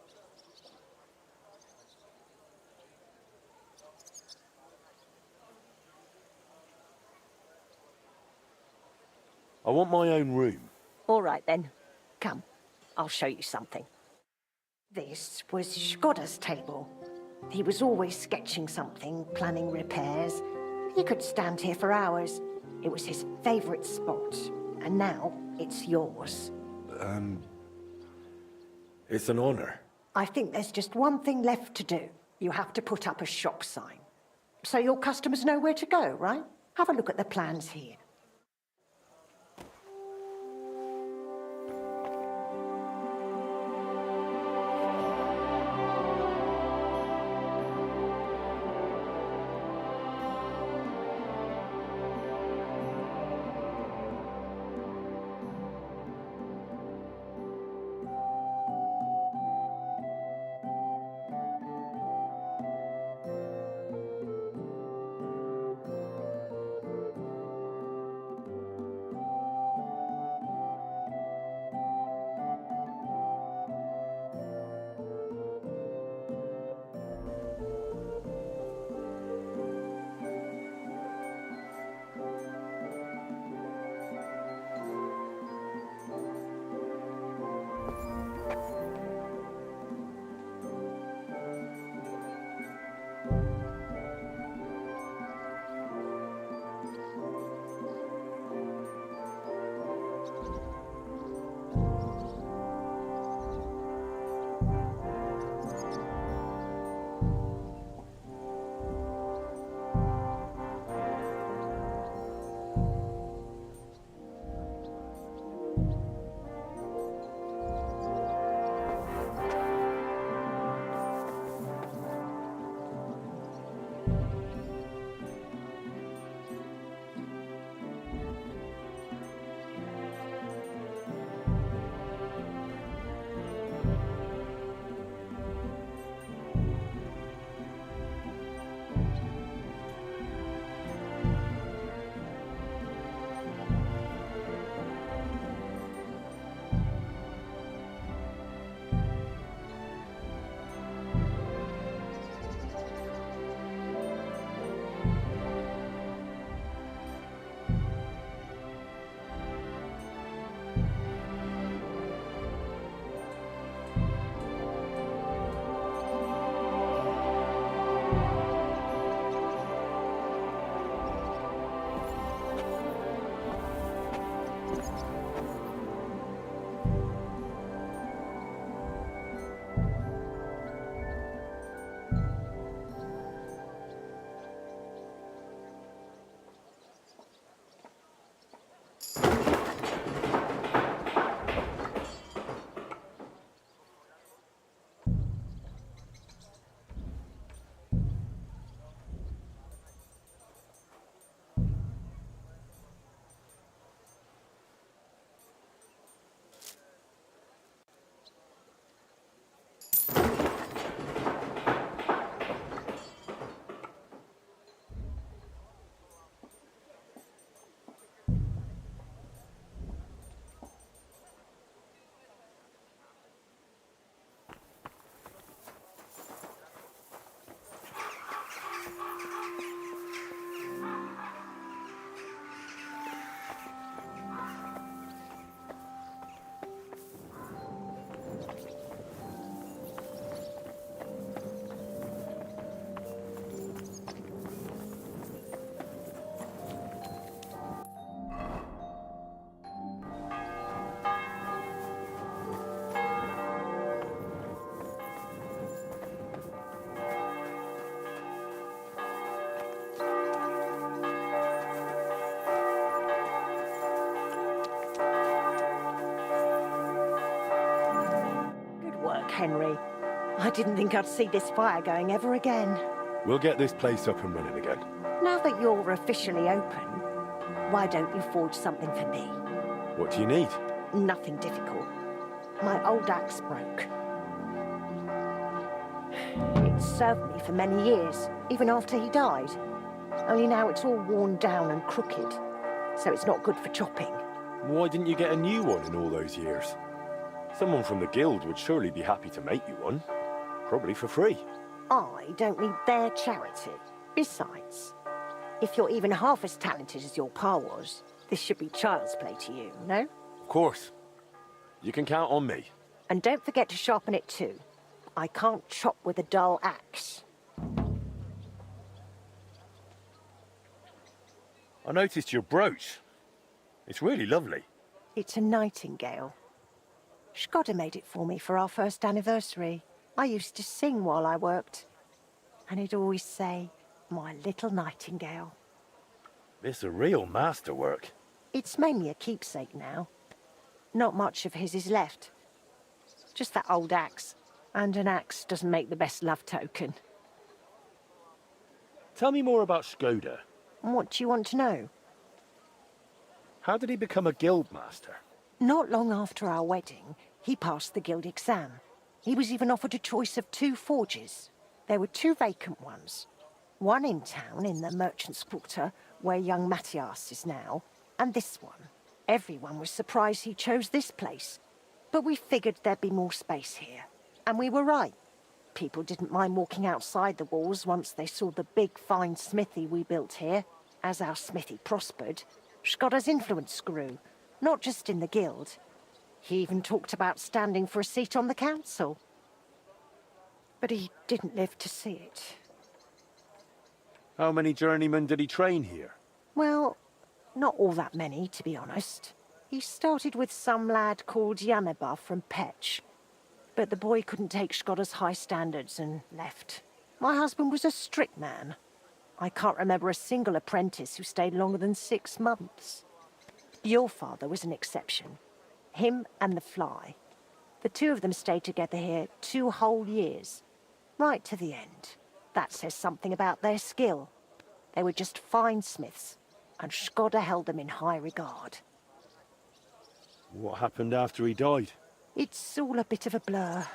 I want my own room. All right, then. Come, I'll show you something. This was Skoda's table. He was always sketching something, planning repairs. He could stand here for hours. It was his favorite spot. And now, it's yours. It's an honor. I think there's just one thing left to do. You have to put up a shop sign. So your customers know where to go, right? Have a look at the plans here. Henry. I didn't think I'd see this fire going ever again. We'll get this place up and running again. Now that you're officially open, why don't you forge something for me? What do you need? Nothing difficult. My old axe broke. It served me for many years, even after he died. Only now it's all worn down and crooked, so it's not good for chopping. Why didn't you get a new one in all those years? Someone from the guild would surely be happy to make you one. Probably for free. I don't need their charity. Besides, if you're even half as talented as your pa was, this should be child's play to you, no? Of course. You can count on me. And don't forget to sharpen it too. I can't chop with a dull axe. I noticed your brooch. It's really lovely. It's a nightingale. Shkoda made it for me for our first anniversary. I used to sing while I worked. And he'd always say, "My little nightingale." It's a real masterwork. It's mainly a keepsake now. Not much of his is left. Just that old axe. And an axe doesn't make the best love token. Tell me more about Shkoda. What do you want to know? How did he become a guild master? Not long after our wedding, he passed the guild exam. He was even offered a choice of 2 forges. There were 2 vacant ones. One in town, in the Merchant's Quarter, where young Matthias is now, and this one. Everyone was surprised he chose this place. But we figured there'd be more space here. And we were right. People didn't mind walking outside the walls once they saw the big, fine smithy we built here. As our smithy prospered, Shkoda's influence grew, not just in the guild. He even talked about standing for a seat on the council. But he didn't live to see it. How many journeymen did he train here? Well, not all that many, to be honest. He started with some lad called Yaneba from Petch. But the boy couldn't take Shkoda's high standards and left. My husband was a strict man. I can't remember a single apprentice who stayed longer than 6 months. Your father was an exception. Him and the Fly. The 2 of them stayed together here 2 whole years. Right to the end. That says something about their skill. They were just fine smiths, and Shkoda held them in high regard. What happened after he died? It's all a bit of a blur.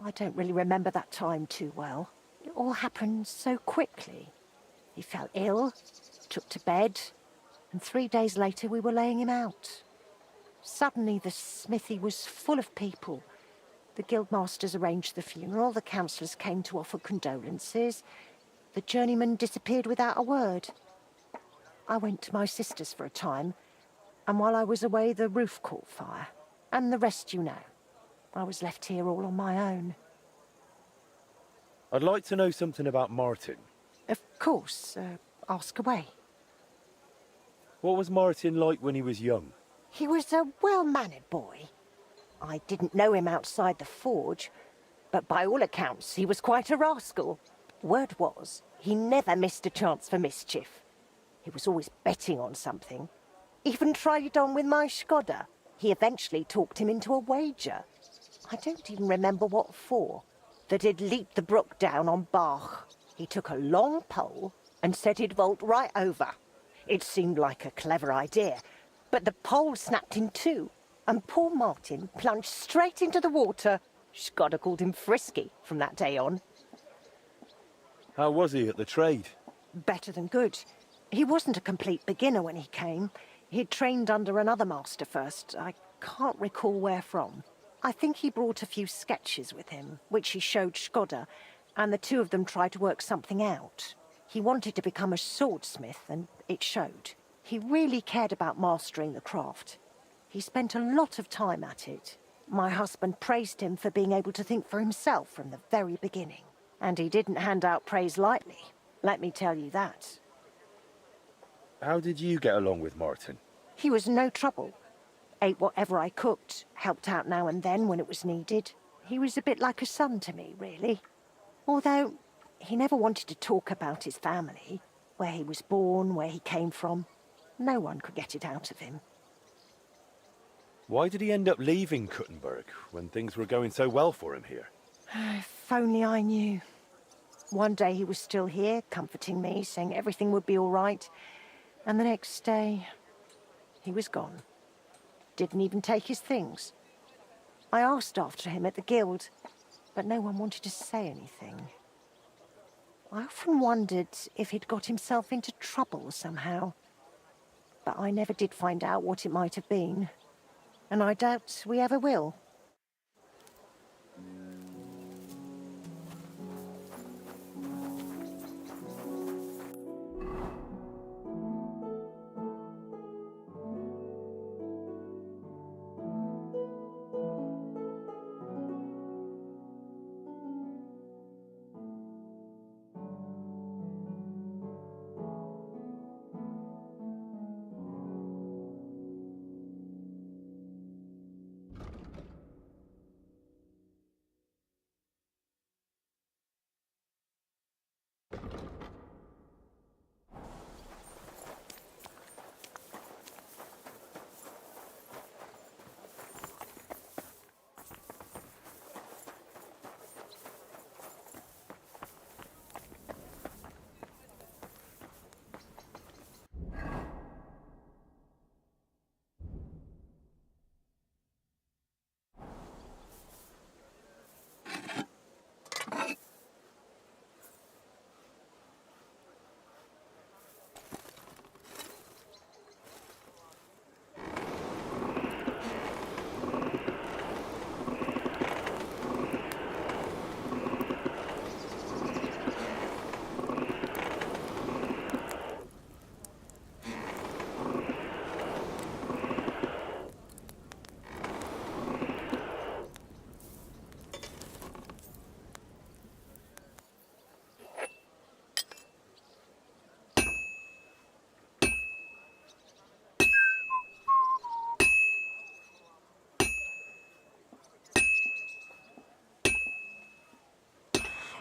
I don't really remember that time too well. It all happened so quickly. He fell ill, took to bed, and 3 days later we were laying him out. Suddenly the smithy was full of people. The guildmasters arranged the funeral, the councillors came to offer condolences. The journeyman disappeared without a word. I went to my sister's for a time, and while I was away the roof caught fire. And the rest you know. I was left here all on my own. I'd like to know something about Martin. Of course, ask away. What was Martin like when he was young? He was a well-mannered boy. I didn't know him outside the forge, but by all accounts he was quite a rascal. Word was, he never missed a chance for mischief. He was always betting on something. Even tried it on with my Shkoda. He eventually talked him into a wager. I don't even remember what for. That he'd leap the brook down on Bach. He took a long pole and said he'd vault right over. It seemed like a clever idea, but the pole snapped in 2, and poor Martin plunged straight into the water. Shkoda called him frisky from that day on. How was he at the trade? Better than good. He wasn't a complete beginner when he came. He'd trained under another master first. I can't recall where from. I think he brought a few sketches with him, which he showed Shkoda, and the 2 of them tried to work something out. He wanted to become a swordsmith, and it showed. He really cared about mastering the craft. He spent a lot of time at it. My husband praised him for being able to think for himself from the very beginning. And he didn't hand out praise lightly, let me tell you that. How did you get along with Martin? He was no trouble. Ate whatever I cooked, helped out now and then when it was needed. He was a bit like a son to me, really. Although, he never wanted to talk about his family, where he was born, where he came from. No one could get it out of him. Why did he end up leaving Kuttenberg when things were going so well for him here? If only I knew. One day he was still here, comforting me, saying everything would be all right. And the next day, he was gone. Didn't even take his things. I asked after him at the guild, but no one wanted to say anything. I often wondered if he'd got himself into trouble somehow. But I never did find out what it might have been. And I doubt we ever will.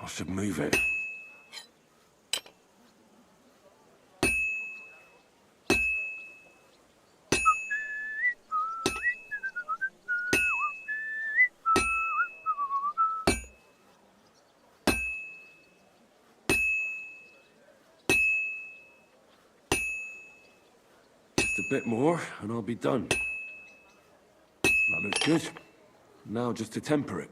I should move it. Just a bit more, and I'll be done. That looks good. Now just to temper it.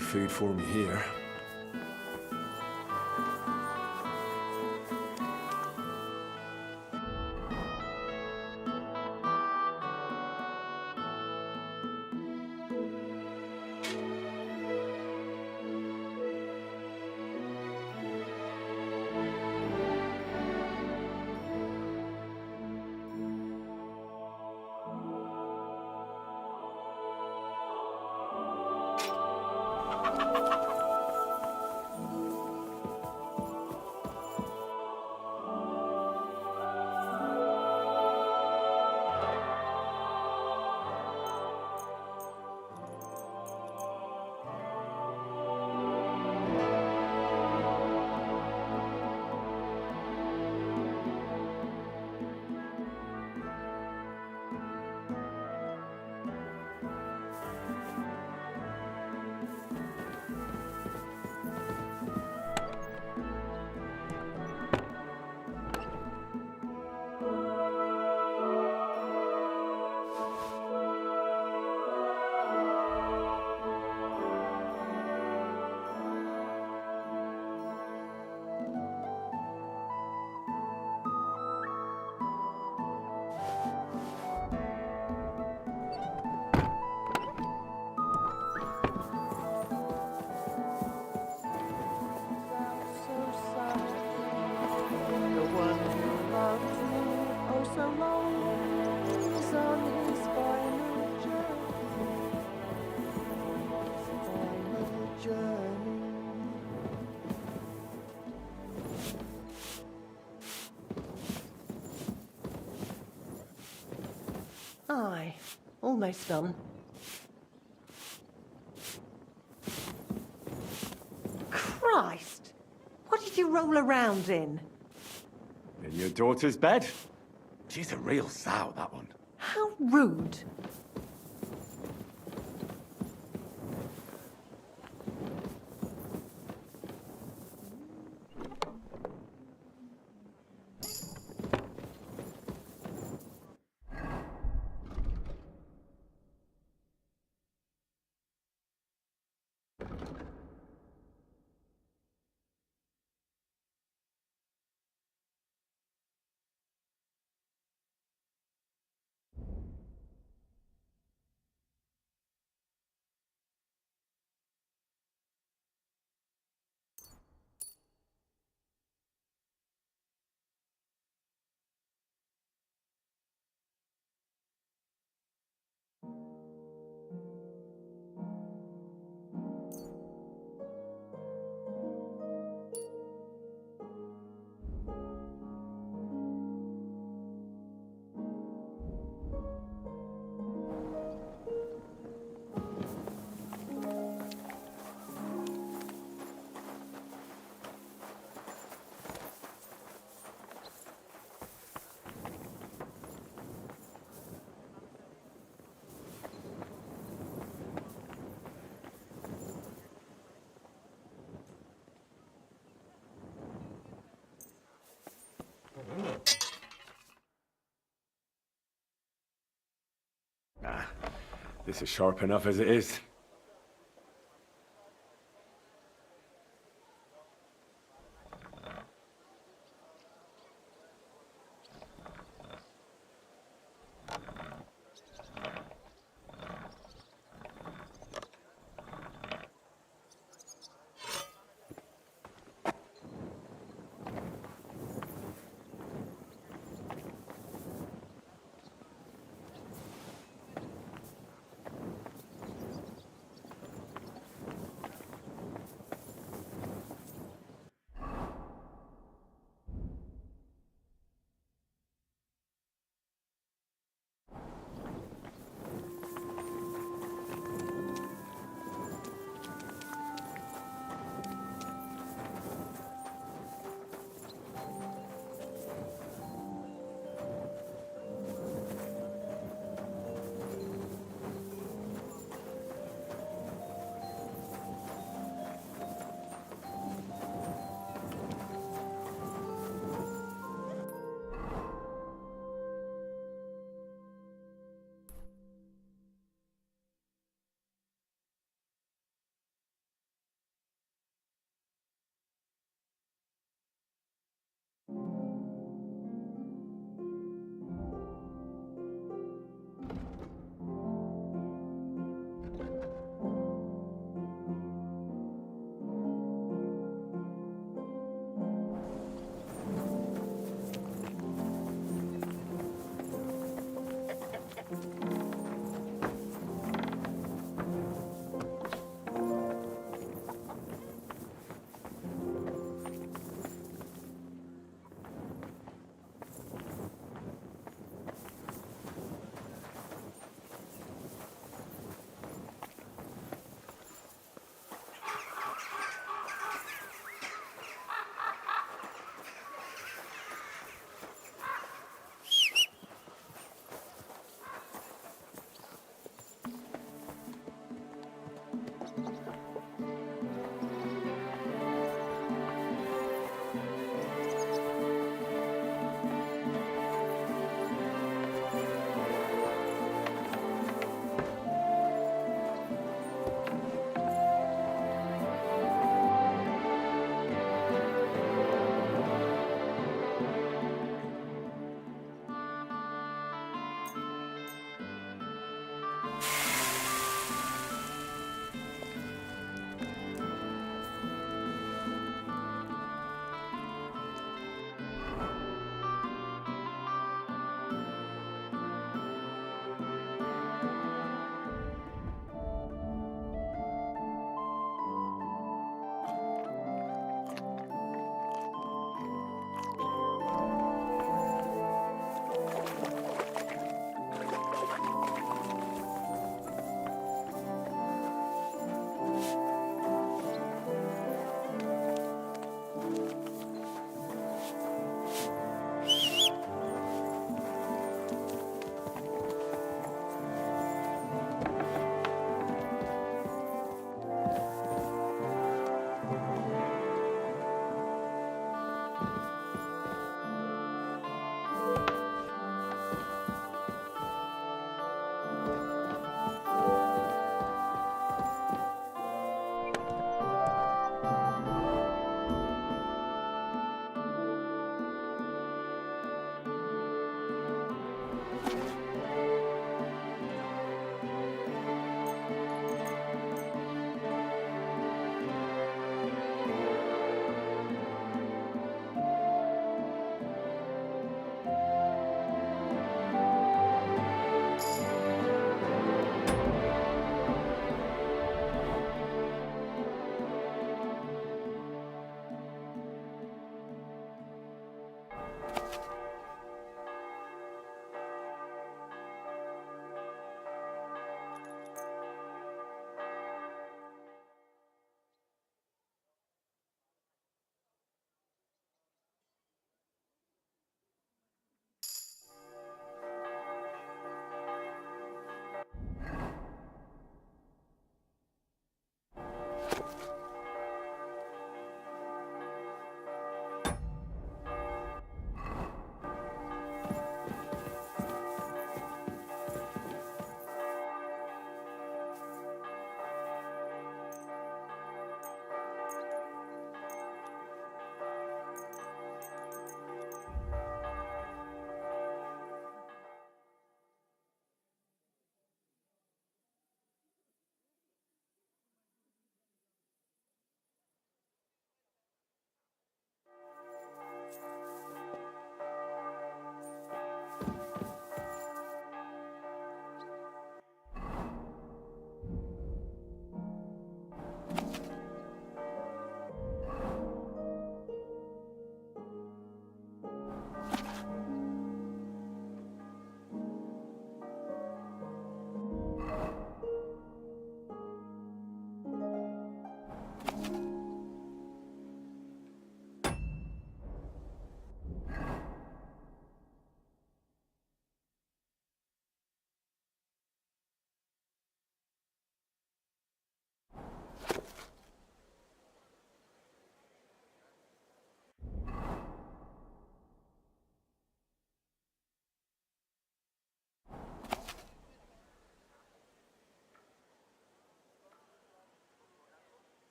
food for me here. Aye, almost done. Christ! What did you roll around in? In your daughter's bed? She's a real sow, that one. How rude. This is sharp enough as it is.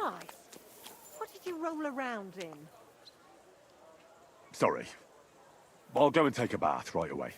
Christ! What did you roll around in? Sorry. I'll go and take a bath right away.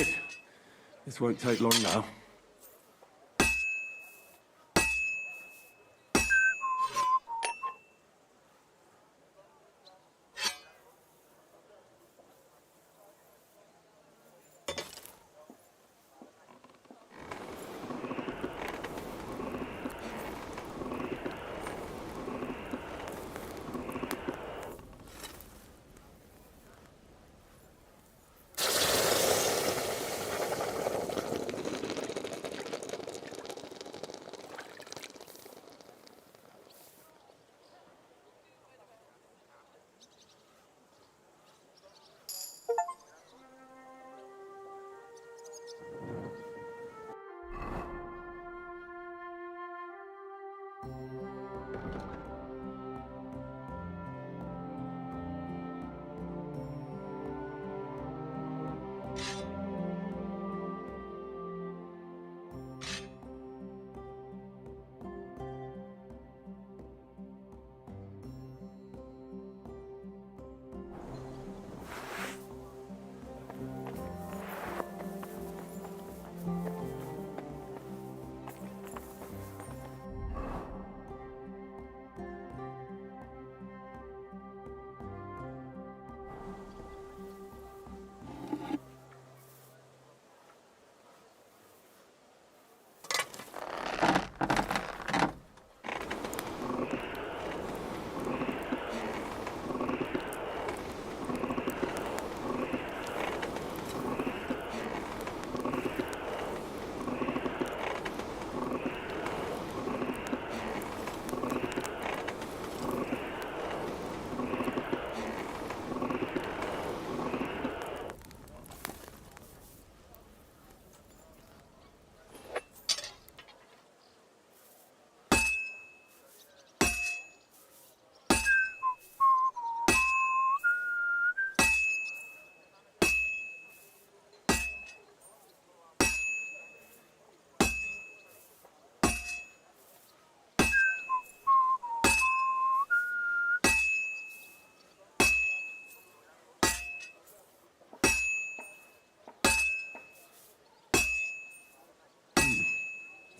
it. This won't take long now.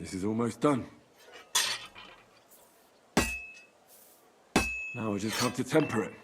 This is almost done. Now I just have to temper it.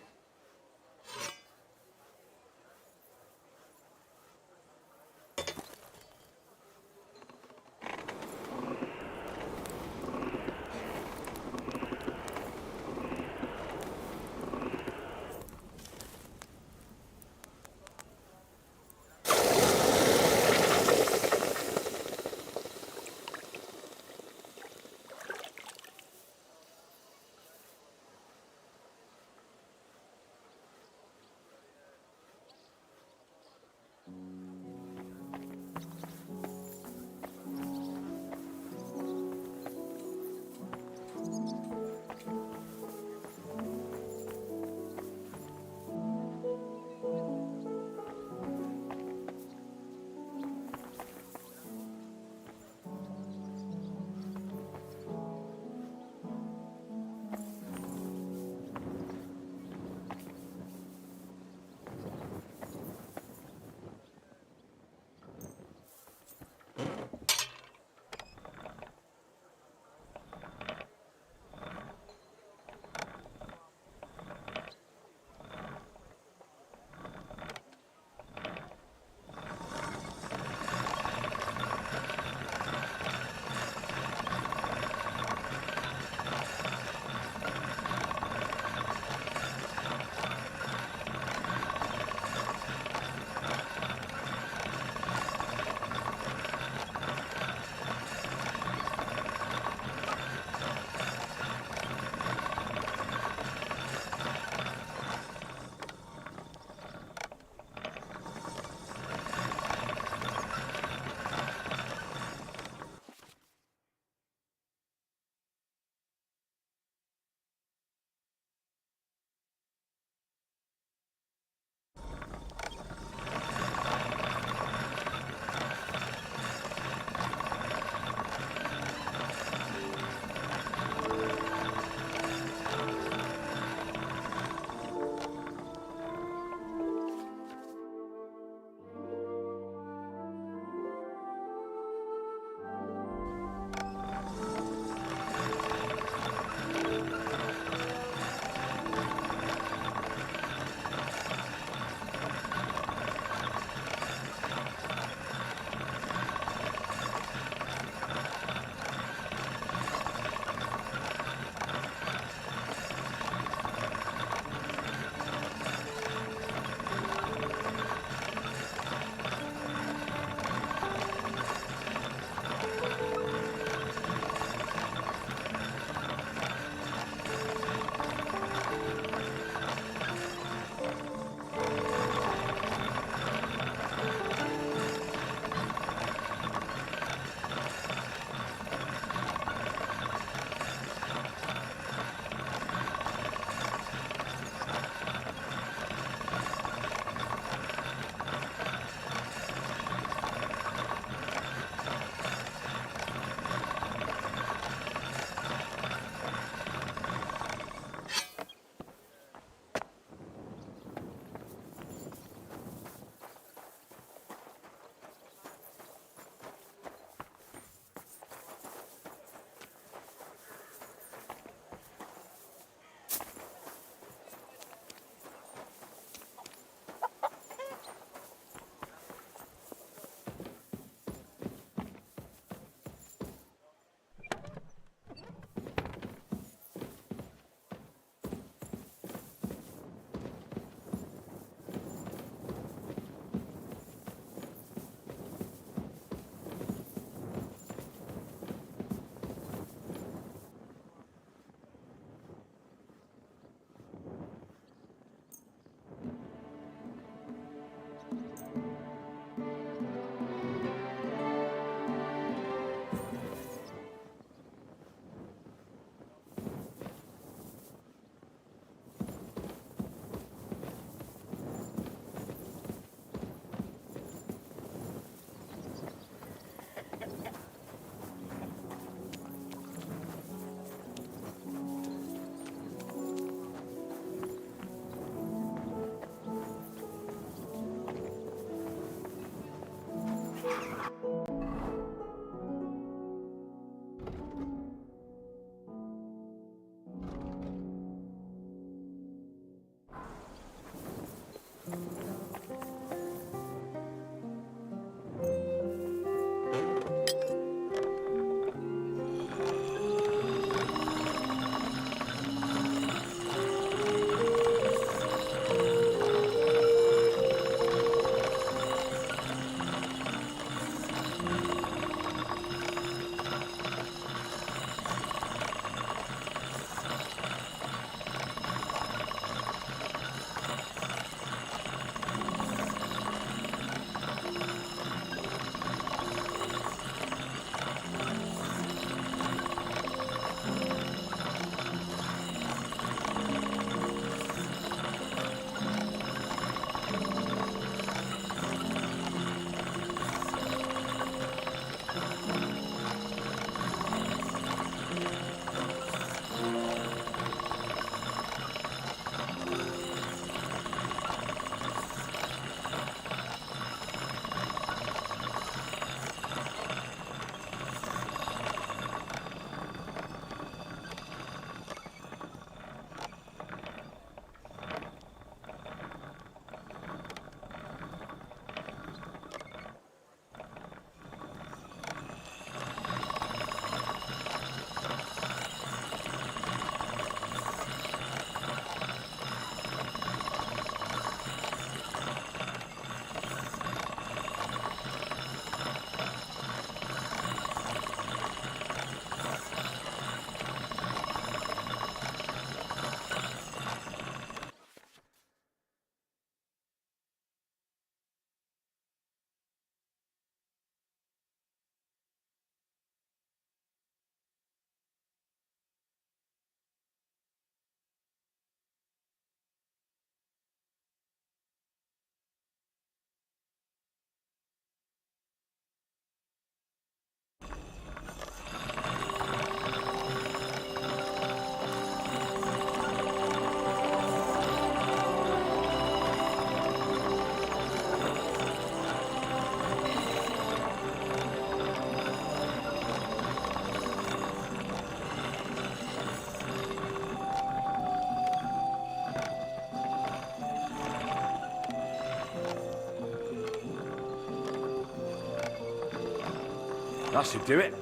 That should do it.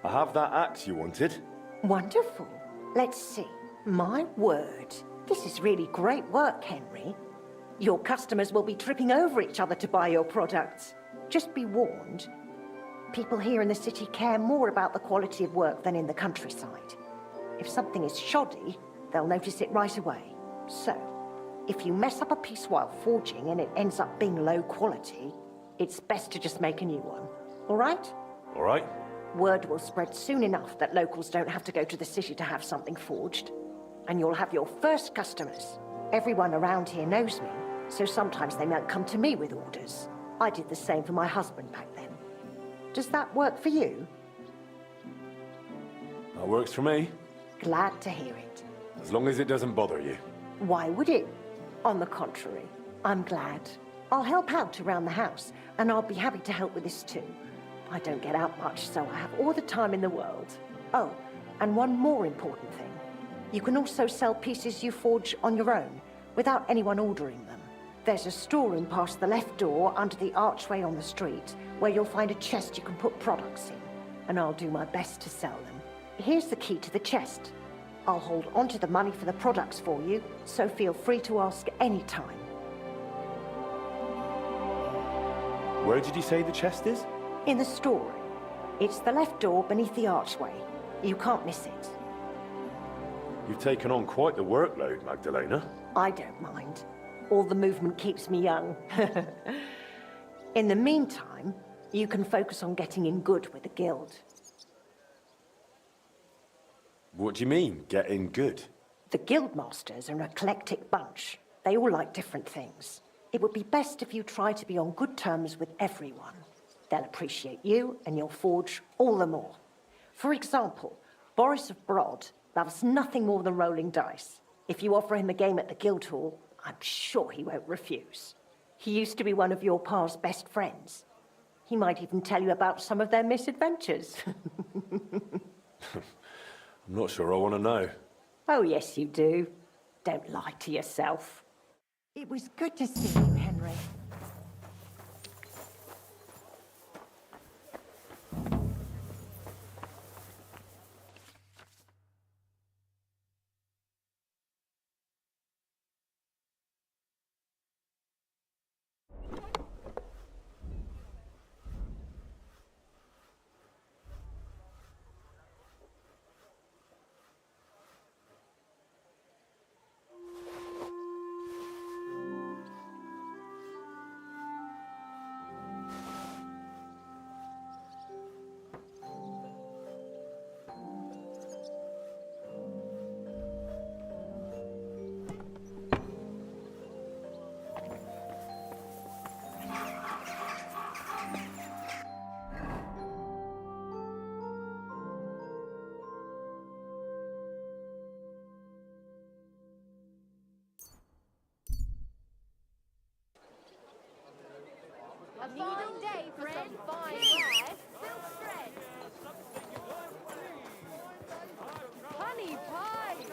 I have that axe you wanted. Wonderful. Let's see. My word. This is really great work, Henry. Your customers will be tripping over each other to buy your products. Just be warned. People here in the city care more about the quality of work than in the countryside. If something is shoddy, they'll notice it right away. So, if you mess up a piece while forging and it ends up being low quality, it's best to just make a new one. All right? All right. Word will spread soon enough that locals don't have to go to the city to have something forged. And you'll have your first customers. Everyone around here knows me, so sometimes they might come to me with orders. I did the same for my husband back then. Does that work for you? That works for me. Glad to hear it. As long as it doesn't bother you. Why would it? On the contrary, I'm glad. I'll help out around the house, and I'll be happy to help with this too. I don't get out much, so I have all the time in the world. Oh, and one more important thing. You can also sell pieces you forge on your own, without anyone ordering them. There's a storeroom past the left door under the archway on the street, where you'll find a chest you can put products in, and I'll do my best to sell them. Here's the key to the chest. I'll hold onto the money for the products for you, so feel free to ask any time. Where did you say the chest is? In the storeroom. It's the left door beneath the archway. You can't miss it. You've taken on quite the workload, Magdalena. I don't mind. All the movement keeps me young. In the meantime, you can focus on getting in good with the guild. What do you mean, get in good? The guildmasters are an eclectic bunch. They all like different things. It would be best if you try to be on good terms with everyone. They'll appreciate you and your forge all the more. For example, Boris of Brod loves nothing more than rolling dice. If you offer him a game at the guild hall, I'm sure he won't refuse. He used to be one of your pa's best friends. He might even tell you about some of their misadventures. I'm not sure I want to know. Oh, yes, you do. Don't lie to yourself. It was good to see you, Henry. A fine day for some fine ware. Silk thread. Honey pies.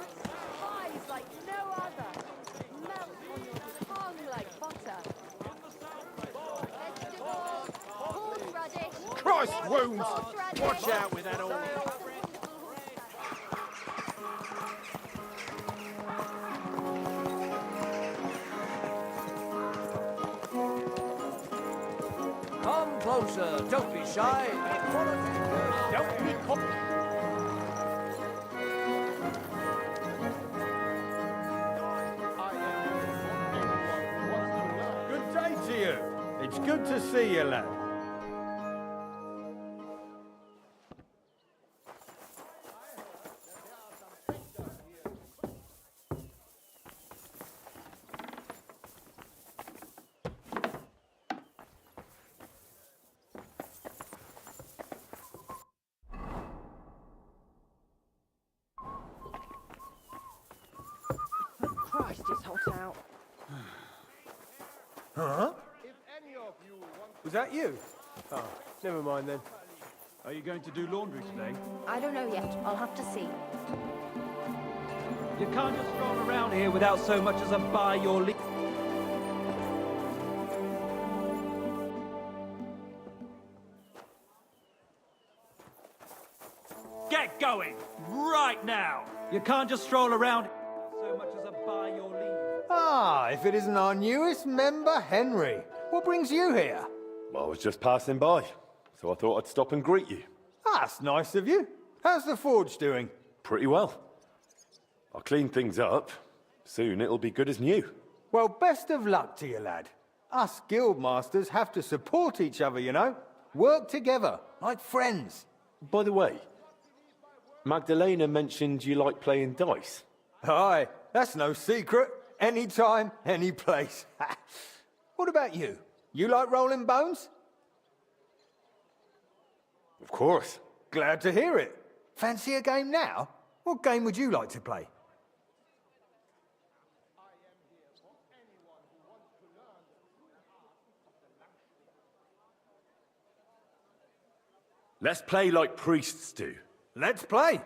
Pies like no other. Melt on your tongue like butter. Vegetables. Horseradish. Christ wounds! Horseradish. Watch out with that all. Come closer, don't be shy. Don't be Good day to you. It's good to see you, lad. Christ, it's hot out. Huh? Was that you? Oh, never mind then. Are you going to do laundry today? I don't know yet. I'll have to see. You can't just stroll around here without so much as a buy your leave. Get going! Right now! You can't just stroll around so much as a buy your leave. Ah, if it isn't our newest member, Henry. What brings you here? Well, I was just passing by, so I thought I'd stop and greet you. That's nice of you. How's the forge doing? Pretty well. I'll clean things up. Soon it'll be good as new. Well, best of luck to you, lad. Us guildmasters have to support each other, you know? Work together, like friends. By the way, Magdalena mentioned you like playing dice. Aye, that's no secret. Anytime, any place. What about you? You like rolling bones? Of course. Glad to hear it. Fancy a game now? What game would you like to play? Let's play like priests do. Let's play.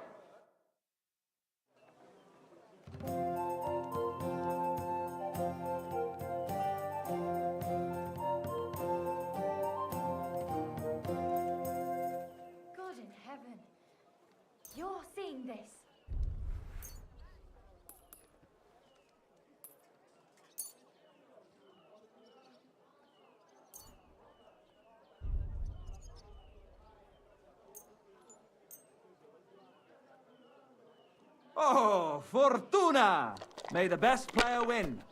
God in heaven. You're seeing this. Oh, Fortuna! May the best player win.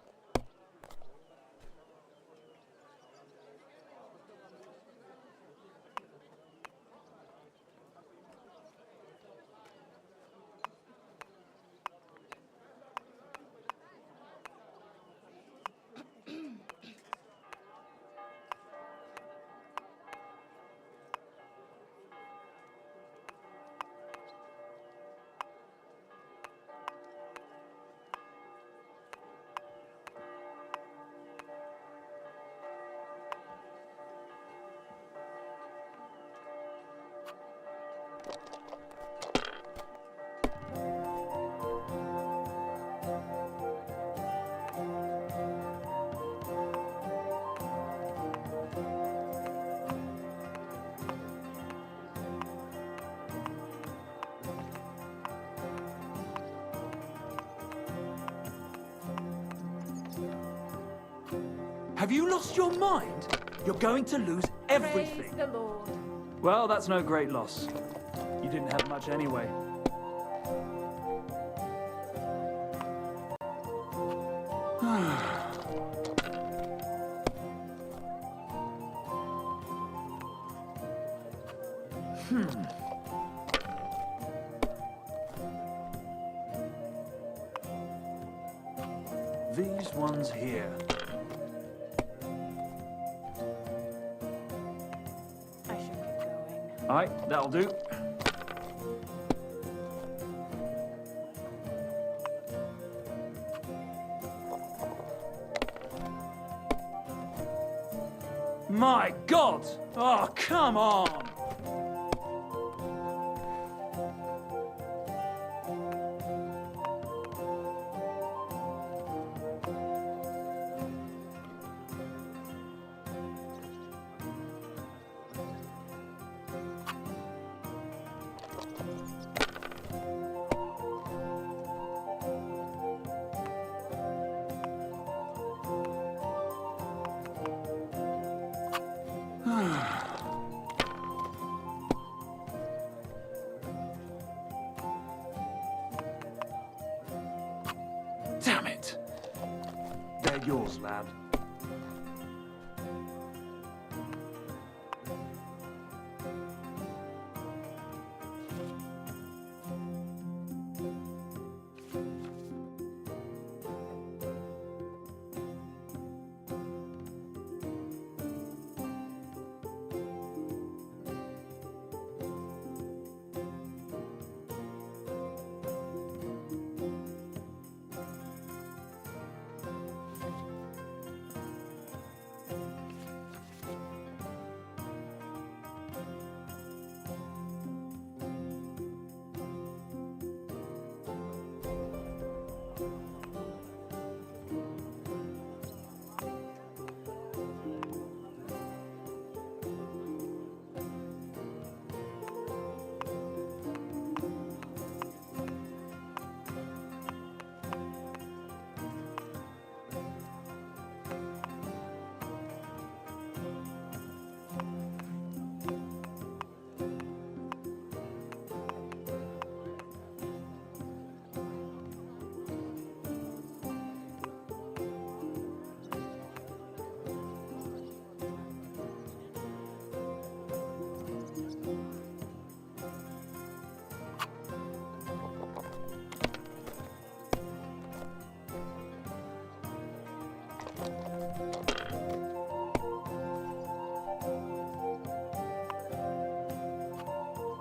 Have you lost your mind? You're going to lose everything. Praise the Lord. Well, that's no great loss. You didn't have much anyway. These ones here. I should get going. All right, that'll do. My God! Oh, come on! Damn it! They're yours, lad.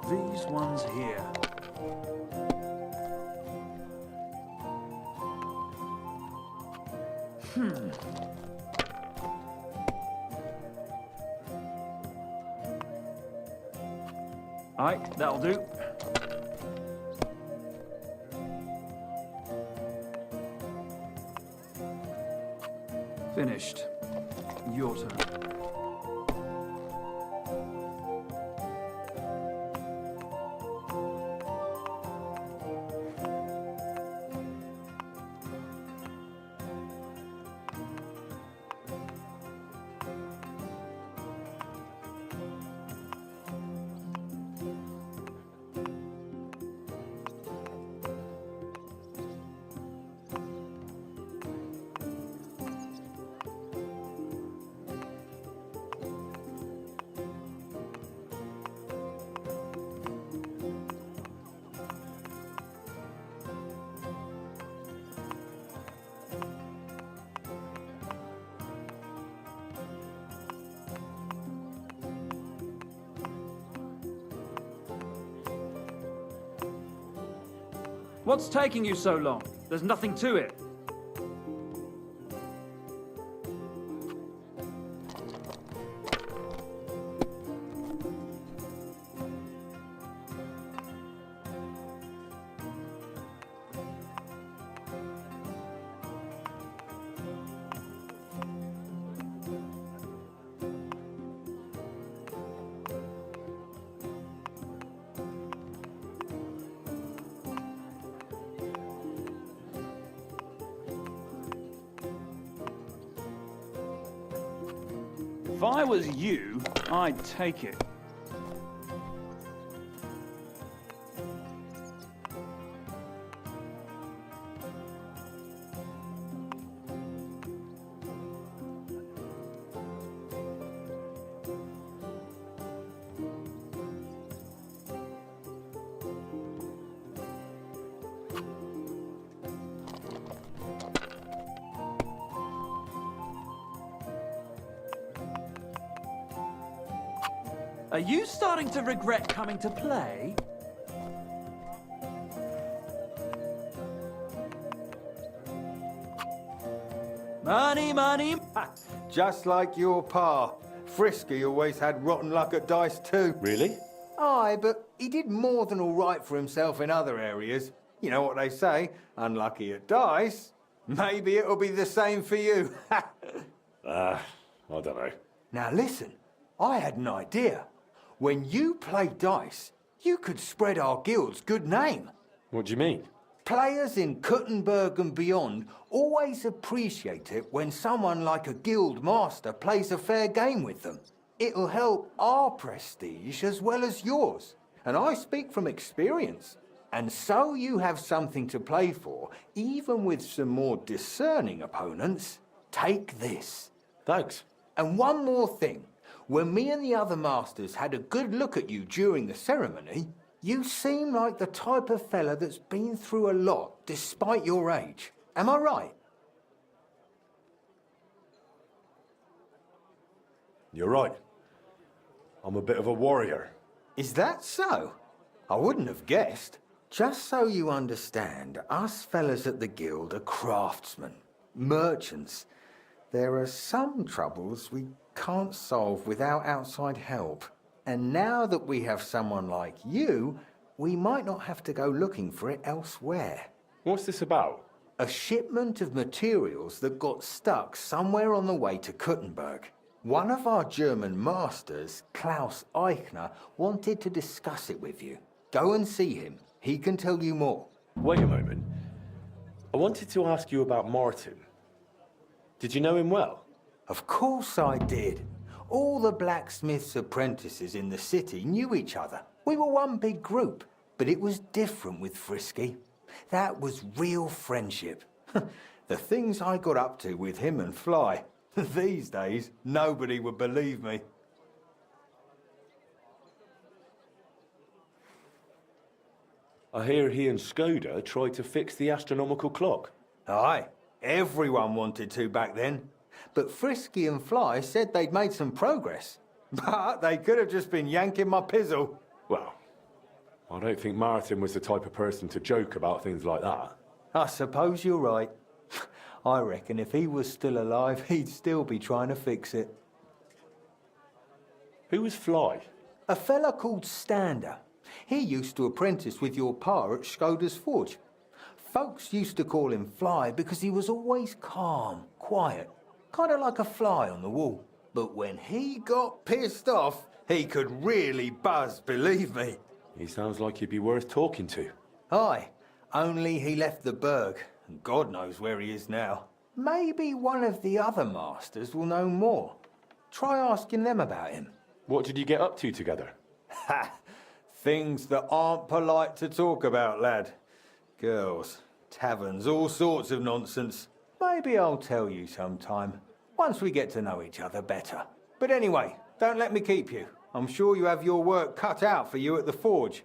These ones here. Aye, that'll do. Finished. Your turn. What's taking you so long? There's nothing to it. If I was you, I'd take it. Are you starting to regret coming to play? Money, money. Just like your pa. Frisky always had rotten luck at dice too. Really? Aye, but he did more than all right for himself in other areas. You know what they say, unlucky at dice. Maybe it'll be the same for you. I don't know. Now listen, I had an idea. When you play dice, you could spread our guild's good name. What do you mean? Players in Kuttenberg and beyond always appreciate it when someone like a guild master plays a fair game with them. It'll help our prestige as well as yours. And I speak from experience. And so you have something to play for, even with some more discerning opponents. Take this. Thanks. And one more thing. When me and the other masters had a good look at you during the ceremony, you seem like the type of fella that's been through a lot despite your age. Am I right? You're right. I'm a bit of a warrior. Is that so? I wouldn't have guessed. Just so you understand, us fellas at the guild are craftsmen, merchants. There are some troubles we can't solve without outside help. And now that we have someone like you, we might not have to go looking for it elsewhere. What's this about? A shipment of materials that got stuck somewhere on the way to Kuttenberg. One of our German masters, Klaus Eichner, wanted to discuss it with you. Go and see him. He can tell you more. Wait a moment. I wanted to ask you about Martin. Did you know him well? Of course I did. All the blacksmith's apprentices in the city knew each other. We were one big group, but it was different with Frisky. That was real friendship. The things I got up to with him and Fly. These days, nobody would believe me. I hear he and Skoda tried to fix the astronomical clock. Aye, everyone wanted to back then. But Frisky and Fly said they'd made some progress. But they could have just been yanking my pizzle. Well, I don't think Martin was the type of person to joke about things like that. I suppose you're right. I reckon if he was still alive, he'd still be trying to fix it. Who was Fly? A fella called Stander. He used to apprentice with your pa at Skoda's Forge. Folks used to call him Fly because he was always calm, quiet, kind of like a fly on the wall. But when he got pissed off, he could really buzz, believe me. He sounds like he'd be worth talking to. Aye, only he left the burg, and God knows where he is now. Maybe one of the other masters will know more. Try asking them about him. What did you get up to together? Ha! Things that aren't polite to talk about, lad. Girls, taverns, all sorts of nonsense. Maybe I'll tell you sometime, once we get to know each other better. But anyway, don't let me keep you. I'm sure you have your work cut out for you at the forge.